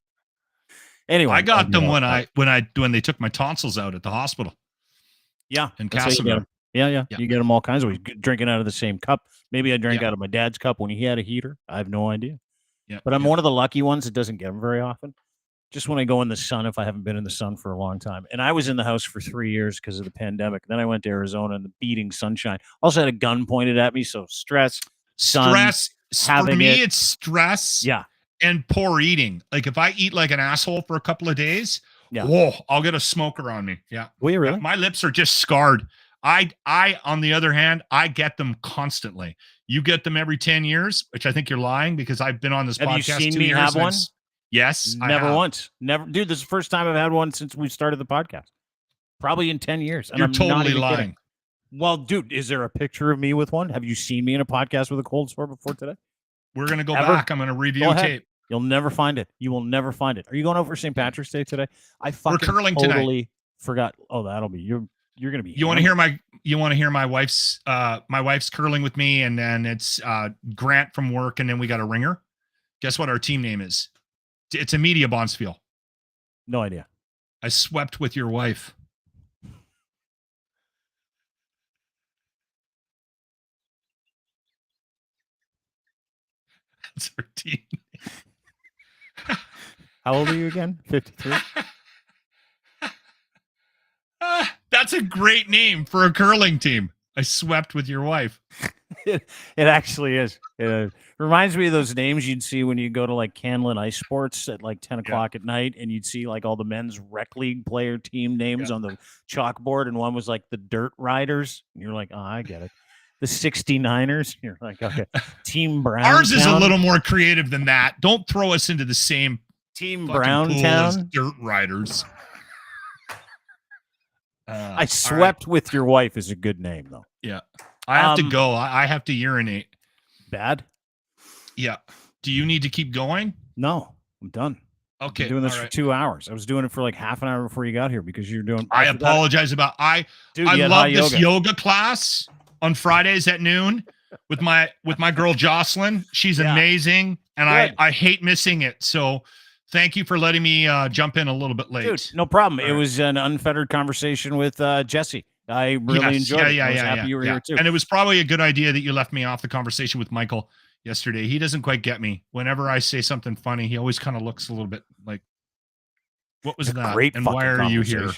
Anyway. I got them when they took my tonsils out at the hospital. Yeah. In Carson. Yeah. You get them all kinds of ways. Drinking out of the same cup. Maybe I drank out of my dad's cup when he had a heater. I have no idea. Yeah. But I'm one of the lucky ones that doesn't get them very often. Just when I go in the sun, if I haven't been in the sun for a long time. And I was in the house for 3 years because of the pandemic. Then I went to Arizona in the beating sunshine. Also had a gun pointed at me. So stress. For me, it's stress. Yeah. And poor eating. Like if I eat like an asshole for a couple of days, I'll get a smoker on me. Yeah. Will you really? My lips are just scarred. I, on the other hand, I get them constantly. You get them every 10 years, which I think you're lying because I've been on this podcast. Have you seen me have one? Yes. Never once. Never. Dude, this is the first time I've had one since we started the podcast. Probably in 10 years. And You're I'm not totally even lying. kidding. Well, dude, is there a picture of me with one? Have you seen me in a podcast with a cold sore before today? We're going to go Ever? back. I'm going to review Go ahead. tape. You'll never find it. You will never find it. Are you going over St. Patrick's Day today? I fucking curling totally forgot. Oh, that'll be you're going to be. You want to hear my wife's curling with me, and then it's Grant from work, and then we got a ringer. Guess what our team name is? It's Amelia Bonsfield. No idea. I swept with your wife. That's our team. How old are you again? 53. That's a great name for a curling team. I swept with your wife. It actually is. It reminds me of those names you'd see when you go to like Canlin Ice Sports at like 10 o'clock at night, and you'd see like all the men's rec league player team names on the chalkboard, and one was like the Dirt Riders, and you're like, oh, I get it. The 69ers. You're like, okay. Team Brown. Ours is a little more creative than that. Don't throw us into the same Team Brown Browntown. Dirt Riders. I swept with your wife is a good name though. Yeah. I have to go. I have to urinate. Bad? Yeah. Do you need to keep going? No, I'm done. Okay. I've been doing this for 2 hours. I was doing it for like half an hour before you got here because you're doing. I apologize about. I love this yoga class on Fridays at noon with my girl Jocelyn. She's amazing, and I hate missing it. So thank you for letting me jump in a little bit late. Dude, no problem. It was an unfettered conversation with Jesse. I really enjoyed it. I was happy you were here too. And it was probably a good idea that you left me off the conversation with Michael yesterday. He doesn't quite get me. Whenever I say something funny, he always kind of looks a little bit like, what was that? Great and why are you here?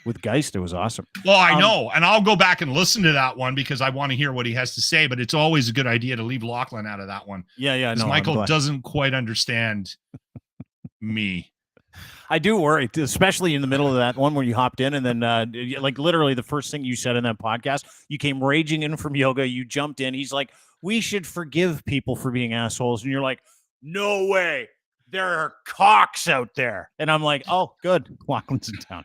With Geist, it was awesome. Well, I know. And I'll go back and listen to that one because I want to hear what he has to say, but it's always a good idea to leave Lachlan out of that one. Yeah. No, Michael doesn't quite understand me. I do worry, especially in the middle of that one where you hopped in and then like literally the first thing you said in that podcast, you came raging in from yoga. You jumped in. He's like, we should forgive people for being assholes. And you're like, no way. There are cocks out there. And I'm like, oh, good. Lachlan's in town.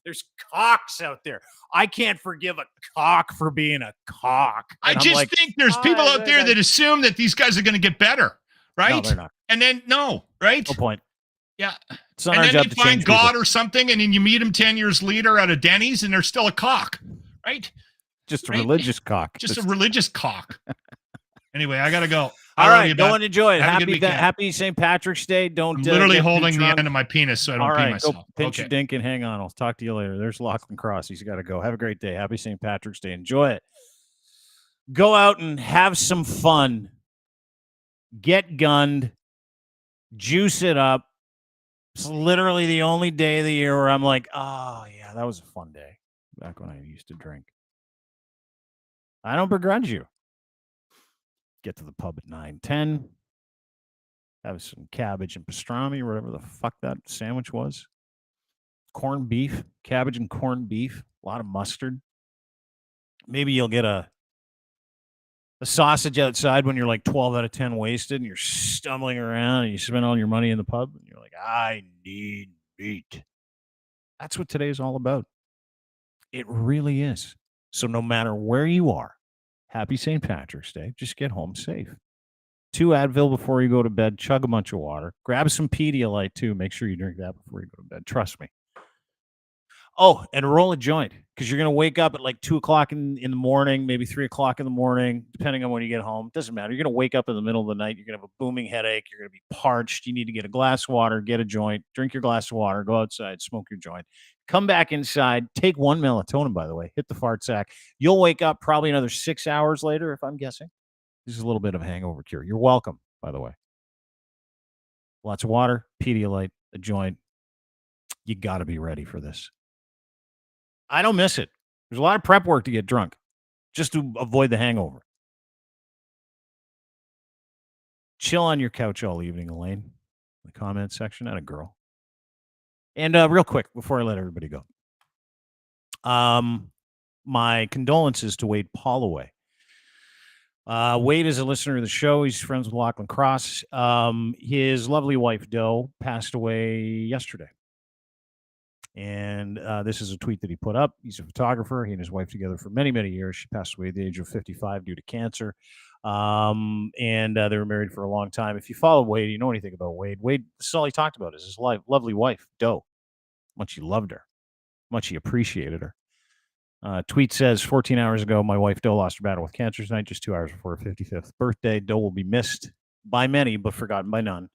There's cocks out there. I can't forgive a cock for being a cock. And I just think there's people out there that assume that these guys are going to get better. Right. No, they're not. And then right. No point. Yeah. It's not our job to find change God people. or something, and then you meet him 10 years later at a Denny's, and they're still a cock, right? Just a religious cock. Just a religious cock. Anyway, I got to go. All right, go and enjoy it. Happy Happy St. Patrick's Day. I'm literally holding the end of my penis so I don't pee myself. Go pinch your dink and hang on. I'll talk to you later. There's Lachlan Cross. He's got to go. Have a great day. Happy St. Patrick's Day. Enjoy it. Go out and have some fun. Get gunned. Juice it up. It's literally the only day of the year where I'm like, oh, yeah, that was a fun day back when I used to drink. I don't begrudge you. Get to the pub at 9:10. Have some cabbage and pastrami, or whatever the fuck that sandwich was. Corned beef, cabbage and corned beef, a lot of mustard. Maybe you'll get a sausage outside when you're like 12 out of 10 wasted and you're stumbling around and you spend all your money in the pub and you're like, I need meat. That's what today is all about. It really is. So no matter where you are, happy St. Patrick's Day. Just get home safe. 2 Advil before you go to bed. Chug a bunch of water. Grab some Pedialyte too. Make sure you drink that before you go to bed. Trust me. Oh, and roll a joint because you're going to wake up at like 2 o'clock in the morning, maybe 3 o'clock in the morning, depending on when you get home. Doesn't matter. You're going to wake up in the middle of the night. You're going to have a booming headache. You're going to be parched. You need to get a glass of water, get a joint, drink your glass of water, go outside, smoke your joint. Come back inside. Take 1 melatonin, by the way. Hit the fart sack. You'll wake up probably another 6 hours later, if I'm guessing. This is a little bit of a hangover cure. You're welcome, by the way. Lots of water, Pedialyte, a joint. You got to be ready for this. I don't miss it. There's a lot of prep work to get drunk just to avoid the hangover. Chill on your couch all evening, Elaine. In the comment section. And a girl. And real quick, before I let everybody go. My condolences to Wade Holloway. Wade is a listener of the show. He's friends with Lachlan Cross. His lovely wife, Doe, passed away yesterday. And this is a tweet that he put up. He's a photographer. He and his wife together for many, many years. She passed away at the age of 55 due to cancer. And they were married for a long time. If you follow Wade, you know anything about Wade. Wade, this is all he talked about is his lovely wife, Doe. How much he loved her, how much he appreciated her. Tweet says, 14 hours ago, my wife Doe lost her battle with cancer tonight, just 2 hours before her 55th birthday. Doe will be missed by many, but forgotten by none.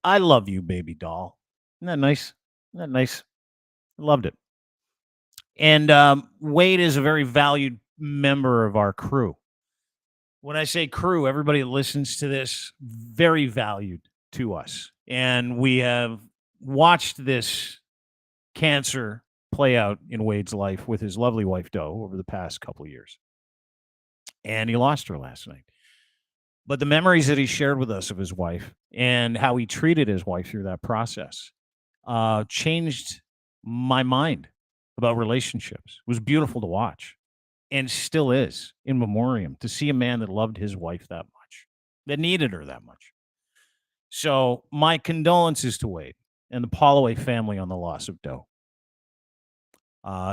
I love you, baby doll. Isn't that nice? Isn't that nice? I loved it. And Wade is a very valued member of our crew. When I say crew, everybody that listens to this, very valued to us. And we have watched this cancer play out in Wade's life with his lovely wife, Doe, over the past couple of years. And he lost her last night. But the memories that he shared with us of his wife and how he treated his wife through that process changed my mind about relationships. It was beautiful to watch, and still is in memoriam, to see a man that loved his wife that much, that needed her that much. So my condolences to Wade and the Holloway family on the loss of Doe.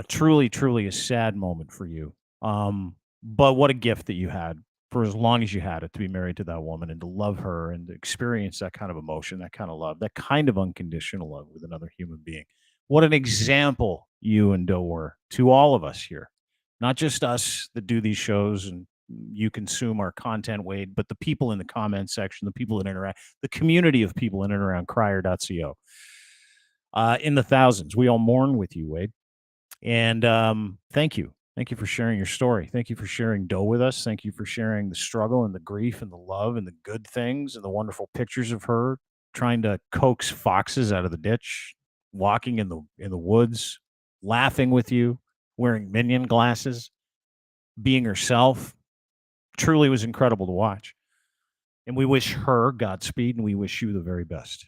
Truly, truly a sad moment for you. But what a gift that you had for as long as you had it, to be married to that woman and to love her and to experience that kind of emotion, that kind of love, that kind of unconditional love with another human being. What an example you and Doe were to all of us here, not just us that do these shows and you consume our content, Wade, but the people in the comment section, the people that interact, the community of people in and around crier.co. In the thousands. We all mourn with you, Wade. And thank you. Thank you for sharing your story. Thank you for sharing Doe with us. Thank you for sharing the struggle and the grief and the love and the good things and the wonderful pictures of her trying to coax foxes out of the ditch, walking in the woods, laughing with you, wearing minion glasses, being herself. Truly was incredible to watch. And we wish her Godspeed, and we wish you the very best.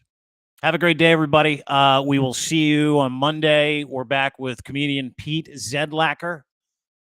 Have a great day, everybody. We will see you on Monday. We're back with comedian Pete Zedlacker,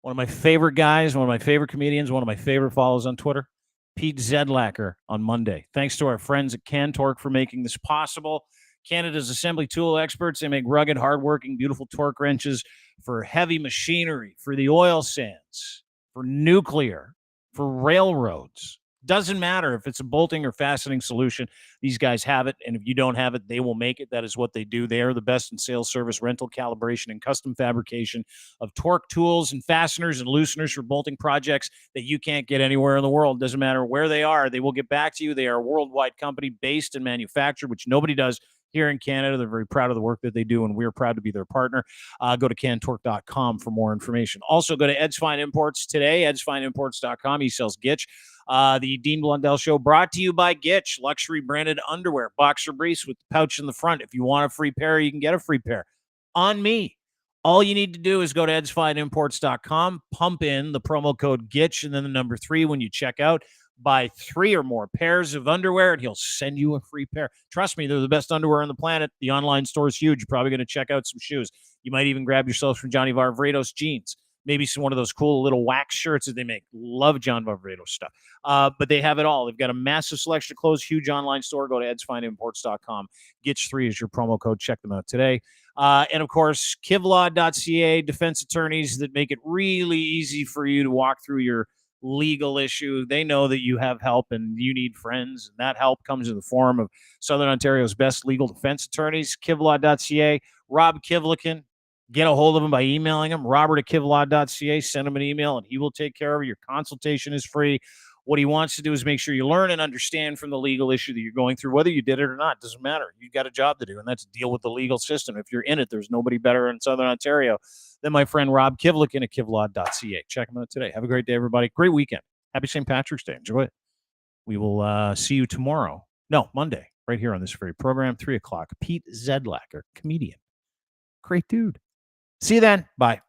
one of my favorite guys, one of my favorite comedians, one of my favorite follows on Twitter. Pete Zedlacker on Monday. Thanks to our friends at Cantork for making this possible. Canada's assembly tool experts. They make rugged, hardworking, beautiful torque wrenches for heavy machinery, for the oil sands, for nuclear, for railroads. Doesn't matter if it's a bolting or fastening solution. These guys have it, and if you don't have it, they will make it. That is what they do. They are the best in sales, service, rental, calibration, and custom fabrication of torque tools and fasteners and looseners for bolting projects that you can't get anywhere in the world. Doesn't matter where they are. They will get back to you. They are a worldwide company based and manufactured, which nobody does here in Canada. They're very proud of the work that they do, and we're proud to be their partner. Go to cantork.com for more information. Also, go to Ed's Fine Imports today, edsfineimports.com. He sells Gitch. The Dean Blundell Show brought to you by Gitch, luxury branded underwear, boxer briefs with the pouch in the front. If you want a free pair, you can get a free pair. On me. All you need to do is go to edsfineimports.com, pump in the promo code Gitch, and then the number 3 when you check out. Buy 3 or more pairs of underwear, and he'll send you a free pair. Trust me, they're the best underwear on the planet. The online store is huge. You're probably going to check out some shoes. You might even grab yourself from Johnny Varvatos jeans. Maybe one of those cool little wax shirts that they make. Love John Varvatos stuff. But they have it all. They've got a massive selection of clothes, huge online store. Go to edsfineimports.com. Gitch3 is your promo code. Check them out today. And, of course, kivlaw.ca, defense attorneys that make it really easy for you to walk through your legal issue. They know that you have help and you need friends, and that help comes in the form of Southern Ontario's best legal defense attorneys. Kivlaw.ca. Rob Kivlikin. Get a hold of him by emailing him, robert@kivlaw.ca. Send him an email, and he will take care of it. Your consultation is free. What he wants to do is make sure you learn and understand from the legal issue that you're going through, whether you did it or not. Doesn't matter. You've got a job to do, and that's deal with the legal system. If you're in it, there's nobody better in Southern Ontario than my friend Rob Kivlikin at kivlaw.ca. Check him out today. Have a great day, everybody. Great weekend. Happy St. Patrick's Day. Enjoy it. We will see you tomorrow. No, Monday, right here on this very program, 3 o'clock. Pete Zedlacker, comedian. Great dude. See you then. Bye.